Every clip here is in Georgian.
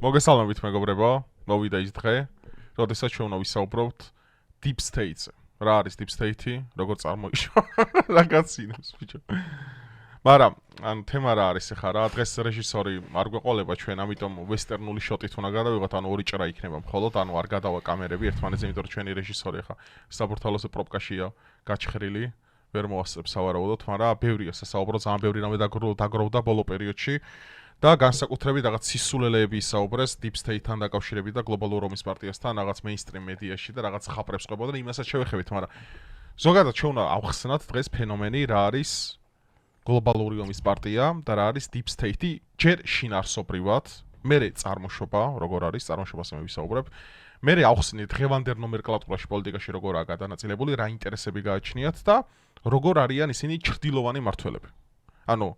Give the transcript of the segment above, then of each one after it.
მოგესალმებით მეგობრებო, მოვიდა ის დღე, როდესაც ჩვენ ვისაუბრებთ Deep State-ზე. რა არის Deep State-ი, როგორ წარმოიშვა, რა გაცინებს ბიჭო. მაგრამ ანუ თემა რა არის ახლა რა, დღეს რეჟისორი არ გვეყოლება ჩვენ, ამიტომ ვესტერნული შოტით უნდა გადავიღოთ, ანუ ორი ჭრა იქნება მხოლოდ, ანუ არ გადავა კამერები ერთმანეთზე, იმიტომ რომ ჩვენი რეჟისორი ახლა საბურთალოზე პროპკაშია გაჩხრილი, ვერ მოასწრებს სავარაუდოდ, მაგრამ ბევრია სასაუბრო, ძალიან ბევრი რამე დაგროვდა ბოლო პერიოდში. და განსაკუთრებით რაღაც სისულელეები ისაუბრეს Deep State-თან დაკავშირებით და გლობალურ რომის პარტიასთან, რაღაც mainstream მედიაში და რაღაც ხაპრებს ყვებოდა და იმასაც შევეხებით, მაგრამ ზოგადად ჩვენ უნდა ავხსნათ დღეს ფენომენი რა არის გლობალური რომის პარტია და რა არის Deep State-ი ჯერ შინაარსობრივად, მერე წარმოშობა, როგორ არის წარმოშობაზე მე ვისაუბრებ. მერე ავხსნით დღევანდელ ნომენკლატურაში პოლიტიკაში როგორაა გადანაწილებული, რა ინტერესები გააჩნიათ და როგორ არიან ისინი ჩრდილოვანი მმართველები. ანუ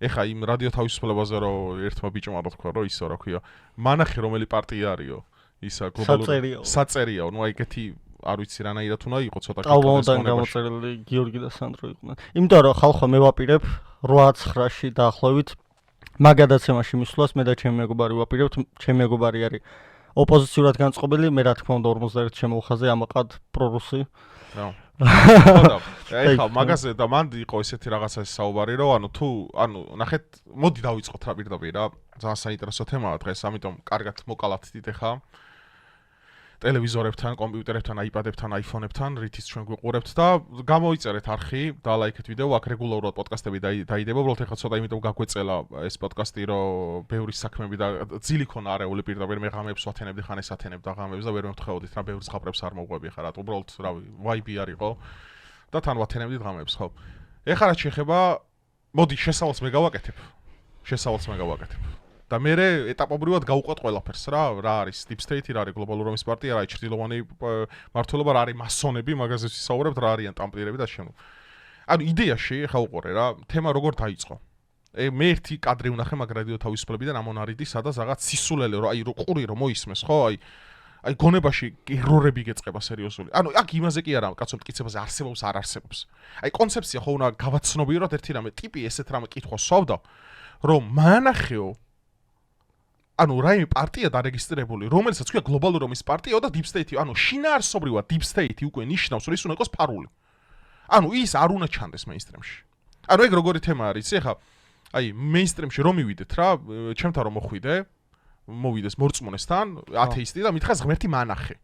ეხა იმ რადიო თავისუფლებაზე რომ ერთმა ბიჭმა რა თქვა რომ ისო რა ქვია მანახე რომელი პარტია არისო ისა გლობალური საწერიაო ნუ აი ეგეთი არ ვიცი რანაირად უნდა იყო ცოტა კალბონთან გამოწერილი გიორგი და სანდრო იყვნენ იმიტომ რომ ხალხო მე ვაპირებ 8-9-ში დაახლოებით მაგ გადაცემაში მისვლას მე და ჩემი მეგობარი ვაპირებთ ჩემი მეგობარი არის ოპოზიციურად განწყობილი მე რა თქმა უნდა 51 შემოუხაზე ამაყად პრორუსი ხოდა ეხლა მაგაზე და მან იყო ესეთი რაღაცა საუბარი რომ ანუ თუ ანუ ნახეთ მოდი დავიწყოთ რა პირდაპირ რა ძალიან საინტერესო თემაა დღეს ამიტომ კარგად მოკალათ დიდ ეხა ტელევიზორებთან, კომპიუტერებთან, iPad-ებთან, iPhone-ებთან, რითიც ჩვენ გვიყურებთ და გამოიწერეთ არხი და ლაიქეთ ვიდეო, აქ რეგულარულად პოდკასტები დაიდება, უბრალოდ ეხლა ცოტა იმიტომ გაგვეწელა ეს პოდკასტი, რომ ბევრი საქმეები და ძილი ქონა არეული პირდაპირ მე ღამეებს ვათენებდი, ხან ეს ათენებ და ღამეებს და ვერ მეთხოვდით რა ბევრ ზღაპრებს არ მოვყვები ხა რა, უბრალოდ რავი, ვაიბი არისო და თან ვათენებდით ღამეებს, ხო. ეხლა რაც შეეხება, მოდი შესავალს მე გავაკეთებ. და მე ეტაპობრივად გავუყვეთ ყველაფერს რა არის Deep State, რა არის გლობალური რომის პარტია, რა არის ჩრდილოვანი მმართველობა, რა არის მასონები, მაგაზე ვისაუბრებთ, რა არიან ტამპლიერები და შემო. ანუ იდეაში ხა უყურე რა, თემა როგორ დაიწყო. მე ერთი კადრი ვნახე მაგ რადიო თავისუფლებიდან ამონარიდი, სადაც რაღაც სისულელე რომ აი რო ყური რომ მოისმეს, ხო, აი გონებაში ერორები გეწყება სერიოზული. ანუ აქ იმაზე კი არა, კაცო მტკიცებაზე არსებობს, არ არსებობს. აი კონცეფცია ხო უნდა გავაცნობიეროთ ერთი რამე ტიპი ესეთ რამე კითხვა სვავდა, რომ მანახეო ანუ რაიმე პარტია დარეგისტრირებული, რომელსაც ქვია გლობალური რომის პარტიაო და Deep State-ი, ანუ შინაარსობრივად Deep State-ი უკვე ნიშნავს, რომ ის უნდა იყოს ფარული. ანუ ის არ უნდა ჩანდეს mainstream-ში. ანუ ეგ როგორი თემა არის, ეხა აი mainstream-ში რომ მივიდეთ რა, ჩემთან რომ მოხვიდე, მოვიდეს მორწმუნესთან, ათეისტი და მითხრას ღმერთი მანახე.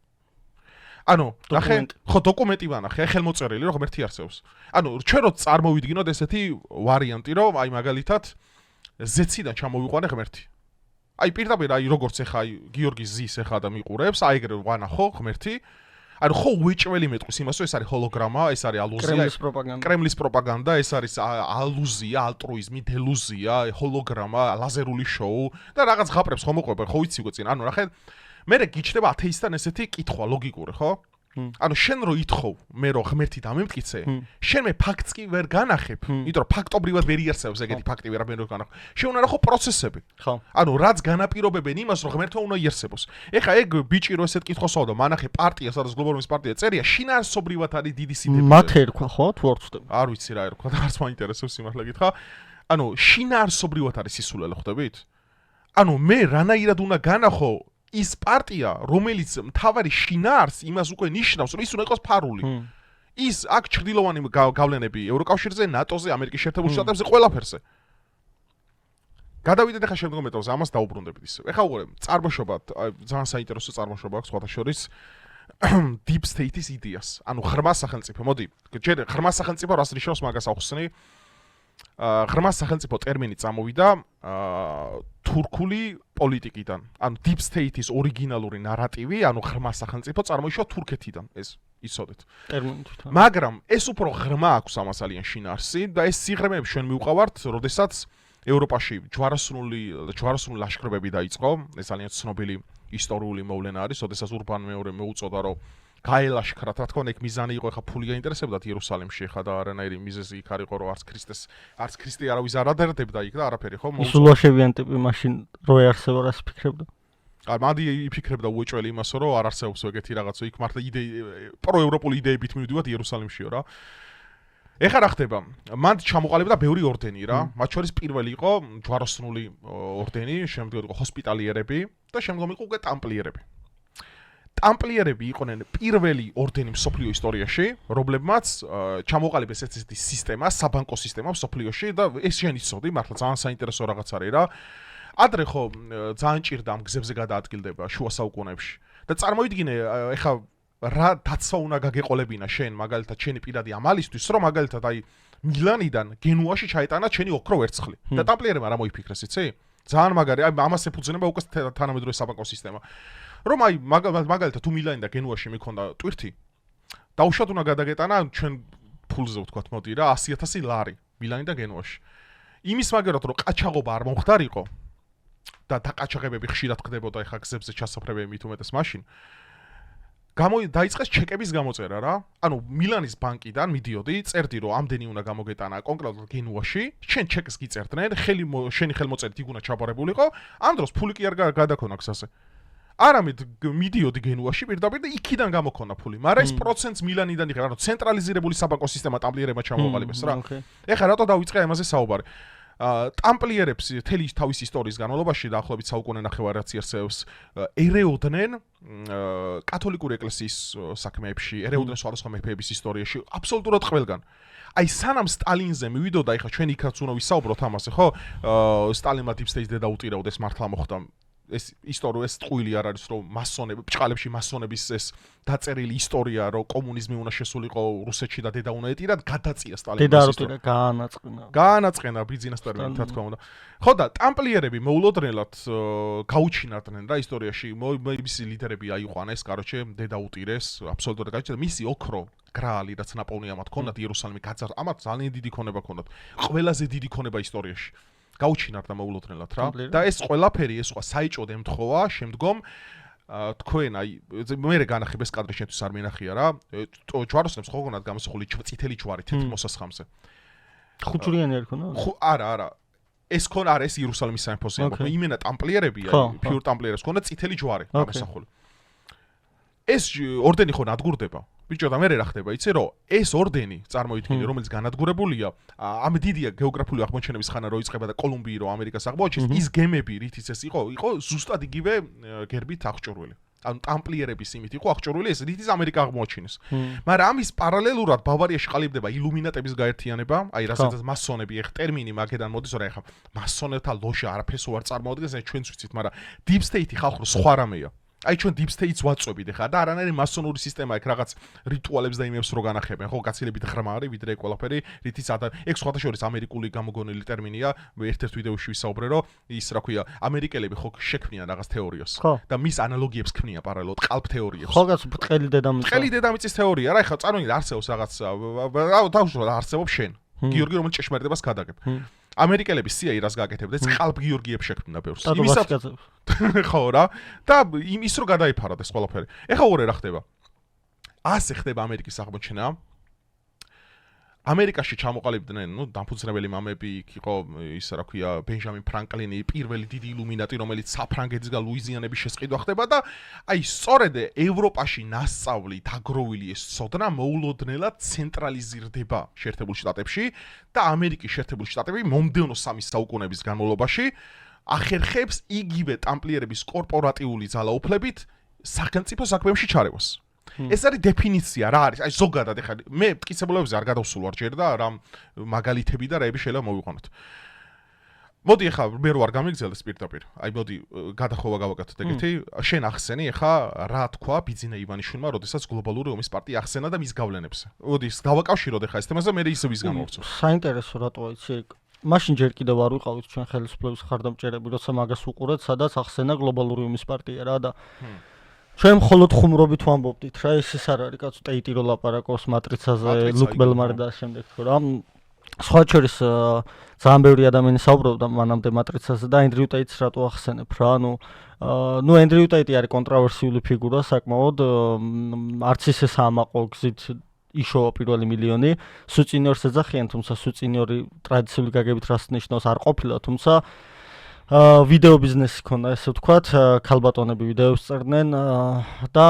ანუ ნახე, ხო დოკუმენტი მანახე, ხელმოწერილი რომ ღმერთი არსებობს. ანუ ჩვენ რო წარმოვიდგინოთ ესეთი ვარიანტი, რომ აი მაგალითად ზეციდან ჩამოვიყვანე ღმერთი. აი პირდაპირ აი როგორც ეხა გიორგი ზის ეხა და მიყურებს, აი ეგრე ვანახო ღმერთი. ანუ ხო უეჭველი მეტყვის იმას, რომ ეს არის ჰოლოგრამა, ეს არის ალუზია, კრემლის პროპაგანდა, ეს არის ალუზია, ალტრუიზმი, დელუზია, ჰოლოგრამა, ლაზერული შოუ და რაღაც ღაპრებს ხომ მოყვება, ხო ვიცი უკვე წინ. ანუ ნახე, მე გიჩნდება ათეისტთან ესეთი კითხვა ლოგიკური, ხო? ანუ შენ რო ითხოვ, მე რო ღმერთი დამემტკიცე, შენ მე ფაქტს კი ვერ განახებ, იმიტომ რომ ფაქტობრივად ვერ იარსებობს ეგეთი ფაქტი ვერ განახებ. შენ უნდა ნახო პროცესები. ხო. ანუ რაც განაპირობებენ იმას, რომ ღმერთმა უნდა იარსებოს. ეხა ეგ ბიჭი რო ესეთ კითხვას სვავდა, მანახე პარტია, სადაც გლობალური რომის პარტია წერია, შინაარსობრივად არის დიდი სიდები. მათ ერქვა ხო, თუ არ ვწდები. არ ვიცი რა ერქვა და არც მაინტერესებს სიმართლე გითხრა. ანუ შინაარსობრივად არის სისულელე, ხვდებით? ანუ მე რანაირად უნდა განახო ის პარტია, რომელიც მთავარი შინაარს იმას უკვე ნიშნავს, რომ ის უნდა იყოს ფარული. ის აქ ჩრდილოვანი გავლენები ევროკავშირზე, ნატოზე, ამერიკის შეერთებულ შტატებზე, ყველაფერზე. გადავიდეთ ახლა შემდგომ ეტაპზე, ამას დაუბრუნდებით ისე. ეხლა უყურე, წარმოშობა, ძალიან საინტერესო წარმოშობა აქვს სხვათა შორის Deep State-ის იდეას. ანუ ღრმა სახელმწიფო, მოდი, ჯერ ღრმა სახელმწიფო რას ნიშნავს მაგას ავხსნი. ღრმა სახელმწიფო ტერმინი წამოვიდა თურქული პოლიტიკიდან. ანუ Deep State-ის ორიგინალური ნარატივი, ანუ ღრმა სახელმწიფო წარმოიშვა თურქეთიდან, ეს იცოდეთ. ტერმინით. მაგრამ ეს უფრო ღრმა აქვს ამას ძალიან შინაარსი და ეს სიღრმეები ჩვენ მივყავართ, როდესაც ევროპაში ჯვაროსნული ლაშქრობები დაიწყო, ეს ძალიან ცნობილი ისტორიული მოვლენა არის, როდესაც ურბან მეორე მოუწოდა, რომ გაელაშქრათ, რა თქმა უნდა, ეგ მიზანი იყო, ეხა ფული გაინტერესებდათ იერუსალიმში, ეხა და არანაირი მიზეზი იქ არ იყო, რომ არც ქრისტე არავის არ ადარდებდა იქ და არაფერი, ხო? სულაშევიან ტიპი მაშინ რო ეარსება რას ფიქრებდა? მანდი იფიქრებდა უეჭველი იმასო, რომ არ არსებობს ეგეთი რაღაცა, იქ მართლა პროევროპული იდეებით მივდივართ იერუსალიმშიო რა. ეხლა რა ხდება? მან ჩამოყალიბდა ბევრი ორდენი რა. მათ შორის პირველი იყო ჯვაროსნული ორდენი, შემდგომ იყო ჰოსპიტალიერები და შემდგომ იყო უკვე ტამპლიერები. ტამპლიერები იყვნენ პირველი ორდენი მსოფლიო ისტორიაში, რომლებმაც ჩამოყალიბეს ესეთი სისტემა, საბანკო სისტემა მსოფლიოში და ეს შენ იცოდი, მართლა ძალიან საინტერესო რაღაც არის რა. ადრე ხო ძალიან ჭირდა ამ გზებზე გადაადგილდება შუა საუკუნეებში. და წარმოიდგინე, ეხა რა დაცვა უნდა გაგეყოლებინა შენ, მაგალითად, შენი პირადი ამალისთვის, რომ მაგალითად აი მილანიდან გენუაში ჩაეტანა შენი ოქრო ვერცხლი. და ტამპლიერებმა რა მოიფიქრეს, იცი? ძალიან მაგარი, აი ამას ეფუძნება უკვე თანამედროვე საბანკო სისტემა. რომ აი მაგალითად თუ მილანიდან გენუაში მიქონდა ტვირთი, დაუშვათ უნდა გადაგეტანა ჩვენ ფულზე ვთქვათ, მოდი რა, 100,000 ლარი მილანიდან გენუაში. იმის მაგერად რომ ყაჩაღობა არ მომხდარიყო და დაყაჩაღებები ხშირად ხდებოდა ეხა გზებზე ჩასაფრებები მით უმეტეს მაშინ. დაიწყეს ჩეკების გამოწერა რა. ანუ მილანის ბანკიდან მიდიოდი, წერდი რომ ამდენი უნდა გამოგეტანა კონკრეტულად გენუაში, შენ ჩეკს გიწერდნენ, შენი ხელმოწერით იქ უნდა ჩაბარებულიყო, ამ დროს ფული კი არ გადაქონა გზაზე. არამედ მიდიოდი გენუაში პირდაპირ და იქიდან გამოქონა ფული. მაგრამ ეს პროცენტს მილანიდან იღება, ანუ ცენტრალიზირებული საბანკო სისტემა ტამპლიერებმა ჩამოყალიბეს რა. ეხლა რატო დავიწყე ამაზე საუბარი? ტამპლიერებს თელი თავის ისტორიის განმავლობაში დაახლოებით საუკუნე ნახევარიც იარსებს ერეოდნენ კათოლიკური ეკლესიის საქმეებში, ერეოდნენ სხვადასხვა მეფეების ისტორიაში, აბსოლუტურად ყველგან. აი სანამ სტალინზე მივიდოდა, ეხლა ჩვენ იქაც უნდა ვისაუბროთ ამაზე, ხო? სტალინმა deep state-ს დედაუტირაუდეს მართლა მოხდა ეს ისტორია ეს ტყუილი არ არის რომ მასონები ბჭყალებში მასონების ეს დაწერილი ისტორია რომ კომუნიზმი უნდა შესულიყო რუსეთში და დედა უნდა ეტირა გადაწია სტალინის დედა გაანაწყენა ბიზნეს ტერმინით რა თქმა უნდა ხო და ტამპლიერები მოულოდნელად გაუჩინარდნენ რა ისტორიაში მისი ლიდერები აიყვანეს კაროჩე დედა უტირეს აბსოლუტურად გაიჩინდა მისი ოქრო გრაალი რაც ნაპოვნია მათ ქონდათ იერუსალიმი გაძარცვა ამათ ძალიან დიდი ქონება ქონდათ ყველაზე დიდი ქონება ისტორიაში გაუჩინარდა მოულოდნელად რა და ეს ყველაფერი ეს სხვა საიჭოდ ემთხოვა შემდგომ თქვენ აი მე განახებ ეს კადრი შენთვის არ მინახია რა ჯვაროსნებს ხო გონათ გამოსახული წითელი ჯვარი თეთრ მოსასხამზე ხუთჯვრიანი არ ქონა არა ეს ქონა არა ეს იერუსალიმის სამეფოსი იმენა ტამპლიერებია ფიურ ტამპლიერებს ქონა წითელი ჯვარი გამოსახული ეს ორდენი ხო ნადგურდება ბიჭო და მე რა ხდება იცი რომ ეს ორდენი წარმოიდგინე რომელიც განადგურებულია ამ დიდია გეოგრაფიული აღმოჩენების ხანა რო იწყება და კოლუმბიი რო ამერიკას აღმოაჩენს ის გემები რითიც ეს იყო ზუსტად იგივე გერბით აღჭურვილი ანუ ტამპლიერების იმით იყო აღჭურვილი ეს რითიც ამერიკა აღმოაჩინეს მაგრამ ამის პარალელურად ბავარიაში ყალიბდება illuminatების გაერთიანება აი რასაც მასონები ეხ ტერმინი მაგედან მოდის რა ეხა მასონებთა ლოჟა არაფერს უარ წარმოადგენს ეს ჩვენც ვიცით მაგრამ deep state-ი ხალხო სხვა რამეა აი ჩვენ deep state-ს ვაწვევით ხა და არანაირი მასონური სისტემა იქ რაღაც რიტუალებს და იმებს რო განახებენ ხო გაცილებით ღრმა არის ვიდრე ყველაფერი რითიც ეგ სხვათა შორის ამერიკული გამოგონილი ტერმინია ერთ-ერთ ვიდეოში ვისაუბრე რომ ის რა ქვია ამერიკელები ხო შექმნიან რაღაც თეორიას და მის ანალოგიებს ქმნიან პარალელურად ყალბ თეორიებს ხო გაც ბრტყელი დედამიწის თეორია რა ხა წარმოიდგინე არსებობს რაღაც დაუშვათ არსებობს შენ გიორგი რომელიც ჭეშმარიტებას გადაგებ ამერიკელები CIA რას გააკეთებდა ეს ყალბ გიორგიებს შექმნა ბევრს იმისაც ხო რა და იმის რო გადაიფარად ეს ყველაფერი ეხა უყურე რა ხდება ასე ხდება ამერიკის აღმოჩენა ამერიკაში ჩამოყალიბდნენ ნუ დამფუძნებელი მამები იყო ის რა ქვია ბენჟამინ ფრანკლინი პირველი დიდი illuminati რომელიც საფრანგეთისგან ლუიზიანების შესყიდვა ხდება და აი სწორედ ევროპაში ნასწავლი დაგროვილი ეს ცოდნა მოულოდნელად ცენტრალიზირდება შეერთებულ შტატებში და ამერიკის შეერთებული შტატები მომდევნო 3 საუკუნეების განმავლობაში ახერხებს იგივე ტამპლიერების კორპორატიული ძალაუფლებით სახელმწიფო საქმეებში ჩარევას ეს არის დეფინიცია რა არის აი ზოგადად ეხლა მე მტკიცებულებებზე არ გადავსულ ვარ ჯერ და რა მაგალითები და რაები შეიძლება მოვიყვანოთ მოდი ეხლა მე რო არ გამიგზელდეს პირდაპირ აი მოდი გადახოვა გავაკეთოთ ეგეთი შენ ახსენი ეხლა რა თქვა ბიძინა ივანიშვილმა როდესაც გლობალური ომის პარტია ახსენა და მის გავლენებზე მოდი გავაკავშიროთ ეხლა ეს თემას და მე ისე ვის გამოვწევ საინტერესო რატოა იცი მაშინ ჯერ კიდევ არ ვიყავით ჩვენ ხელისუფლების ხარდამჭერები როცა მაგას უყურეთ სადაც ახსენა გლობალური ომის პარტია რა და ჩვენ მხოლოდ ხუმრობით ვამბობდით რა ეს არ არის კაცო ტეიტი რო ლაპარაკობს მატრიცაზე ლუკ ბელმარი და შემდეგ ხო რა სხვა შორის ძალიან ბევრი ადამიანი საუბრობდა მანამდე მატრიცაზე და ენდრიუ ტეიტს რატო ახსენებ რა ნუ ენდრიუ ტეიტი არის კონტროვერსიული ფიგურა საკმაოდ არც ისე საამაყო გზით იშოვა პირველი მილიონი სუწინიორს ეძახიან თუმცა სუწინიორი ტრადიციული გაგებით რას ნიშნავს არ ყოფილა თუმცა ვიდეო ბიზნესი ქონდა, ესე ვთქვათ, ქალბატონები ვიდეოს წერდნენ და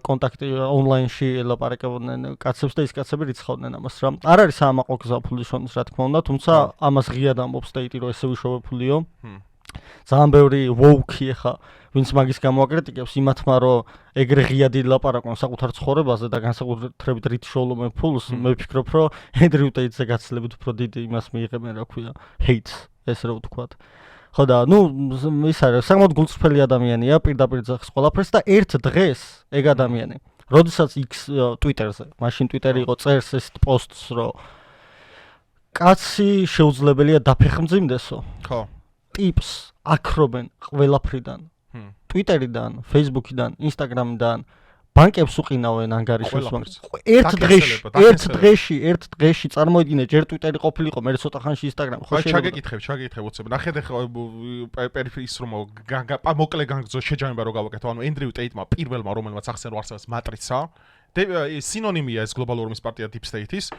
კონტაქტი ონლაინში ელაპარაკებოდნენ კაცებს და ის კაცები რიცხავდნენ ამას რა. არ არის საამაყო გზაფხულის შონის რა თქმა უნდა, თუმცა ამას ღიად ამბობს სტეიტი, რომ ესე ვიშოვებულიო. ძალიან ბევრი ვოუქი ხა, ვინც მაგის გამოაკრიტიკებს იმათმა, რომ ეგრე ღიად ილაპარაკონ საკუთარ ცხოვრებაზე და განსაკუთრებით რით შოულობენ ფულს, მე ვფიქრობ, რომ ენდრიუ ტეიტზე გაცილებით უფრო დიდი იმას მიიღებენ, რა ქვია, ჰეიტს, ესე რომ ვთქვათ. ხო და ის არის საკმაოდ გულწრფელი ადამიანია, პირდაპირ ძახის ყველაფერს და ერთ დღეს ეგ ადამიანი, როდესაც X Twitter-ზე, მაშინ Twitter-ი იყო წერს ეს პოსტს, რომ კაცი შეუძლებელია დაფეხმძიმდესო. ხო. ტიპს აქრობენ ყველაფრიდან. Twitter-იდან, Facebook-იდან, Instagram-დან ბანკებს უყინავენ ანგარიშებს. ერთ დღეში წარმოიდგინე, ჯერ Twitter-ი ყოფილიყო, მე ცოტა ხანში Instagram. ხო, ჩაგეკითხებ, უცებ. ნახეთ ახლა პერიფერის რომ მოკლე განგზო შეჯამება რო გავაკეთო. ანუ ენდრიუ ტეიტმა პირველმა რომელმაც ახსენო არსებობს მატრიცა, სინონიმია ეს გლობალური ომის პარტია Deep State-ის.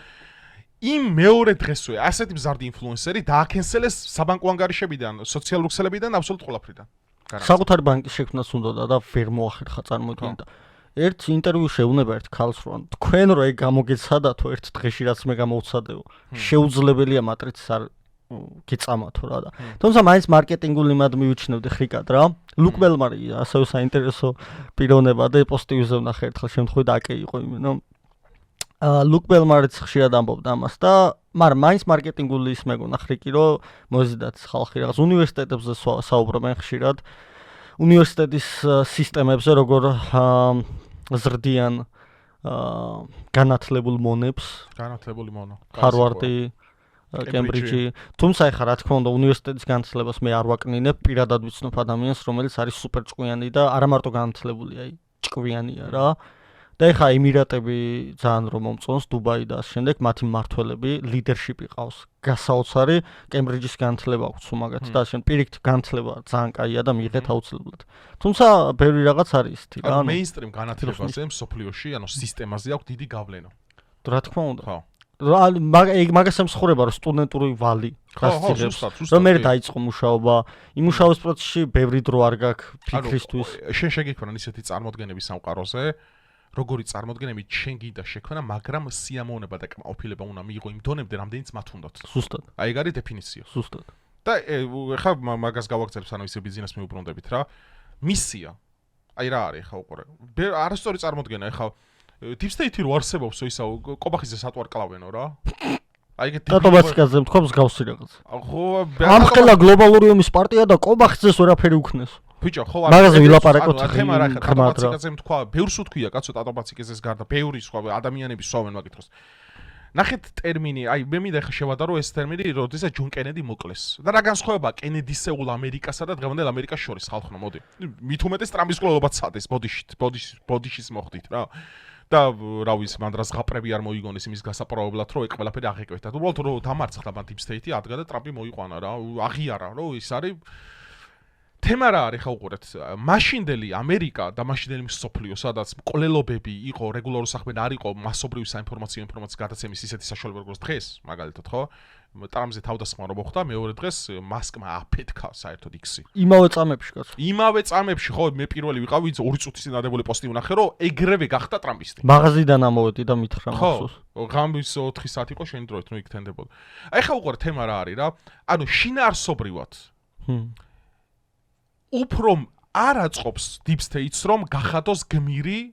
იმ მეორე დღესვე ასეთი მზარდი ინფლუენსერი დააკენსელეს საბანკო ანგარიშებიდან, სოციალურ ქსელებიდან, აბსოლუტ ყველაფრიდან. საკუთარი ბანკის შექმნას უნდა და ვერ მოახერხა წარმოიდგინე და ერთ ინტერვიუში ეუბნება ერთ ქალს რომ თქვენ რო ეგ გამოგეცადათო ერთ დღეში რაც მე გამოვცადეო შეუძლებელია მატრიცის არ გეწამათო რა და თუმცა მაინც მარკეტინგული მად მივიჩნევდი ხრიკად რა ლუკ ბელმარი ასევე საინტერესო პიროვნება და პოსტივზე ვნახე ერთხელ შემთხვევით და აკე იყო იმენო ლუკ ბელმარიც ხშირად ამბობდა ამას და მაგრამ მაინც მარკეტინგული ის მეგონა ხრიკი რომ მოზიდათ ხალხი რაღაც უნივერსიტეტებზე საუბრობენ ხშირად უნივერსიტეტის სისტემებზე როგორ ზრდიან განათლებულ მონებს ჰარვარდი კემბრიჯი თუმცა ეხლა რა თქმა უნდა უნივერსიტეტის განათლებას მე არ ვაკნინებ პირადად ვიცნობ ადამიანს რომელიც არის სუპერ ჭკვიანი და არა მარტო განათლებულია აი ჭკვიანია რა და ეხა ემირატები ძალიან რომ მომწონს დუბაი და ამ შემდეგ მათი მმართველები ლიდერშიპი ყავს გასაოცარი კემბრიჯის განათლება აქვს უმაგათ და ამ პირიქით განათლება ძალიან კაია და მიიღეთ აუცილებლად თუმცა ბევრი რაღაც არის ისეთი რა ანუ მეინსტრიმ განათლებაზე მსოფლიოში ანუ სისტემაზე აქვს დიდი გავლენა რა თქმა უნდა ხო მაგას ემსახურება რომ სტუდენტური ვალი გასცილებს რომ მე დაიწყო მუშაობა იმ მუშაობის პროცესში ბევრი დრო არ გაქვს ფიქრისთვის შენ შეგიქმნა ისეთი წარმოდგენები სამყაროზე როგორი წარმოდგენები ჩვენ გინდა შექმნა, მაგრამ სიამოვნება და კმაყოფილება უნდა მიიღო იმ დონემდე, რამდენიც მათ უნდათ. ზუსტად. აი ეგ არის დეფინიცია. ზუსტად. და ხა მაგას გავაგრძელებ, ანუ ისე ბიზნეს მიუბრუნდებით რა. მისია. აი რა არის ხა უყურე. არასწორი წარმოდგენა, ხა Deep State-ი რო არსებობს, ისა კობახიზე სატوار კლავენო რა. აი ეგ ტატობაციკაზე მთქო მსგავსი რაღაც. ხო, ამხელა გლობალური ომის პარტია და კობახიძეს ვერაფერი უქნეს. ბიჭო, ხო არ მაგაზე ვილაპარაკოთ თემა რა ხა ტატობაციკაზე თქვა, ბევრს უთქვია კაცო ტატობაციკეზეს გარდა, ბევრი სხვა ადამიანები სვავენ მაგითხროს. ნახეთ ტერმინი, აი მე მინდა ხა შევადარო ეს ტერმინი, როდესაც ჯონ კენედი მოკლეს. და რა განსხვავება კენედისეულ ამერიკასა და დღევანდელ ამერიკას შორის ხალხო, მოდი. მით უმეტეს ტრამპის ყოლობაც სადეს, ბოდიშის მოხდით რა. და რა ვიცი, მან რას ღაპრები არ მოიგონეს იმის გასაპრობებლად, რომ ეგ ყველაფერი აღეკვეთა. უბრალოდ რომ დამარცხდა მან Deep State-ი, ადგა და ტრამპი მოიყვანა რა, აღიარა, რომ ის არის თემა რა არის ხა უყურეთ მაშინდელი ამერიკა და მაშინდელი მსოფლიო სადაც მკვლელობები იყო რეგულარული საქმე არ იყო მასობრივი საინფორმაციო ინფორმაციის გადაცემის ისეთი საშუალება როგორც დღეს მაგალითად ხო ტრამპზე თავდასხმა რომ მოხდა მეორე დღეს მასკმა აფეთქა საერთოდ X-ი იმავე წამებში კაცო იმავე წამებში ხო მე პირველი ვიყავი 2 წუთის წინ დადებული პოსტი ვნახე რომ ეგრევე გახდა ტრამპისტი მაღაზიიდან ამოვედი და მითხრა მახსოვს ღამის 4 საათი იყო შენ დროით ნუ იქ თენდებოდა აი ხა უყურე თემა რა არის რა ანუ შინაარსობრივად უფრო არ აწყობს Deep State-ს რომ გახადოს გმირი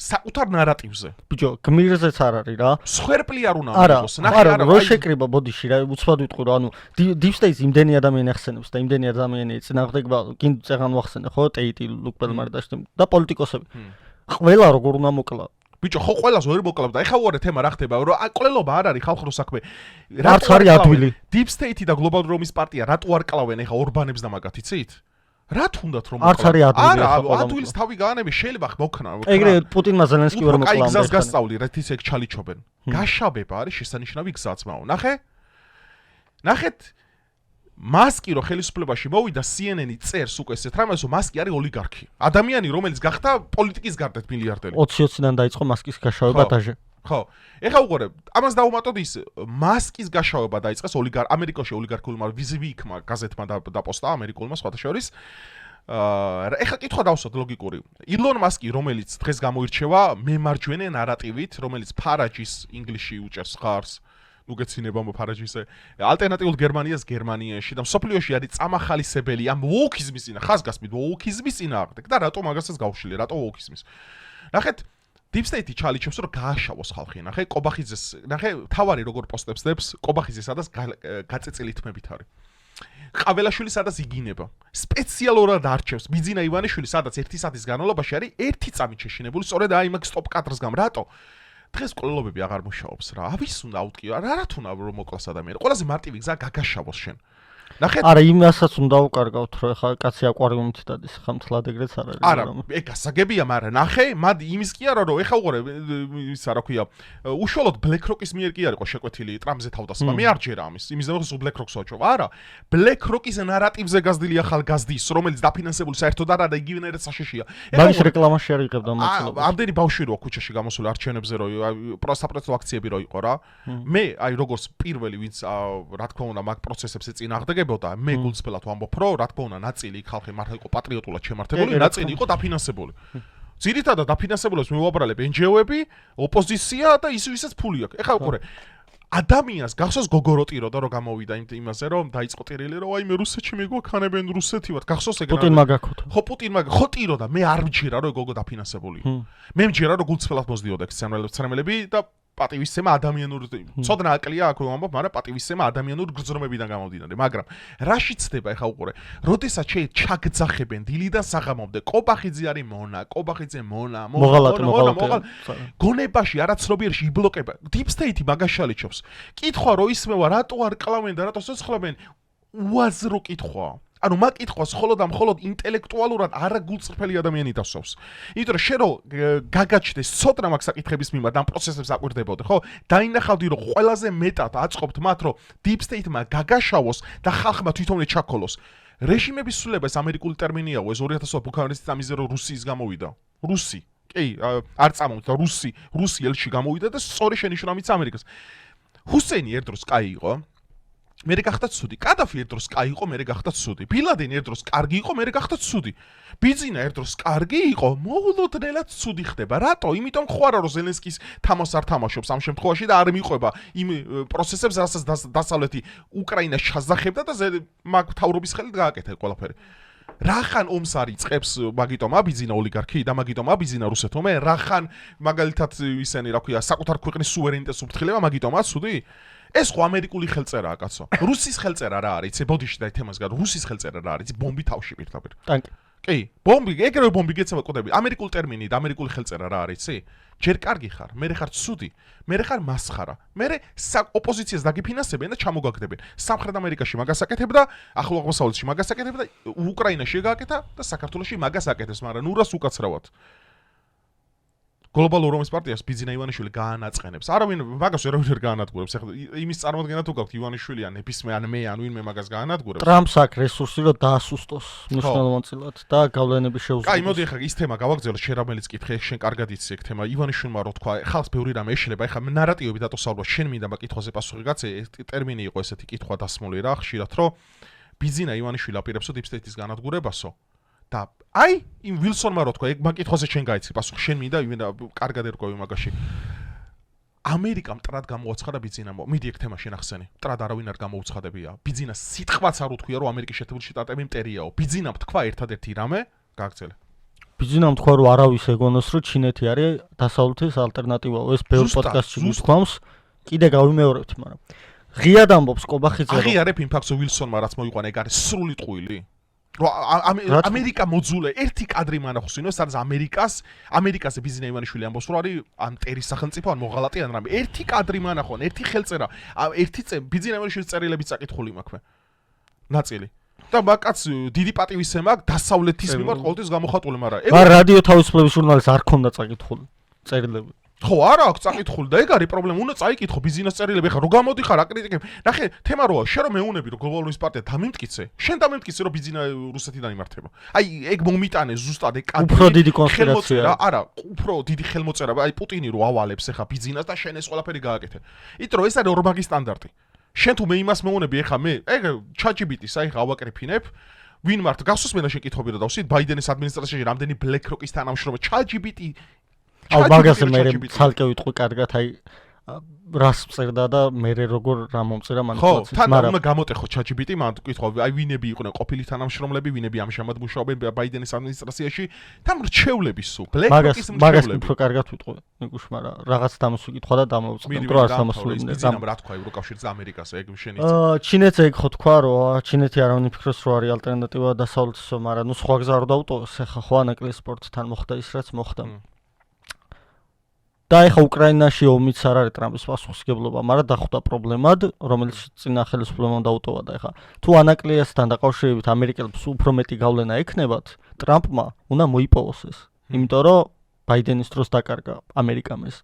საკუთარ ნარატივზე. ბიჭო, გმირზეც არ არის რა. სხერპლი არ უნდა მიყოს. ნახე არა, რო შეკრიბა ბოდიში რა, უცბად ვიტყვი რა, ანუ Deep State-ს იმდენი ადამიანი ახსენებს და იმდენი ადამიანი წინააღმდეგება გინდ წეღან ვახსენე ხო, ტეიტი, ლუკ ბელმარი და პოლიტიკოსები. ყველა როგორ უნდა მოკლა. ბიჭო, ხო ყველას ვერ მოკლავდა. ეხა უარე თემა რა ხდება, რომ ყოლობა არ არის ხალხურ საქმე. რაც არის ადვილი. Deep State-ი და გლობალური ომის პარტია რატო არ კლავენ ეხა ორბანებს და მაგათ იცით? რა თუნდათ რომ არც არის ადვილი არა ადვილის თავი გაანები შეიძლება მოქნა ეგრე პუტინმა ზელენსკი ვერ მოკლავდა აი გზას გასწავლი რა თის ეგ ჩალიჩობენ გაშაბება არის შესანიშნავი გზაც მაო ნახეთ მასკი რო ხელისუფლებაში მოვიდა CNN-ი წერს უკვე ესეთ რამეს რომ მასკი არის ოლიგარქი ადამიანი რომელიც გახდა პოლიტიკის გარდათ მილიარდერი 20-20-დან დაიწყო მასკის გაშავება დაჟე ხო, ეხლა უყურე, ამას დავუმატოთ ის მასკის გაშავება დაიწყეს ამერიკაში ოლიგარქულმა ვიზივიკმა გაზეთმა დაპოსტა ამერიკულმა სხვათა შორის. ეხლა კითხვა დავსვათ ლოგიკური. ილონ მასკი, რომელიც დღეს გამოირჩევა მემარჯვენე ნარატივით, რომელიც ფარაჯის ინგლისში უჭერს ხარს, ნუ გეცინება ფარაჯისე, ალტერნატიულ გერმანიას გერმანიაში და მსოფლიოში არის წამახალისებელი ამ ვოუქიზმის წინა, ხაზგასმით ვოუქიზმის წინააღმდეგ და რატომ მაგასაც გავშლი, რატო ვოუქიზმის. ნახეთ Deep State-ი ჩალიჩებს რომ გააშავოს ხალხი, ნახე კობახიძეს, ნახე თავარი როგორ პოსტებს დებს, კობახიძე სადაც გაწეწილი თმებით არის. ყაველაშვილი სადაც იგინება. სპეციალურად არჩევს ბიძინა ივანიშვილი სადაც 1 საათის განმავლობაში არის 1 წამით შეშინებული, სწორედ აი მაგ სტოპ კადრს გამ. რატო? დღეს კვლელობები აღარ მუშაობს რა. ავის უნდა აუტკიო, რა თუნა რომ მოკლას ადამიანი. ყველაზე მარტივი გზა გაგაშავოს შენ. ნახეთ არა იმასაც უნდა უკარგავთ რომ ხა კაცი აკვარიუმით დადის ხა მთლად ეგრეც არ არის არა ეგ გასაგებია მაგრამ ნახე მად იმის კი არა რომ ეხა უყურე ისა რა ქვია უშუალოდ BlackRock-ის მიერ კი არ იყო შეკვეთილი ტრამპზე თავდასხმა მე არ ჯერა ამის იმის ზემოთ BlackRock-ს ვაჩვევა არა BlackRock-ის ნარატივზე გაზრდილი ახალგაზრდის რომელიც დაფინანსებული საერთოდ არა და იგივენერად საშიშია მაგის რეკლამაში არ იღებდა მოცულობას ამდენი ბავშვი რო ქუჩაში გამოსული არჩევნებზე რო პროსაპრეცო აქციები რო იყო რა მე აი როგორც პირველი ვინც რა თქმა უნდა მაგ პროცესებს ეწინააღმდეგებოდა მე გულწრფელად ვამბობ რომ რა თქმა უნდა ნაწილი ხალხი მართლა იყო პატრიოტულად შემართებული ნაწილი იყო დაფინანსებული ძირითადად დაფინანსებულებს მივუაბრალებ NGO-ები ოპოზიცია და ისიც ფული აქვს ეხლა უყურე ადამიანს გახსოვს გოგოროტირო და რომ გამოვიდა იმაზე რომ დაიწყო ტირილი რომ აი მე რუსეთში მიგვაქანებენ რუსეთივად გახსოვს ეგ პუტინ მაგაქოთ ხო პუტინ მაგ ხო ტირო და მე არ მჯერა რომ გოგო დაფინანსებული მე მჯერა რომ გულწრფელად მოსდიოდა ექსცენტრალები და პატივისცემა ადამიანურ ცოდნა აკლია აქ ვამბობ, მაგრამ პატივისცემა ადამიანურ გრძნობებიდან გამომდინარე, მაგრამ რა შეცდება ეხა უყურე, როდესაც ჩაგძახებენ დილიდან საღამომდე, კობახიძე არის მონა, კობახიძე მონა, გონებაში არაცნობიერში იბლოკება. Deep State-ი მაგაშალიჩობს. კითხვა რო ისმევა, რატო არ კლავენ და რატო სოცხლებენ? უაზრო კითხვაა. ანუ მაგ კითხვას მხოლოდ და მხოლოდ ინტელექტუალურად არა გულწრფელი ადამიანი დასვავს. იმიტომ რომ შენ რო გაგაჩნდეს ცოტა მაგ საკითხების მიმართ ამ პროცესებს აკვირდებოდე, ხო? დაინახავდი რომ ყველაზე მეტად აწყობთ მათ რომ Deep State-მა გაგაშავოს და ხალხმა თვითონვე ჩაქოლოს. რეჟიმების სულება ეს ამერიკული ტერმინიაო, ეს 2000 ბუქარესტის ამიზე რომ რუსიის გამოვიდა. რუსი. კი, არ წამოვიდა რუსი ელჩი გამოვიდა და სწორი შენიშვნამიც ამერიკას. ჰუსეინი ერთ დროს კაი იყო. მერე გახდა ცუდი. კადაფი ერთ დროს კაი იყო, მერე გახდა ცუდი. ბილადენი ერთ დროს კარგი იყო, მერე გახდა ცუდი. ბიძინა ერთ დროს კარგი იყო, მოულოდნელად ცუდი ხდება. რატო? იმიტომ ხო არა რომ ზელენსკის თამაშს არ თამაშობს ამ შემთხვევაში და არ მიყვება იმ პროცესებს, რასაც დასავლეთი უკრაინას ჩაზახებდა და მაგ თავრობის ხელით გააკეთა ყველაფერი. რახან ომს არიწყებს მაგიტომ აბიძინა ოლიგარქი და მაგიტომ აბიძინა რუსეთომე, რახან მაგალითად ისენი რა ქვია, საკუთარ ქვეყნის სუვერენიტეტს უფრთხილება მაგიტომაა ცუდი? ეს ხო ამერიკული ხელწერაა კაცო. რუსის ხელწერა რა არის? იცი ბოდიში და თემას გარ რუსის ხელწერა რა არის? ბომბი თავში პირდაპირ. ტანკი. კი, ბომბი, ეგრევე ბომბი გეცემა კოდები. ამერიკული ტერმინი და ამერიკული ხელწერა რა არის, იცი? ჯერ კარგი ხარ, მერე ხარ ცუდი, მერე ხარ მასხარა. მერე ოპოზიციას დაგიფინანსებენ და ჩამოგაგდებენ. სამხრეთ ამერიკაში მაგას აკეთებდა, ახლო აღმოსავლეთში მაგას აკეთებდა, უკრაინაში გააკეთა და საქართველოში მაგას აკეთებს, მაგრამ ნურას უკაცრავად. გლობალურ ომის პარტიას ბიძინა ივანიშვილი გაანაწყენებს. არავინ მაგას ვერ გაანადგურებს. ახლა იმის წარმოადგენა თუ გაქვთ ივანიშვილი ან ნებისმე ან მე ან ვინმე მაგას გაანადგურებს. ტრამპს აქვს რესურსი რომ დაასუსტოს მნიშვნელოვანწილად და გავლენები შეუძლოს. კაი, მოდი ახლა ის თემა გავაგზავნოთ, შენ რომელიც კითხე, შენ კარგად იცი ეგ თემა. ივანიშვილმა რო თქვა, ხალხს ბევრი რამე ეშლება. ახლა ნარატივები დატოსალვა, შენ მინდა მაგ კითხვაზე პასუხი გაცე, ტერმინი იყო ესეთი კითხვა დასმული რა, ხშირად რომ ბიძინა ივანიშვილი აპირებსო Deep State-ის განადგურებასო. და აი იმ ვილსონმა რო თქვა, ეგ მაგ კითხვაზე შენ გაიცი პასუხი, შენ მინდა კარგად ერკვევი მაგაში. ამერიკამ ტრად გამოუცხადა ბიძინამ. მიდი ეგ თემა შენახსენი. ტრად არავინ არ გამოუცხადებია. ბიძინას სიტყვაც არ უთქვია, რომ ამერიკის შეერთებული შტატები მტერიაო. ბიძინამ თქვა ერთადერთი რამე, გააგრძელე. ბიძინამ თქვა, რომ არავის ეგონოს, რომ ჩინეთი არის დასავლეთის ალტერნატივაო. ეს ბევრ პოდკასტში გითხოვს. კიდე გავიმეორებთ, მაგრამ ღიად ამბობს კობახიძე. აღიარებ იმ ფაქტს, ვილსონმა რაც მოიყვანა, ეგ არის სრული ტყუილი. ამერიკა მოძულე ერთი კადრი მანახოს ინო სადაც ამერიკაზე ბიძინა ივანიშვილი ამბობს რომ არის ან ტერის სახელმწიფო ან მოღალატე ან რამე ერთი კადრი მანახონ ერთი ხელწერა ერთი ბიძინა ივანიშვილის წერილები წაკითხული მაქვე ნაწილი და მაგაც დიდი პატივისცემა აქვს დასავლეთის მიმართ ყოველთვის გამოხატული მაგრამ რადიო თავისუფლების ჟურნალის არ ქონდა წაკითხული წერილები ხო, არა აქვს წაკითხული და ეგ არის პრობლემა, უნდა წაიკითხო ბიზნეს წერილები, ხა რო გამოდიხარ აკრიტიკებ. ნახე, თემა როა, შენ რომ მეუნები რომ გლობალური პარტია დამიმტკიცე, შენ დამიმტკიცე რომ ბიზნეს რუსეთიდან იმართება. აი, ეგ მომიტანე ზუსტად ეგ კადრი. უფრო დიდი კონსპირაცია. არა, უფრო დიდი ხელმოწერა, აი პუტინი რო ავალებს ეხა ბიზნესს და შენ ეს ყველაფერი გააკეთე. იმიტომ რომ ეს არის ორმაგი სტანდარტი. შენ თუ მე იმას მეუნები ეხა მე, ეგ ChatGPT-ს აი ხა ავაკრიფინებ. ვინ მართ გასვს მე და შეკითხები რა დავსვით ბაიდენის ადმინისტრაციაში რამდენი BlackRock-ის თანამშრომელი ChatGPT აუ მაგაზე მე ცალკე ვიტყვი კარგად აი რას წერდა და მე როგორ რა მომწერა მანიპულაციით ხო თან უნდა გამოტეხო ChatGPT მან კითხო აი ვინები იყვნენ ყოფილი თანამშრომლები ვინები ამჟამად მუშაობენ ბაიდენის ადმინისტრაციაში თან რჩევლები სულ BlackRock-ის რჩევლები მაგას უფრო კარგად ვიტყვი ნიკუშ მაგრამ რაღაც დამოს ვიკითხვა და დამოვწყდა რომ არც დამოსული ზამ რა თქვა ევროკავშირს და ამერიკას ეგ შენი ჩინეთს ეგ ხო თქვა რომ ჩინეთი არავინ ფიქრობს რომ არის ალტერნატივა დასავლეთსო მაგრამ ნუ სხვა გზა არ დავუტოვოს ახლა ხო ანაკლი სპორტთან მოხდა ის რაც მოხდა და ეხა უკრაინაში ომიც არ არის ტრამპის პასუხისმგებლობა, მაგრამ დახვდა პრობლემად, რომელიც წინა ხელისუფლებამ დაუტოვა და ეხა თუ ანაკლიასთან დაკავშირებით ამერიკელებს უფრო მეტი გავლენა ექნებათ, ტრამპმა უნდა მოიპოვოს ეს, იმიტომ რომ ბაიდენის დროს დაკარგა ამერიკამ ეს.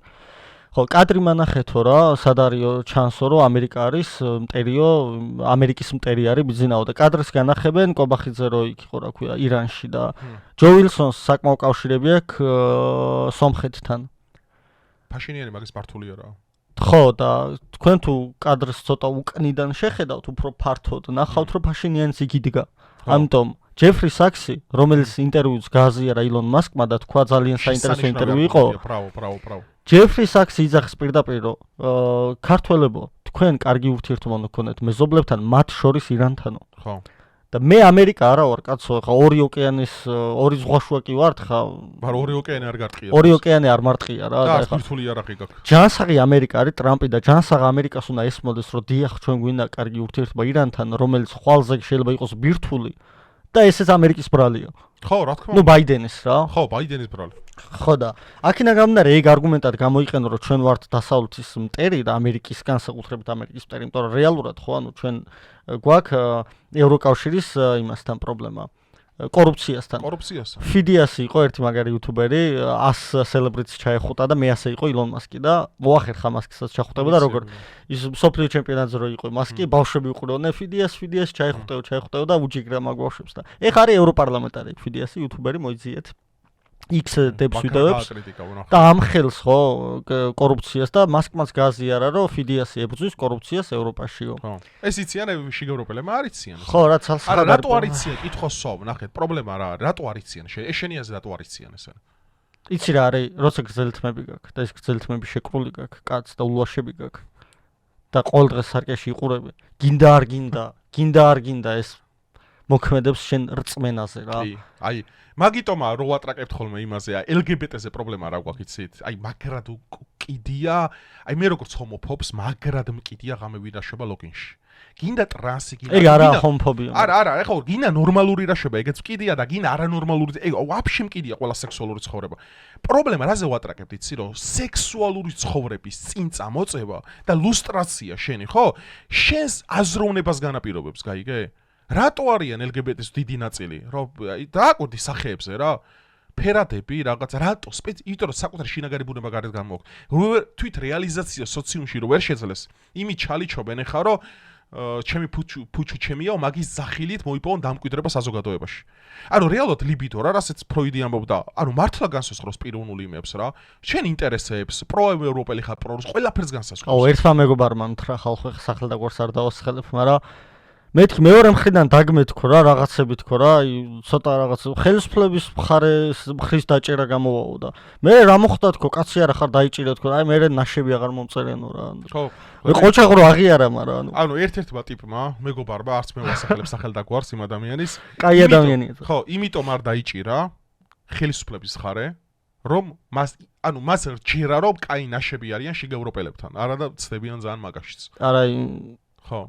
ხო, კადრი მანახეთო რა, სად არის ჩანსო რომ ამერიკა არის მტერიო, ამერიკის მტერი არის ბიზნაო და კადრს განახებენ კობახიძე რო იქ იყო რა ქვია, ირანში და ჯო ვილსონს საკმაო კავშირები აქვს სომხეთთან. ფაშინიანი მაგის მართულია რა. ხო და თქვენ თუ კადრს ცოტა უკნიდან შეხედავთ უფრო ფართოდ, ნახავთ რომ ფაშინიანიც იქ იდგა. ამიტომ ჯეფრი საქსი, რომელიც ინტერვიუს გააზიარა ილონ მასკმა და თქვა ძალიან საინტერესო ინტერვიუ იყო. ბრავო. ჯეფრი საქსი იძახის პირდაპირ რომ ქართველებო, თქვენ კარგი ურთიერთობა უნდა გქონდეთ მეზობლებთან, მათ შორის ირანთანო. ხო. და მე ამერიკა არა ვარ კაცო, ხა ორი ოკეანის ორი ზღვაშუა კი ვარ, ხა მაგრამ ორი ოკეანე არ გარტყია. ორი ოკეანე არ მარტყია რა და ხა რთული იარაღი გაქვს. ჯანსაღი ამერიკა არის ტრამპი და ჯანსაღ ამერიკას უნდა ესმოდეს, რომ დიახ, ჩვენ გვინდა კარგი ურთიერთობა ირანთან, რომელიც ხვალზე შეიძლება იყოს ბირთვული და ესეც ამერიკის ბრალია. ხო, რა თქმა უნდა. ნუ ბაიდენის რა. ხო, ბაიდენის ბრალი. ხო და აქინა გამომდინარე ეგ არგუმენტად გამოიყენო, რომ ჩვენ ვართ დასავლეთის მტერი და ამერიკის განსაკუთრებით ამერიკის მტერი, იმიტომ რომ რეალურად ხო, ანუ ჩვენ გვაქვს ევროკავშირის იმასთან პრობლემა. კორუფციასთან. ფიდიასი იყო ერთი მაგარი იუთუბერი, 100 სელებრიტს ჩაეხუტა და მე-100 იყო ილონ მასკი და მოახერხა მასკისაც ჩახუტებოდა როგორ ის სოფლიო ჩემპიონატზე რო იყო მასკი, ბავშვები უყურებდნენ ფიდიას ჩაეხუტეო და უჯიგრა მაგ ბავშვებს და ეხა არის ევროპარლამენტარი ფიდიასი იუთუბერი მოიძიეთ X დებს ვიდეოებს და ამხელს ხო კორუფციას და მასკმაც გააზიარა რომ ფიდიასი ებრძვის კორუფციას ევროპაშიო. ხო. ეს იციან შიგევროპელებმა არ იციან. ხო, რა ცალსახად არა, რატო არ იციან? კითხოსო, ნახეთ, პრობლემა რა არის? რატო არ იციან? ეს შენი აზრი რატო არ იციან ეს არა? იცი რა არის, როცა გრძელთმები გაქვს და ეს გრძელთმები შეკრული გაქვს, კაც და ულვაშები გაქვს. და ყოველ დღეს სარკეში იყურები. გინდა არ გინდა ეს მოქმედებს შენ რწმენაზე რა. აი მაგიტომა რო ვატრაკებთ ხოლმე იმაზე, LGBT-ზე პრობლემა რა გვაქვს იცით? აი მაგრად უკიდია, აი მე როგორც ჰომოფობს, მაგრამ მკიდია ღამე ვირაშობა ლოგინში. გინდა ტრანსი გინდა. ეგ არა ჰომოფობია. არა, ეხლა გინდა ნორმალური რაშობა, ეგეც მკიდია და გინდა არანორმალური, ეგ ვაფშე მკიდია ყველა სექსუალური ცხოვრება. პრობლემა რაზე ვატრაკებთ იცი რომ სექსუალური ცხოვრების წინ წამოწევა და ლუსტრაცია შენი, ხო? შენს აზროვნებას განაპირობებს, გაიგე? რატო არიან LGBT-ის დიდი ნაწილი? რომ დააკვირდი სახეებზე რა. ფერადები რაღაც რატო იმიტომ რომ საკუთარი შინაგანი ბუნება გარეთ გამოაქვს. თვით რეალიზაცია სოციუმში რო ვერ შეძლეს, იმით ჩალიჩობენ ეხა რომ ჩემი ფუჩუ ჩემიაო მაგის ზახილით მოიპოვონ დამკვიდრება საზოგადოებაში. ანუ რეალურად ლიბიდო რა, რასაც ფროიდი ამბობდა, ანუ მართლა განსაზღვროს პიროვნული იმებს რა. შენ ინტერესებს, პროევროპელი ხარ, პრორუს, ყველაფერს განსაზღვროს. აუ, ერთმა მეგობარმა მთრა ხალხი სახელდაგვარს არ დავასხელებ, მაგრამ მეთქი მეორე მხრიდან დაგმეთქო რა რაღაცები თქო რა, ცოტა რაღაც ხელისუფლების მხრის დაჭერა გამოვაო და მე რა მოხდა თქო, კაცი არა ხარ დაიჭირე თქო, აი მე ნაშები აღარ მომწერენო რა. ხო. ყოჩაღრო აღიარა, მაგრამ ანუ ერთ-ერთმა ტიპმა, მეგობარმა, არც მე ვასახელებ სახელდაგვარს იმ ადამიანის. კაი ადამიანია. ხო, იმიტომ არ დაიჭირა ხელისუფლების მხარე, რომ მას რჯერა რომ კაი ნაშები არიან შიგევროპელებთან. არა და ცდებიან ძალიან მაგაშიც. არა, ხო.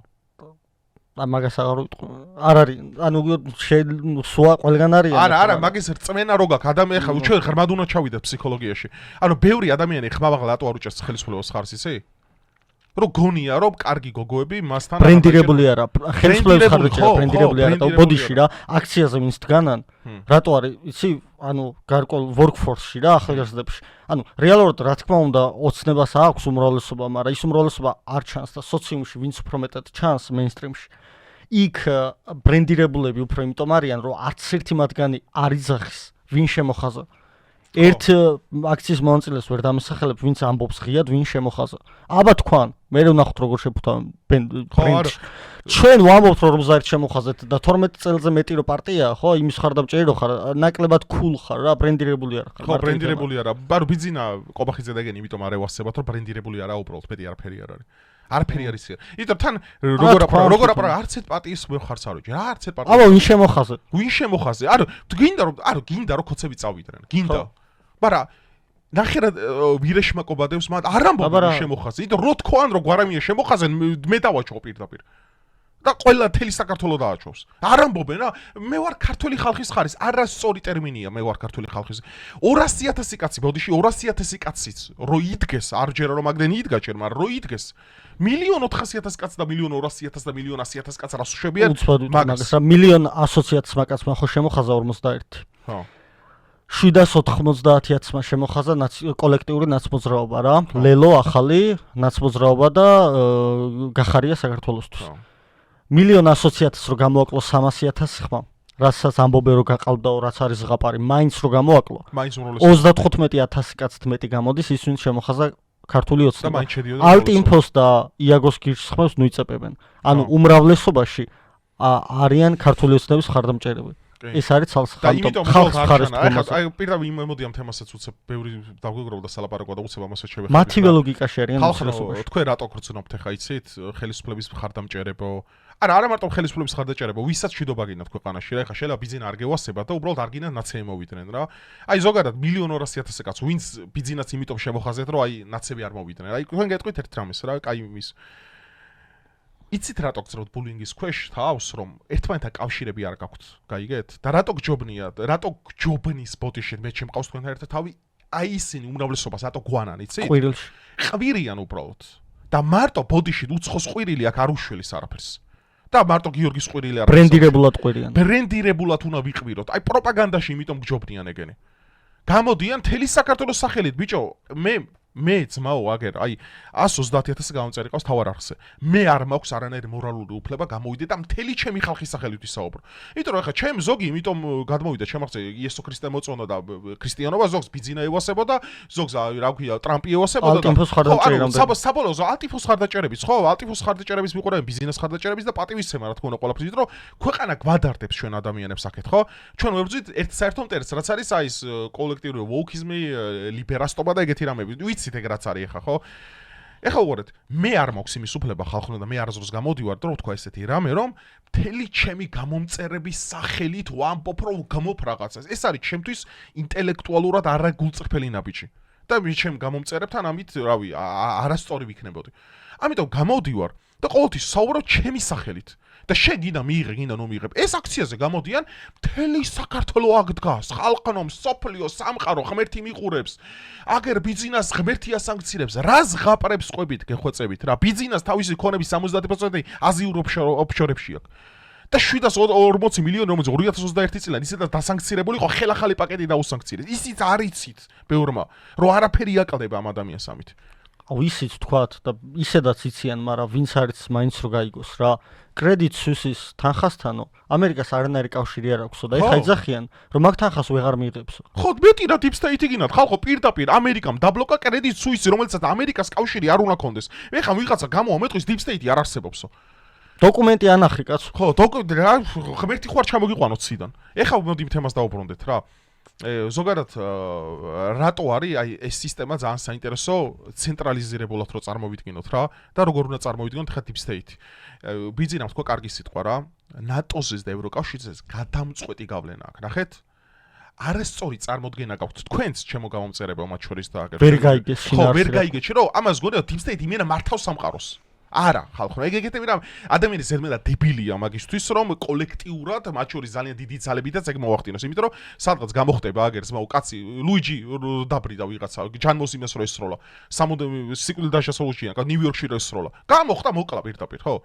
მაგას აღარ ვიტყვი. არ არის, ანუ სვა ყველგან არიან. არა, მაგის რწმენა რო გაქვს, ადამიანი ხა ჩვენ ღრმად უნდა ჩავიდეთ ფსიქოლოგიაში. ანუ ბევრი ადამიანი ხმავაღლა რატო არ უჭერს ხელისუფლებას ხარს ისი? რომ გონია რომ კარგი გოგოები მასთან ბრენდირებული არა, ხელისუფლების ხარ უჭერს ბრენდირებული არა და ბოდიში რა, აქციაზე ვინც დგანან, რატო არის, იცი ანუ გარკვეულ workforce-ში რა ახალგაზრდებში. ანუ რეალურად რა თქმა უნდა ოცნებას აქვს უმრავლესობა, მაგრამ ის უმრავლესობა არ ჩანს და სოციუმში ვინც უფრო მეტად ჩანს mainstream-ში. იქ ბრენდირებულები უფრო იმიტომ არიან, რომ არც ერთი მათგანი არ იძახის ვინ შემოხაზა. ერთ აქციის მონაწილეს ვერ დამესახელებ, ვინც ამბობს ღიად, ვინ შემოხაზა. აბა თქვან, მე ვნახოთ როგორ შეფუთავენ ბრენდს. ჩვენ ვამბობთ რომ ზაერთ შემოხაზეთ და 12 წელზე მეტი რო პარტიაა, ხო, იმის ხარდამჭერი რო ხარ, ნაკლებად cool ხარ რა, ბრენდირებული არ ხარ. ხო, ბრენდირებული არა. ბარო ბიძინა ყობახიძე და ეგენი, იმიტომ არ ევასებათ, რომ ბრენდირებული არა უბრალოდ, მეტი არაფერი არ არის. არაფერი არის ისე. იტო თან როგორ აპარა არც ერთ პარტიის ხარც არ ვიჯი რა არც ერთ პარტიის. აბა ვინ შემოხაზე? ვინ შემოხაზე? არა, გინდა რომ ქოცები წავიდნენ. გინდა. მაგრამ ნახე რა ვირეშმა ყობადებს მათ არ ამბობენ შემოხაზე. იტო რო თქვან რომ გვარამია შემოხაზენ მე დავაჩვო პირდაპირ. და ყველა თელი საქართველოს დააჩვევს. არ ამბობენ რა, მე ვარ ქართული ხალხის ხარის, არასწორი ტერმინია, მე ვარ ქართული ხალხის. 200,000 კაცი, ბოდიში 200,000 კაციც, რო იდგეს, არ ჯერა რომ მაგდენი იდგა ჯერ, მაგრამ რო იდგეს 1,400,000 კაც და 1,200,000 და 1,100,000 კაც რას უშვებიან? მაგას რა 1,100,000 კაცმა ხო შემოხაზა 41. ხო. 790,000-მა შემოხაზა კოლექტიური ნაცმოძრაობა რა, ლელო ახალი ნაცმოძრაობა და გახარია საქართველოსთვის. 1,100,000-ს რო გამოაკლო 300,000 ხმა, რასაც ამბობენ რომ გაყალბდაო, რაც არის ზღაპარი, მაინც რო გამოაკლო. 35,000 კაცთ მეტი გამოდის ის ვინც შემოხაზა ქართული ოცნება. ალტინფოს და იაგოს გირჩხმებს ნუიწებებენ. ანუ უმრავლესობაში არიან ქართული ოცნების ხარდამჭერები. ეს არის ხალხს ხარეს თქომაზე. აი პირდაპირ მოდი ამ თემასაც უცებ ბევრი დაგვიგროვდა და სალაპარაკო და უცებ ამასაც შევეხები. მათივე ლოგიკაში არიან უმრავლესობაში. თქვენ რატო გრძნობთ ახლა იცით ხელისუფლების ხარდამჭერებო? არა მარტო ხელისუფლების ხარდამჭერებო, ვისაც მშვიდობა გინდათ ქვეყანაში რა, ახლა შეიძლება ბიძინა არ გევასება და უბრალოდ არ გინდათ ნაცები მოვიდნენ რა. აი ზოგადად 1,200,000 კაც ვინც ბიძინას იმიტომ შემოხაზეთ რომ აი ნაცები არ მოვიდნენ. აი თქვენ გეტყვით ერთ რამეს რა, კაი ის იცით რატო გწრობთ ბულინგის ქვეშ თავს რომ ერთმანეთთან კავშირები არ გაქვთ, გაიგეთ? და რატო გჯობნიათ, რატო გჯობნის ბოდიში მე ჩემყავს თქვენთან ერთად თავი, აი ისინი უმრავლესობას რატო გვანან, იცით? ყვირიან უბრალოდ. და მარტო ბოდიში უცხოს ყვირილი აქ არ უშველის არაფერს. და მარტო გიორგის ყვირილი არ ბრენდირებულად ყვირიან. ბრენდირებულად უნდა ვიყвирოთ. აი პროპაგანდაში იმიტომ გჯობნიან ეგენი. გამოდიან თელი საქართველოს სახელით, ბიჭო, მე ძმაო აგერ აი 130,000 გამომწერი ყავს თავარ არხზე. მე არ მაქვს არანაირი მორალური უფლება გამოვიდე და მთელი ჩემი ხალხის სახელით ვისაუბრო. იმიტომ რომ ახლა ჩემ ზოგი იმიტომ გადმოვიდა ჩემახზე იესო ქრისტე მოწონა და ქრისტიანობა ზოგს ბიძინა ევასებოდა, ზოგს რა ქვია ტრამპი ევასებოდა და ალტიფოს ხარდაჭერებამდე. საბოლოო ალტიფოს ხარდაჭერების ხო? ალტიფოს ხარდაჭერების მიყურებენ ბიზნეს ხარდაჭერების და პატივისცემა რა თქმა უნდა ყველაფრის რომ ქვეყანა გვადარდებს ჩვენ ადამიანებს აქეთ ხო? ჩვენ ვებრძვით ერთ საერთო მტერს რაც არის აი ეს კოლექტიური ვოუკიზმი, ლიბერასტობა და ეგეთი რამები. ვიცით ეგ რაც არის ახლა ხო? ეხლა უყურეთ, მე არ მაქვს იმის უფლება ხალხო და მე არასდროს გამოდივარ და რო თქვა ესეთი რამე რომ მთელი ჩემი გამომწერების სახელით ვამბობ რომ გამოფ რაღაცას. ეს არის ჩემთვის ინტელექტუალურად არაგულწრფელი ნაბიჯი. და მე ჩემ გამომწერებთან ამით რავი არასწორი ვიქნებოდი. ამიტომ გამოდივარ და ყოველთვის საუბრობ ჩემი სახელით. და შენ გინდა მიიღე, გინდა ნომიიღებ. ეს აქციაზე გამოდიან მთელი საქართველო აქ დგას, ხალხნომ, სოფლიო, სამყარო ღმერთი მიყურებს. აგერ ბიძინას ღმერთი ასანქცირებს. რა ზღაპრებს ყვებით გეხვეწებით რა. ბიძინას თავისი ქონების 70% აზიურ ოფშორებში აქვს. და 740 მილიონი რომელიც 2021 წლიდან ისედაც დასანქცირებული იყო, ხელახალი პაკეტი დაუსანქცირეს. ისიც არ იცით ბევრმა, რომ არაფერი აკლდება ამ ადამიანს ამით. აუ ისიც თქვათ და ისედაც იციან, მაგრამ ვინც არის მაინც რო გაიგოს რა. კრედიტ სვისის თანხასთანო ამერიკას არანაირი კავშირი არ აქვსო და ეხა იძახიან რომ მაგ თანხას ვეღარ მიიღებსო. ხო, მეტი რა deep state გინათ, ხალხო პირდაპირ ამერიკამ დაბლოკა კრედიტ სვისი, რომელსაც ამერიკას კავშირი არ უნდა კონდეს. ეხა ვიღაცა გამოვამეტყვის deep state არ არსებობსო. დოკუმენტი ანახი კაცო. ხო, რა ღმერთი ხوار ჩამოგიყვანოთ ციდან. ეხა მოდი თემას დავუბრუნდეთ რა. ზოგადად რატო არის აი ეს სისტემა ძალიან საინტერესო ცენტრალიზირებულად რო წარმოვიდგინოთ რა და როგორ უნდა წარმოვიდგინოთ ხა deep state. ბიძინამ თქვა კარგი სიტყვა რა, ნატოზეს და ევროკავშირზეს გადამწყვეტი გავლენა აქვს. ნახეთ? არასწორი წარმოდგენა გაქვთ თქვენც ჩემო გამომწერებო მათ შორის და აგერ. ვერ გაიგეს შინაარსი. ხო, ვერ გაიგეთ რომ ამას გონია deep state იმენა მართავს სამყაროს. არა, ხალხო, ეგეთები რა ადამიანი ზედმეტად დებილია მაგისთვის, რომ კოლექტიურად მათ შორის ძალიან დიდი ძალებითაც ეგ მოახდინოს, იმიტომ რომ სადღაც გამოხდება აგერ ზმაო კაცი ლუიჯი დაბრიდა ვიღაცა, ჯანმოსიმეს რო ესროლა, სამუდამო სიკვდილდაშასრულშია, ნიუ-იორკში რო ესროლა. გამოხდა მოკლა პირდაპირ, ხო?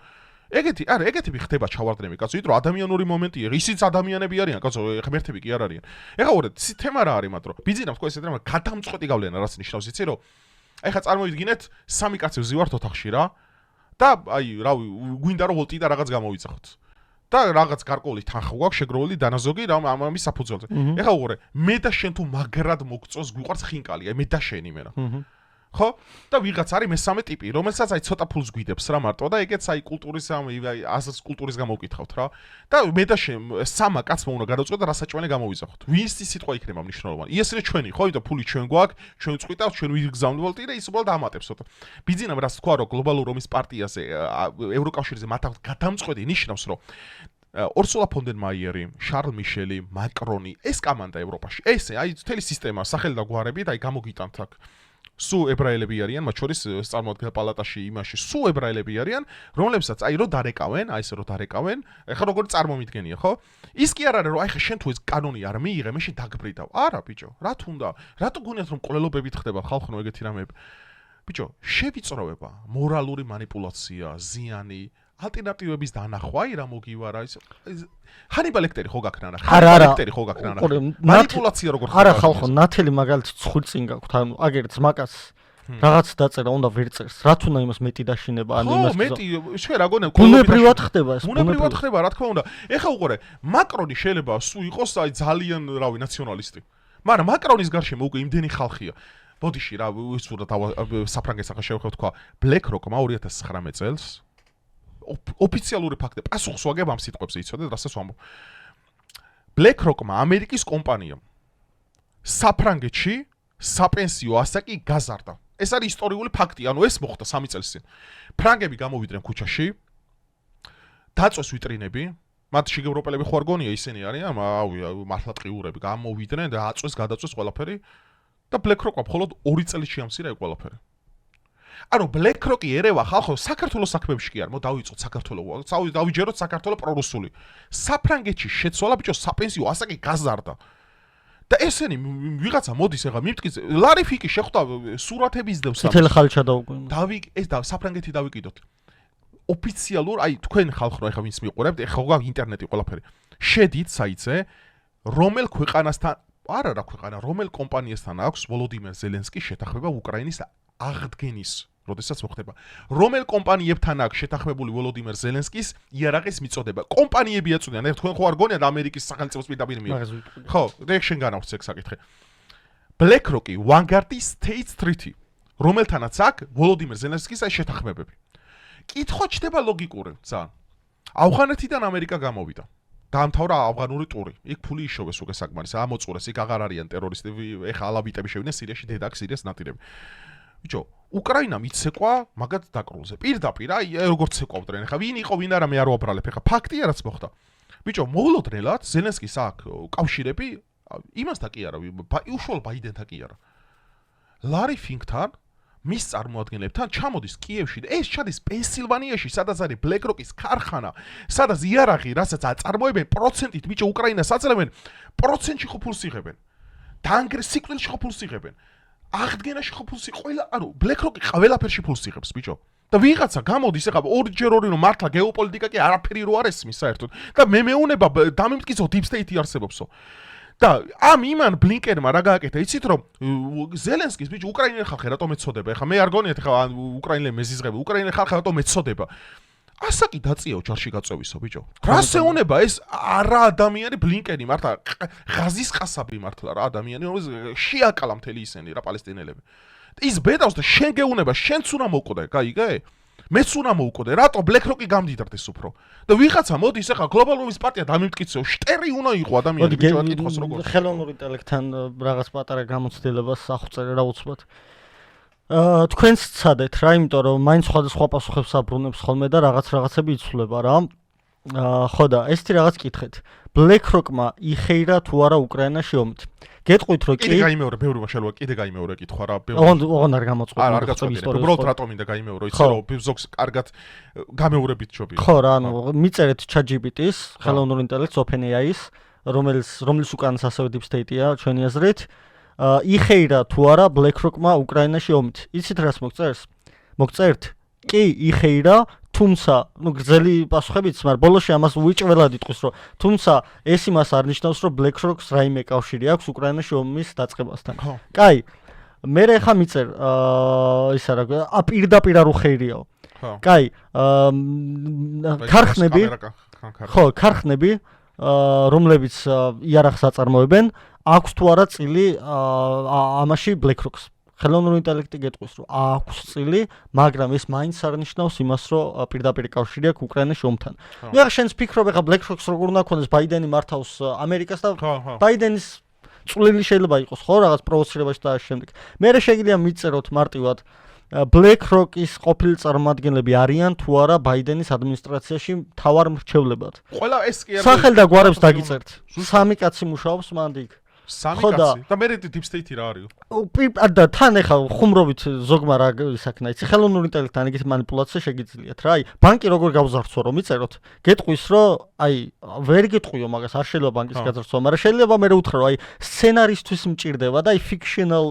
ეგეთი ხდება ჩავარდნები, კაცო, იმიტომ რომ ადამიანური მომენტია, ისიც ადამიანები არიან, კაცო, ღმერთები კი არ არიან. ეხლა უყურეთ, თემა რა არის მათ, რომ ბიზნესს თქვა ესეთ რამ გადამწყვეტი გავლენა რას ნიშნავს, იცი რომ ეხლა წარმოვიდგინეთ, სამი კაცი ვზივართ ოთახში რა და აი, რავი, გვინდა რომ ვოლტი და რაღაც გამოვიძახოთ. და რაღაც გარკვეული თანხა გვაქვს შეგროვილი დანაზოგი რა ამის საფუძველზე. ეხლა უყურე, მე და შენ თუ მაგრად მოგწოს გვიყვარს ხინკალი, აი მე და შენი მე რა. ხო? და ვიღაც არის მესამე ტიპი, რომელსაც აი ცოტა ფულს გვიდებს რა მარტო და ეგეც აი კულტურის აი ასაც კულტურის გამო ვკითხავთ რა. და მე და შენ სამა კაცმა უნდა გადავწყვეტ და რასაჭმელი გამოვიზახოთ. ვინსი სიტყვა იქნება მნიშვნელოვანი. იესრე ჩვენი, ხო? იმიტომ ფული ჩვენ გვაქვს, ჩვენ წყვიტავთ, ჩვენ ვიგზავნებთ და ის უბრალოდ ამატებს ცოტა. ბიზნესმა რას თქვა რომ გლობალურ რომის პარტიაზე ევროკავშირზე მათად გადამწყვეტი ნიშნავს რომ ორსულა ფონ დერ მაიერი, შარლ მიშელი, მაკრონი, ეს კომანდა ევროპაში. ესე აი მთელი სისტემა სახელი და გვარებით აი გამოგიტანთ აქ. სულ ებრაელები არიან, მათ შორის წარმოადგენელ პალატაში იმაში სულ ებრაელები არიან, რომლებსაც აი რო დარეკავენ, აი ესე რო დარეკავენ, ეხლა როგორ წარმომიდგენია, ხო? ის კი არ არის რომ აი ხა შენ თუ ეს კანონი არ მიიღე, მე შენ დაგბრიდავ. არა, ბიჭო, რა თუნდა? რატო გონიათ რომ ყოლელობებით ხდება ხალხო ეგეთი რამეები? ბიჭო, შევიწროვება, მორალური манипуляция, ზიანი, ალტერნატივების დანახვა, აი რა მოგივარა ის. ჰანიბალ ლექტერი ხო გაქნანა? ჰანიბალ ლექტერი ხო გაქნანა? манипуляция როგორ ხდება? არა ხალხო, ნათელი მაგალითად ცხვირ წინ გაქვთ, ანუ აგერც მაგას რაღაც დაწერა უნდა ვერ წერს. რა თუნდა იმას მეტი დაშინება, ან იმას ხო, მეტი, შე რა გონია, ბუნებრივად ხდება ეს, ბუნებრივად ხდება, რა თქმა უნდა. ეხლა უყურე, მაკრონი შეიძლება სულ იყოს აი ძალიან, რავი, ნაციონალისტი. მაგრამ მაკრონის გარშემო უკვე იმდენი ხალხია. ბოდიში რა, ვისურვოთ საფრანგეთის ახლა შევხვდეთ თქვა, BlackRock-მა 2019 წელს ოფიციალური ფაქტი, პასუხს ვაგებ ამ სიტყვებზე, იცოდეთ, რასაც ვამბობ. BlackRock-მა ამერიკის კომპანიამ საფრანგეთში საპენსიო ასაკი გაზარდა. ეს არის ისტორიული ფაქტი, ანუ ეს მოხდა 3 წელს წინ. ფრანგები გამოვიდნენ ქუჩაში, დაწვეს ვიტრინები, მათ შიგევროპელები ხო არ გონია ისინი არიან, მართლა ტყიურები, გამოვიდნენ და აწვეს, გადაწვეს ყველაფერი და BlackRock-მა მხოლოდ 2 წელი შეამცირა ეგ ყველაფერი. ანუ BlackRock-ი ერევა ხალხო საქართველოს საქმეებში კი არ, დავიწყოთ საქართველოს. დავიჯეროთ საქართველოს პრორუსული. საფრანგეთში შეცვალა ბიჭო საპენსიო ასაკი გაზარდა. და ესენი ვიღაცა მოდის ეხა მიმტკიცე ლარი ფიკი შეხვდა სურათების დევს თითელი ხალხი ჩადაუკვირდა. ეს საფრანგეთი დავიკიდოთ. ოფიციალურ, აი თქვენ ხალხო ეხა ვინც მიყურებთ, ეხა გა ინტერნეტი ყველაფერი. შედით საიტზე რომელ ქვეყანასთან, არა რა ქვეყანა, რომელ კომპანიასთან აქვს ვოლოდიმერ ზელენსკის შეთანხმება უკრაინის აღდგენის, როდესაც მოხდება. რომელ კომპანიებთან აქვს შეთანხმებული ვოლოდიმერ ზელენსკის იარაღის მიწოდება. კომპანიები აწვდიან, თქვენ ხო არ გონიათ ამერიკის სახელმწიფოს პირდაპირ მიიღოს. ხო, ეგ შენ განავრცე ეგ საკითხი. BlackRock-ი, Vanguard-ი, State Street-ი, რომელთანაც აქვს ვოლოდიმერ ზელენსკის აი შეთანხმებები. კითხვა ჩდება ლოგიკური, ძალიან. ავღანეთიდან ამერიკა გამოვიდა. დაამთავრა ავღანური ტური. იქ ფული იშოვეს უკვე საკმარის, ამოწურეს, იქ აღარ არიან ტერორისტები, ეხა ალავიტები შევიდნენ სირიაში, დედაქ სირიას ნაპირები. ბიჭო, უკრაინამ იცეკვა მაგათ დაკრულზე. პირდაპირ, აი როგორც ეკავდნენ, ეხა ვინ იყო, ვინ არა, მე არ ვაბრალებ, ეხა ფაქტია რაც მოხდა. ბიჭო, მოულოდნელად ზელენსკის აქ კავშირები იმასთან კი არა, უშუალო ბაიდენთან კი არა. ლარი ფინკთან მის წარმოადგენლებთან ჩამოდის კიევში და ეს ჩადის პენსილვანიაში, სადაც არის BlackRock-ის ქარხანა, სადაც იარაღი, რასაც აწარმოებენ პროცენტით, ბიჭო, უკრაინას აძლევენ პროცენტში ხო ფულს იღებენ. დაანგრეს სიკვდილში ხო ფულს იღებენ. აღდგენაში ხო ფულს ყველა, ანუ BlackRock-ი ყველაფერში ფულს იღებს, ბიჭო. და ვიღაცა გამოდის ეხლა ორჯერ ორი რომ მართლა გეოპოლიტიკა კი არაფერი რო არ ესმის საერთოდ. და მე მეუნება დამემტკიცო Deep State-ი არსებობსო. და ამ იმან ბლინკენმა რა გააკეთა, იცით რომ ზელენსკის ბიჭო უკრაინელი ხალხი რატომ ეცოდება? ეხლა მე არ გონიათ ეხლა უკრაინელები მეზიზღები, უკრაინელი ხალხი რატომ ეცოდება? ასაკი დაწიაო ჯარში გაწევისო ბიჭო. რას ეუნება ეს არა ადამიანი ბლინკენი მართლა ღაზის ყასაბი მართლა რა ადამიანი რომელიც შეაკალა მთელი ისენი რა პალესტინელები. ის ბედავს და შენ გეუნება, შენც უნდა მოკვდე, გაიგე? მეც უნდა მოვკვდე, რატო BlackRock-ი გამდიდრდეს უფრო? და ვიღაცა მოდის ეხლა გლობალურის პარტია დამიმტკიცეო, შტერი უნდა იყო ადამიანი ბიჭო, აკითხოს როგორ. ხელოვნურ ინტელექტთან რაღაც პატარა გამოცდილებას ახვწერე რა უცბად. თქვენს ცადეთ რა, იმიტომ რომ მაინც სხვადასხვა პასუხებს აბრუნებს ხოლმე და რაღაცები იცვლება რა. ხო და ესეთი რაღაც კითხეთ. BlackRock-მა იხეირა თუ არა უკრაინაში ომით. გეტყვით რომ კი. კიდე გაიმეორე, ბევრი შელვა, კიდე გაიმეორე კითხვა რა, ბევრი. ოღონდ არ გამოწყვეტ. არ გაწყვეტილი. უბრალოდ რატომ მინდა გაიმეორო, იცი რომ ბიზოქს კარგად გამეორებით ჯობია. ხო რა, ანუ მიწერეთ ChatGPT-ს, ხელოვნურ ინტელექტს OpenAI-ს, რომლის უკანაც ასევე Deep State-ია ჩვენი აზრით. იხეირა თუ არა BlackRock-მა უკრაინაში ომით. იცით რას მოგწერს? მოგწერთ? კი, იხეირა თუმცა, გრძელი პასუხებიც, მაგრამ ბოლოში ამას უიჭველად იტყვის, რომ თუმცა ეს იმას არ ნიშნავს, რომ BlackRock-ს რაიმე კავშირი აქვს უკრაინაში ომის დაწყებასთან. კაი, მე ხა მიწერ ისა რა პირდაპირ არ უხეირიაო. კაი, ქარხნები, რომლებიც იარაღს აწარმოებენ, აქვს თუ არა წილი ამაში BlackRock-ს. ხელოვნური ინტელექტი გეტყვის, რომ აქვს წილი, მაგრამ ეს მაინც არ ნიშნავს იმას, რომ პირდაპირ კავშირი აქვს უკრაინაში ომთან. ნუ ახლა შენს ფიქრობ, ახლა BlackRock-ს როგორ უნდა ქონდეს ბაიდენი მართავს ამერიკას და ბაიდენის წვლილი შეიძლება იყოს, ხო, რაღაც პროვოცირებაში და ამ შემდეგ. მე შეიძლება მიწეროთ მარტივად BlackRock-ის ყოფილი წარმომადგენლები არიან თუ არა ბაიდენის ადმინისტრაციაში მთავარ მრჩევლებად. ყველა ეს კი არა. სახელ და გვარებს დაგიწერთ. 3 კაცი მუშაობს მანდ იქ. 3 კაცი და მე deep state-ი რა არის? და თან ეხა ხუმრობით ზოგმა რა ისაქნა, იცი ხელოვნური ინტელექტთან ეგეთი манипуляცია შეგიძლიათ რა. აი, ბანკი როგორ გავზარცო რომ მიწეროთ, გეტყვის რომ აი, ვერ გეტყვიო მაგას, არ შეიძლება ბანკის გაძარცვა, მაგრამ შეიძლება მე უთხრა რომ აი, სცენარისტვის მჭირდება და აი ფიქშნალ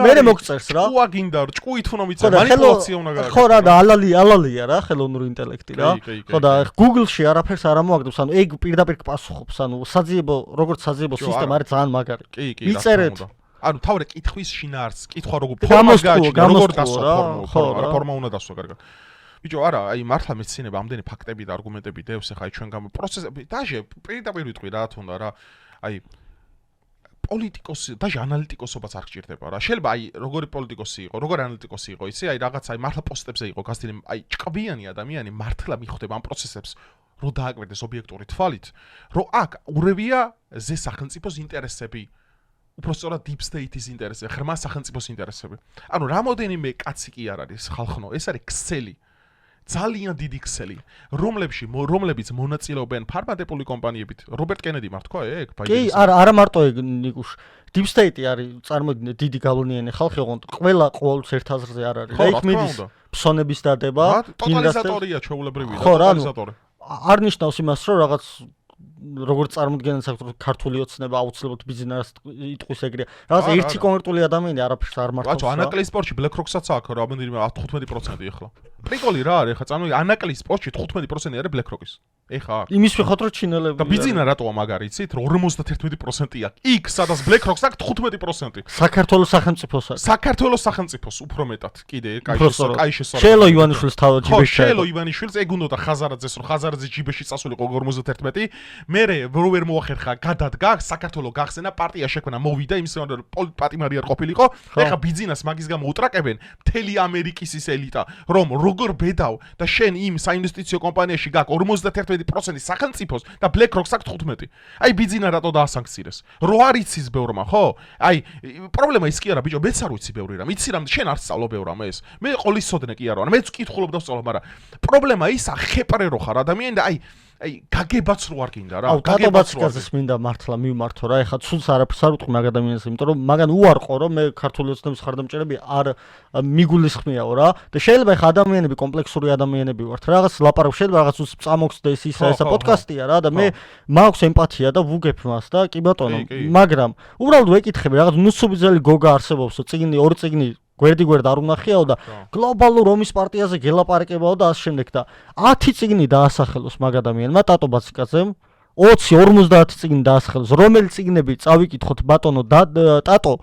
მე მოგწერს რა. ყუა გინდა რომ ჭკუით უნდა მიწერ, манипуляცია უნდა გააკეთო. ხო რა და ალალია რა ხელოვნური ინტელექტი რა. ხო და Google-ში არაფერს არ ამოაგდებს, ანუ ეგ პირდაპირ პასუხობს, ანუ საძიებო, როგორც საძიებო სისტემა არის ძალიან მაგარი. მიწერეთ. ანუ თავი კითხვის შინაარსს, კითხვა როგორ დასვა ფორმა უნდა დასვა კარგად. ბიჭო, არა, აი მართლა მეცნიერება ამდენი ფაქტები და არგუმენტები დევს, ახლა ჩვენ გამ პროცესები, დაჟე პირდაპირ ვიტყვი რა თქმა რა. აი პოლიტიკოსი, დაჟე ანალიტიკოსობაც არ გჭირდება რა. შეიძლება აი როგორი პოლიტიკოსი იყო, როგორი ანალიტიკოსი იყო, იცი, აი რაღაც აი მართლა პოსტებზე იყო გასდილი, აი ჭკვიანი ადამიანი მართლა მიხვდება ამ პროცესებს. რო დააკვირდეს ობიექტური თვალით, რომ აქ ურევია ზე სახელმწიფოს ინტერესები. უпростоრად deep state-ის ინტერესები, ღრმა სახელმწიფოს ინტერესები. ანუ რამოდენიმე კაცი კი არ არის ხალხნო, ეს არის ქსელი. ძალიან დიდი ქსელი, რომლებიც მონაწილეობენ ფარმადებული კომპანიებით. რობერტ კენედი მარ თქვა ეგ? კი, არა მარტო ეგ ნიკუშ. Deep state-ი არის წარმოიდგინე დიდი გავლენიანი ხალხი, ოღონდ ყოველს ერთ აზრზე არ არის. და იქ მიდის ფსონების დადება, ტოტალიზატორია ჩვეულებრივი ტოტალიზატორი. არ ნიშნავს იმას, რომ რაღაც როგორც წარმოდგენას აქვს ქართული ოცნება აუცილებლად ბიზნესს იტყვის ეგრეა. რაღაც ერთი კონკრეტული ადამიანი არაფერს არ მართავს. ბაჭო, ანაკლიის სპორტში BlackRock-საც აქვს რამდენიმე 15% ეხლა. პრიკოლი რა არის ეხლა? წამო ანაკლიის სპორტში 15% არის BlackRock-ის. ეხა იმის მიხედვით რომ ჩინელები და ბიზნესა რატოა მაგარი, იცით? 51%-ია. იქ სადაც BlackRock-ს აქვს 15%. საქართველოს სახელმწიფოს აქვს. საქართველოს სახელმწიფოს უფრო მეტად. კიდე კაი შესაძლოა. შელო ივანიშვილის თავად ჯიბეში. შელო ივანიშვილს ეგ უნდა ხაზარაძეს რომ ხაზარაძე ჯიბეში წასულიყო 51. მერე რო ვერ მოახერხა გადადგა საქართველოს გახსენა პარტია შექმნა მოვიდა იმის რომ პატიმარი არ ყოფილიყო ეხა ბიზნეს მაგის გამო უტრაკებენ მთელი ამერიკის ის ელიტა რომ როგორ ბედავ და შენ იმ საინვესტიციო კომპანიაში გაქვს 51% სახელმწიფოს და BlackRock-ს აქვს 15. აი ბიზნესა რატო დაასანქცირეს? რო არ იცის ბევრმა, ხო? აი პრობლემა ის კი არა ბიჭო, მეც არ ვიცი ბევრი რამ. იცი რამ შენ არ სწავლობ ბევრ რამ ეს. მე ყოლისოდნე კი არა, მეც კითხულობ და ვსწავლობ, მაგრამ პრობლემა ისა ხეპრერო ხარ ადამიანი და აი გაგებაც რო არ გინდა რა. გაგებაც გაზეს მინდა მართლა მივმართო რა. ეხა ცუდს არაფერს არ უთქვი მაგ ადამიანს, იმიტომ რომ მაგან უარყო რომ მე ქართული ოცნების ხარდამჭერები არ მიგულისხმიაო რა. და შეიძლება ეხა ადამიანები კომპლექსური ადამიანები ვართ. რაღაც ლაპარაკ შეიძლება რაღაც უს წამოხსდეს ისა პოდკასტია რა და მე მაქვს ემპათია და ვუგებ მას და კი ბატონო, მაგრამ უბრალოდ ვეკითხები რაღაც ნუსუბიძელი გოგა არსებობს, წიგნი, ორი წიგნი გვერდ არ უნახიაო და გლობალურ ომის პარტიაზე გელაპარაკებაო და ამ შემდეგ და 10 წიგნი დაასახელოს მაგ ადამიანმა ტატო ბაციკაძემ 20-50 წიგნი დაასახელოს, რომელი წიგნები წავიკითხოთ ბატონო ტატო,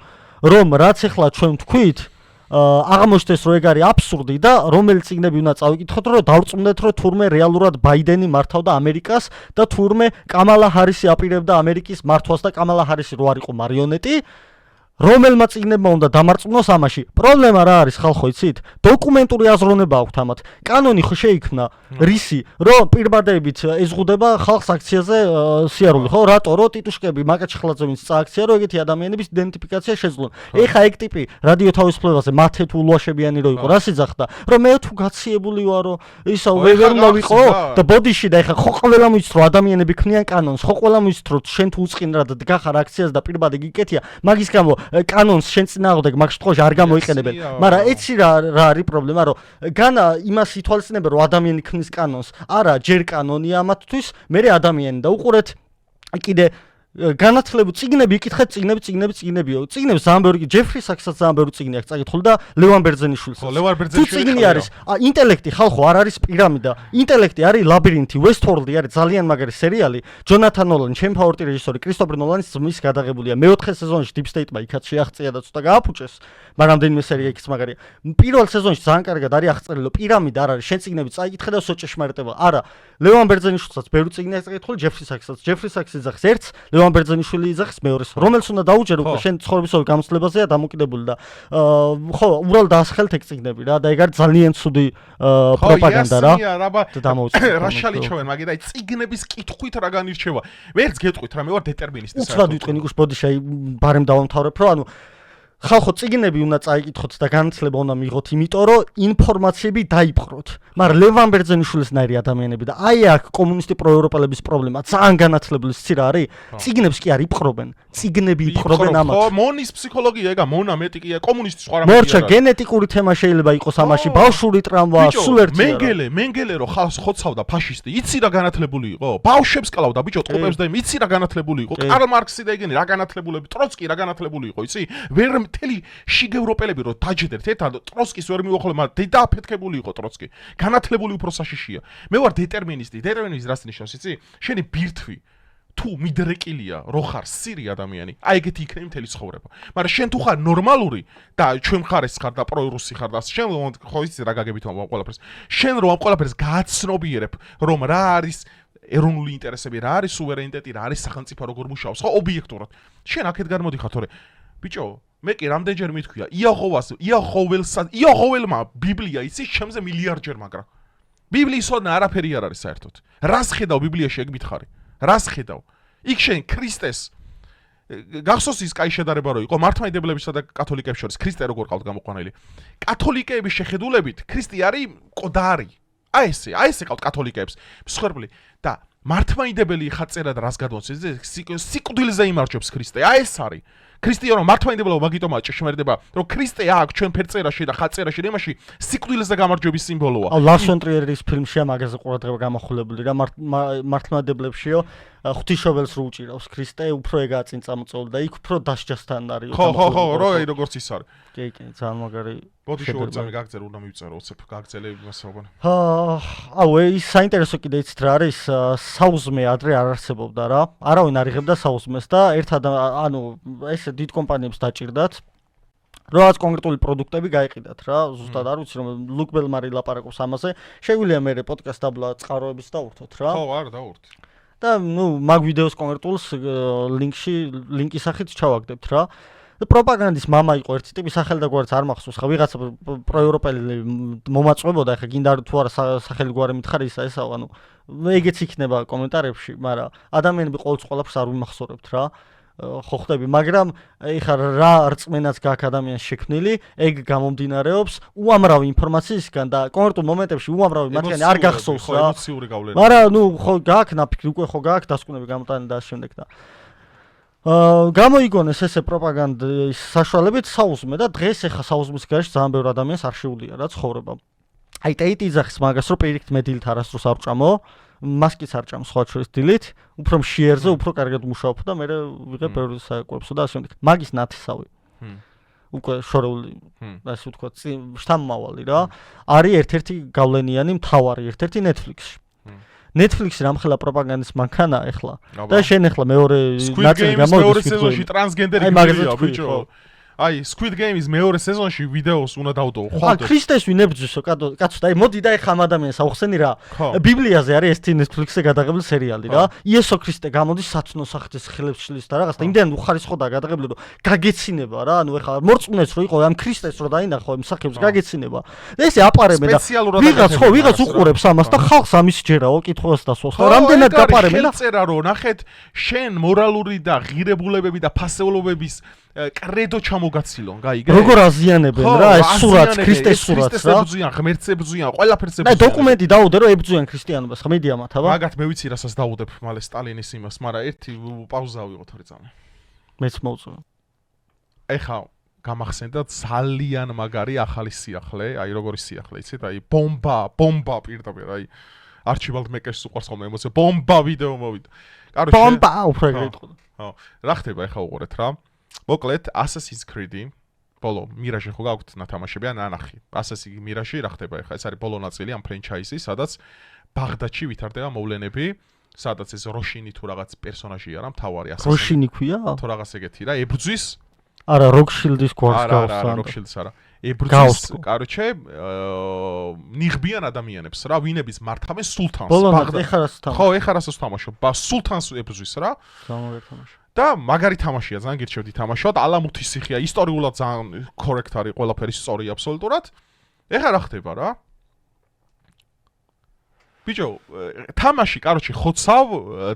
რომ რაც ახლა ჩვენ თქვით აღმოჩნდეს რომ ეგ არის აბსურდი და რომელი წიგნები უნდა წავიკითხოთ რომ დავწუნდეთ რომ თურმე რეალურად ბაიდენი მართავდა ამერიკას და თურმე კამალა ჰარისი აპირებდა ამერიკის მართვას და კამალა ჰარისი რო არ იყო მარიონეტი. რომელმა წიგნებმა უნდა დამარწმუნოს ამაში. პრობლემა რა არის ხალხო, იცით? დოკუმენტური აზროვნება აქვთ ამათ. კანონი ხო შეიქმნა რისი, რომ პირბადებით ეზღუდება ხალხს აქციაზე სიარული, ხო? რატო? რომ ტიტუშკები მაკაჩხლაძე ვინც წააქცია, რომ ეგეთი ადამიანების იდენტიფიკაცია შეძლონ. ეხა ეგ ტიპი რადიო თავისუფლებაზე მათე თუ ლუაშებიანი რო იყო, რა სიძახდა? რომ მე თუ გაციებული ვარო, ისა ვერ უნდა ვიყო და ბოდიში და ეხა ხო ყველა მოიცით რომ ადამიანები ქმნიან კანონს, ხო ყველა მოიცით რომ შენ თუ უწყინრად დგახარ აქციას და პირბადე გიკეთია, მაგის გამო კანონს შენ წინააღმდეგ მაგ შემთხვევაში არ გამოიყენებენ. მაგრამ ეცი რა არის პრობლემა, რომ განა იმას ითვალისწინებენ, რომ ადამიანი ქმნის კანონს. არა, ჯერ კანონია ამათთვის, მერე ადამიანი და უყურეთ კიდე განათლებული წიგნები იკითხეთ, წიგნებიო. წიგნებს ძალიან ბევრი, ჯეფრი საკსაც ძალიან ბევრი წიგნი აქვს წაკითხული და ლევან ბერძენიშვილს. ხო, ლევან ბერძენიშვილი. წიგნი არის, ინტელექტი ხალხო არ არის პირამიდა. ინტელექტი არის ლაბირინთი, Westworld-ი არის ძალიან მაგარი სერიალი. ჯონათან ნოლანი, ჩემი ფავორიტი რეჟისორი, კრისტოფერ ნოლანის ძმის გადაღებულია. მეოთხე სეზონში Deep State-მა იქაც შეაღწია და ცოტა გააფუჭეს. მაგრამ რამდენიმე სერია იქიც მაგარია. პირველ სეზონში ძალიან კარგად არის აღწერილი, რომ პირამიდა არ არის, შენ წიგნები წაიკითხე და სო ჭეშმარიტება. არა, ლევან ბერძენიშვილსაც ბევრი წიგნი აქვს წაკითხული, ჯეფრი საკსაც. ჯეფრი საქსი ძახს ერთს, ლევან ბერძენიშვილი იძახს მეორეს. რომელს უნდა დაუჯერო, უკვე შენ ცხოვრებისოვე გამოცდილებაზეა დამოკიდებული და ხო, უბრალოდ დაასხელთ ეგ წიგნები რა და ეგ არის ძალიან ცუდი პროპაგანდა რა. რა შალიჩოვენ, მაგით აი წიგნების კითხვით რა განირჩევა. ვერც გეტყვით რა, მე ვარ დეტერმინისტი. უცბად ვიტყვი ნიკუშ ბოდიშაი ბარემ დავამთავრებ, რომ ანუ ხალხო წიგნები უნდა წაიკითხოთ და განათლება უნდა მიიღოთ, იმიტომ რომ ინფორმაციები დაიპყროთ. მაგრამ ლევან ბერძენიშვილისნაირი ადამიანები და აი აქ კომუნისტი პროევროპელების პრობლემა, ძალიან განათლებული სცირა არის. წიგნებს კი არ იპყრობენ. წიგნები იპყრობენ ამათ. ხო, მონის ფსიქოლოგია ეგა, მონა მეტი კი კომუნისტის სხვა რამე. მორჩა გენეტიკური თემა შეიძლება იყოს ამაში, ბავშვური ტრამვა, სულ ერთია. მენგელე რო ხალხს ხოცავდა ფაშისტი, იცი რა განათლებული იყო? ბავშვებს კლავდა ბიჭო, ტყუპებს და იცი რა განათლებული იყო? კარლ მარქსი და ეგენი რა განათლებულები, ტროცკი რა განათლებული იყო, იცი? ვერ მთელი შიგ ევროპელები რო დაჯდერთ ერთად ტროცკის ვერ მივახოლე, მაგრამ დედაფეთქებული იყო ტროცკი. განათლებული უფრო საშიშია. მე ვარ დეტერმინისტი. დეტერმინიზმი რას ნიშნავს, იცი? შენი ბირთვი თუ მიდრეკილია, რო ხარ სირი ადამიანი, აი ეგეთი იქნება მთელი ცხოვრება. მაგრამ შენ თუ ხარ ნორმალური და ჩვენ მხარეს ხარ და პროერუსი ხარ და შენ ხო იცი რა გაგებით ამ ყველაფერს. შენ რო ამ ყველაფერს გააცნობიერებ, რომ რა არის ეროვნული ინტერესები, რა არის სუვერენიტეტი, რა არის სახელმწიფო როგორ მუშაობს, ხო ობიექტურად. შენ აქეთ გამოდიხარ, თორე ბიჭო მე კი რამდენჯერ მithქვია იაჰოველმა ბიბლია იცი ჩემზე მილიარდჯერ მაგრა ბიბლიისოდნა არაფერი არ არის საერთოდ რას ხედავ ბიბლიაში ეგ მითხარი რას ხედავ იქ შენ ქრისტეს გახსოვს ის კაი შედარება რო იყო მართლმადიდებლებისა და კათოლიკეების შორის ქრისტე როგორ ყავთ გამოყვანილი კათოლიკეების შეხედულებით ქრისტე არის მკვდარი აი ესე ყავთ კათოლიკეებს მსხვერპლი და მართლმადიდებელი ხაწერად რას გადმოცეს სიკვდილზე იმარჯვებს ქრისტე აი ეს არის ქრისტიანო მართლმადიდებლობა მაგიტომაა ჭეშმარიტება რომ ქრისტე აქვს ჩვენ ფერწერაში და ხაწერაში და იმაში სიკვდილზე გამარჯვების სიმბოლოა ლარს ფონ ტრიერის ფილმშია მაგაზე ყურადღება გამახვილებული რა მართლმადიდებლებშიო ღვთისმშობელს რო უჭირავს ქრისტე უფრო ეგაა წინ წამოწეული და იქ უფრო დასჯასთან არის ხო როგორც ის არის კი ძალიან მაგარი ბოდიში ორი წამი გაგწერო უნდა მივწერო ოცებ გაგწერე მასაობან აუ ის საინტერესო კიდე იცით რა არის საუზმე ადრე არ არსებობდა რა არავინ არ იღებდა საუზმეს და ერთად ანუ ეს დიდ კომპანიებს დაჭირდათ რაღაც კონკრეტული პროდუქტები გაიყიდათ რა ზუსტად არ ვიცი რომ ლუკ ბელმარი ლაპარაკობს ამაზე შეგვიძლია მე პოდკასტ დაბლა წყაროების დავურთოთ რა ხო არ დავურთ და ნუ მაგ ვიდეოს კონკრეტულს ლინკის სახით ჩავაგდებთ რა პროპაგანდის მამა იყო ერთი ტიპი სახელი და გვარიც არ მახსოვს ხა ვიღაცა პროევროპელი მომაწვებოდა ხა გინდა თუ არა სახელი გვარი მითხარი ესა ანუ ეგეც იქნება კომენტარებში მაგრამ ადამიანები ყოველთვის არ ვიმახსოვრებთ რა ხო ხდები, მაგრამ ეხლა რა რწმენაც გაქვს ადამიანს შექმნილი, ეგ გამომდინარეობს უამრავი ინფორმაციისგან და კონკრეტულ მომენტებში უამრავი მათგანი არ გახსოვს რა. ემოციური გავლენა. მაგრამ ნუ ხო გაქვს ნაფიქრი, უკვე ხო გაქვს დასკვნები გამოტანილი და ამ შემდეგ და გამოიგონეს ესე პროპაგანდის საშუალებით საუზმე და დღეს ეხლა საუზმის გარეშე ძალიან ბევრი ადამიანს არ შეუძლია რა ცხოვრება. აი ტეიტი იძახის მაგას რომ პირიქით მე დილით არასდროს არ ვჭამო. მასკიც არ ჭამ სხვა შორის დილით, უფრო მშიერზე, უფრო კარგად მუშაობ და მე ვიღებ ბევრი საკვებსო და ასე შემდეგ. მაგის ნათესავი. უკვე შორეული, ასე ვთქვათ, შთამომავალი რა. არის ერთ-ერთი გავლენიანი მთავარი, ერთ-ერთი Netflix-ში. Netflix-ი რამხელა პროპაგანდის მანქანაა ეხლა. და შენ ეხლა მეორე ნაწილი გამოდის მეორე სეზონში ტრანსგენდერი გია ბიჭო. აი Squid Game-ის მეორე სეზონში ვიდეოს უნდა დავდო. ხო, ქრისტეს ვინებძვისო, კაცო, და აი მოდი და ეხა ამ ადამიანს აუხსენი რა. ბიბლიაზე არის ეს Netflix-ზე გადაღებული სერიალი რა. იესო ქრისტე გამოდის სათნო სახეთის ხილებს შლის და რაღაც და იმდენ უხარისხოდაა გადაღებული რომ გაგეცინება რა. ანუ ეხა მორწმუნეც რო იყო ამ ქრისტეს რო დაინახო იმ სახებს გაგეცინება. და ესე აპარებენ და ვიღაც უყურებს ამას და ხალხს ამის ჯერაო კითხავს დასვას. რამდენად გაპარებენ და წერა რო ნახეთ შენ მორალური და ღირებულებები და ფასეულობების კრედო ჩამოგაცილონ, გაიგე? როგორ აზიანებენ რა ეს სურათს, ქრისტეს სურათს რა? ქრისტეს ებრძვიან, ღმერთს ებრძვიან, ყველაფერს ებრძვიან. და დოკუმენტი დაუდე რომ ებრძვიან ქრისტიანობას, ხმედია მათ, აბა? მაგათ მე ვიცი რასაც დაუდებ მალე სტალინის იმას, მაგრამ ერთი პაუზა ვიღოთ ორი წამი. მეც მოვწვევ. ეხა გამახსენდა ძალიან მაგარი ახალი სიახლე, აი როგორი სიახლე, იცით? აი ბომბა პირდაპირ, აი არჩიბალდ მეკეშს უყურს ხოლმე ემოცია ბომბა ვიდეო მოვიდა. კაროჩე ბომბა უფრო ეგრე იტყოდა. ხო, რა ხდება ეხა უყურეთ რა. მოკლედ Assassin's Creed-ი ბოლო მირაჟი ხო გაქვთ ნათამაშები ან ანახი. Assassin's მირაჟი რა ხდება ეხა? ეს არის ბოლო ნაწილი ამ ფრენჩაიზის, სადაც ბაღდადში ვითარდება მოვლენები, სადაც ეს როშინი თუ რაღაც პერსონაჟია რა, მთავარი Assassin. როშინი ქვია? თუ რაღაც ეგეთი რა, ებრძვის არა, Rockshilds გვაქვს გავს. არა, Rockshilds არა. ებრძვის, კაროჩე, ნიღბიან ადამიანებს რა, ვინების მართავენ სულთანს ბაღდადში. ხო, ეხა რასაც თამაშობ, სულთანს ებრძვის რა. გამოგეთამაშე. და მაგარი თამაშია, ძალიან გირჩევდი თამაშოთ. ალამუთის სიხია, ისტორიულად ძალიან კორექტ არის, ყველაფერი სწორი აბსოლუტურად. ეხა რა ხდება რა? ბიჭო, თამაში, კაროჩე, ხოცავ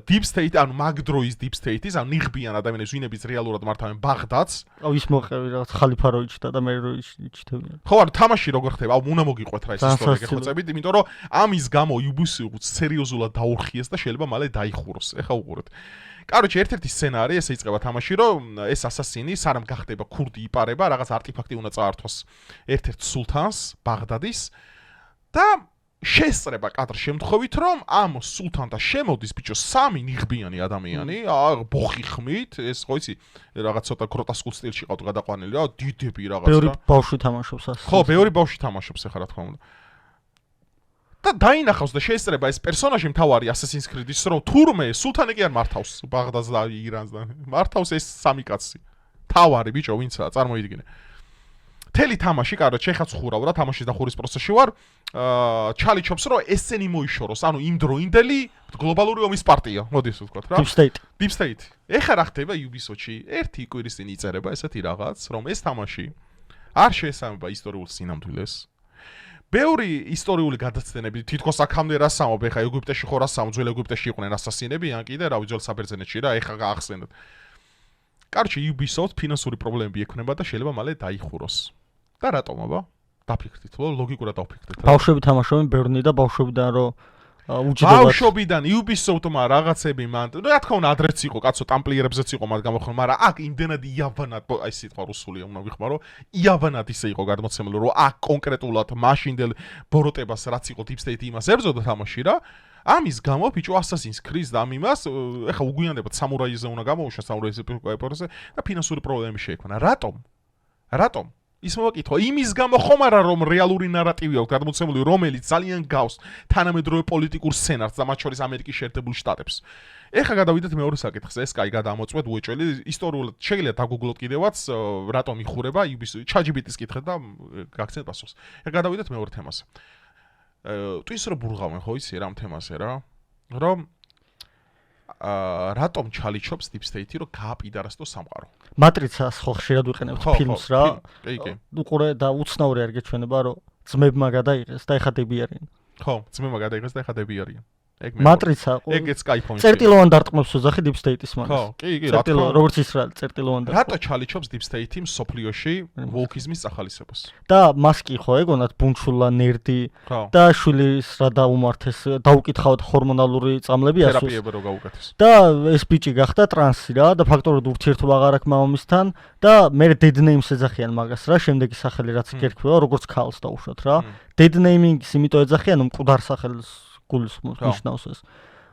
Deep State, ანუ მაგდროის Deep State-ის, ანუ ნიღბიან ადამიანებს, ვინების რეალურად მართავენ ბაღდადს. ის მოყევი რაღაც ხალიფა რო იჩნდა და მე რო იჩნდებიან. ხო, ანუ თამაში როგორ ხდება? უნდა მოგიყვეთ რა ეს ისტორია გეხოცებით, იმიტომ რომ ამის გამო Ubisoft სერიოზულად დაურხიეს და შეიძლება მალე დაიხუროს. ეხა უყურეთ. კაროჩე, ერთ-ერთი სცენარი ესე იწყება თამაში, რომ ეს ასასინი სანამ გახდება ქურდი იპარება, რაღაც არტეფაქტი უნდა წაართვას ერთ-ერთ სულთანს ბაღდადის და შესწრება კადრ შემთხვევით, რომ ამ სულთანთან შემოდის ბიჭო სამი ნიღბიანი ადამიანი, ბოხი ხმით, ეს ხო იცი, რაღაც ცოტა გროტასკულ სტილში ყავთ გადაყვანილი რა, დიდები რაღაც რა. ბევრი ბავშვი თამაშობს ასე. ხო, ბევრი ბავშვი თამაშობს ეხლა რა თქმა უნდა. და დაინახავს და შეესწრება ეს პერსონაჟი მთავარი Assassin's Creed-ის, რომ თურმე სულთანი კი არ მართავს ბაღდადს და ირანს და მართავს ეს სამი კაცი. თავარი ბიჭო, ვინცაა, წარმოიდგინე. თელი თამაში, კაროჩე, ხაც ხურავ რა, თამაშის დახურის პროცესში ვარ. ჩალიჩობს რომ ესენი მოიშოროს, ანუ იმ დროინდელი გლობალური ომის პარტია, მოდის ვთქვათ რა. Deep State. ეხა რა ხდება Ubisoft-ში? ერთი კვირის წინ იწერება ესეთი რაღაც, რომ ეს თამაში არ შეესაბამება ისტორიულ სინამდვილეს. ბევრი ისტორიული გადაცდენები თითქოს აქამდე რასამობ, ეხა ეგვიპტეში ხო რასამობ, ძველ ეგვიპტეში იყვნენ ასასინები, ან კიდე რა ვიცი, ძველ საბერძნეთში რა, ეხა გაახსენეთ. კაროჩე, Ubisoft ფინანსური პრობლემები ექნება და შეიძლება მალე დაიხუროს. და რატომ აბა? დაფიქრდით, ლოგიკურად დავფიქრდით. ბავშვები თამაშობენ ბერნი და ბავშვებიდან რომ უჯდებათ. ბავშვობიდან Ubisoft-მა რაღაცები მან, ну, რა თქმა უნდა, ადრეც იყო, კაცო, ტამპლიერებზეც იყო მათ გამოხმარება, მაგრამ აქ იმდენად იავანად, აი სიტყვა რუსულია, უნდა ვიხმარო, იავანად ისე იყო გადმოცემული, რომ აქ კონკრეტულად მაშინდელ ბოროტებას რაც იყო Deep State იმას ებრძოდა თამაში რა. ამის გამო ბიჭო Assassin's Creed და ამ იმას, ეხა უგვიანდებათ სამურაიზე უნდა გამოვუშვა სამურაიზე ეპოქაზე და ფინანსური პრობლემები შეექმნა. რატომ? რატომ? ის მოვაკითხო, იმის გამო ხომ არა რომ რეალური ნარატივი აქვს გადმოცემული, რომელიც ძალიან გავს თანამედროვე პოლიტიკურ სცენარს და მათ შორის ამერიკის შეერთებულ შტატებს. ეხა გადავიდეთ მეორე საკითხზე, ეს კაი გადამოწყვეთ უეჭველი ისტორიულად შეიძლება დაგუგლოთ კიდევაც რატომ იხურება Ubisoft ChatGPT-ს კითხეთ და გაგცეთ პასუხს. ეხა გადავიდეთ მეორე თემაზე. ტვინს რო ბურღავენ ხო იცი რა ამ თემაზე რა. რომ რატომ ჩალიჩობს Deep State-ი რომ გააპიდარასტო სამყარო? მატრიცას ხო ხშირად ვიყენებთ ფილმს რა. უყურე და უცნაური არ გეჩვენება რომ ძმებმა გადაიღეს და ეხა დები არიან. ხო, ძმებმა გადაიღეს და ეხა დები არიან. მატრიცა ეგეც Skype-ში. წერტილოვან დარტყმებს უძახი Deep State-ის მაგას. ხო, კი, რა თქმა უნდა. როგორც ისრაელი წერტილოვან დარტყმებს. რატო ჩალიჩობს Deep State-ი მსოფლიოში ვოლკიზმის სახალისებას? და მასკი ხო ეგონათ ბუნჩულა ნერდი და შვილის რა დაუმართეს, დაუკითხავთ ჰორმონალური წამლები ასოს. თერაპიები რო გაუკეთეს. და ეს ბიჭი გახდა ტრანსი რა და ფაქტობრივად ურთიერთობა აღარ აქვს მამამისთან და მე dead names ეძახიან მაგას რა, შემდეგი სახელი რაც გერქვა, როგორც ქალს დაუშვათ რა. dead naming-ის იმიტომ ეძახიან, რომ მკვდარ სახელს გულის ნიშნავს ეს.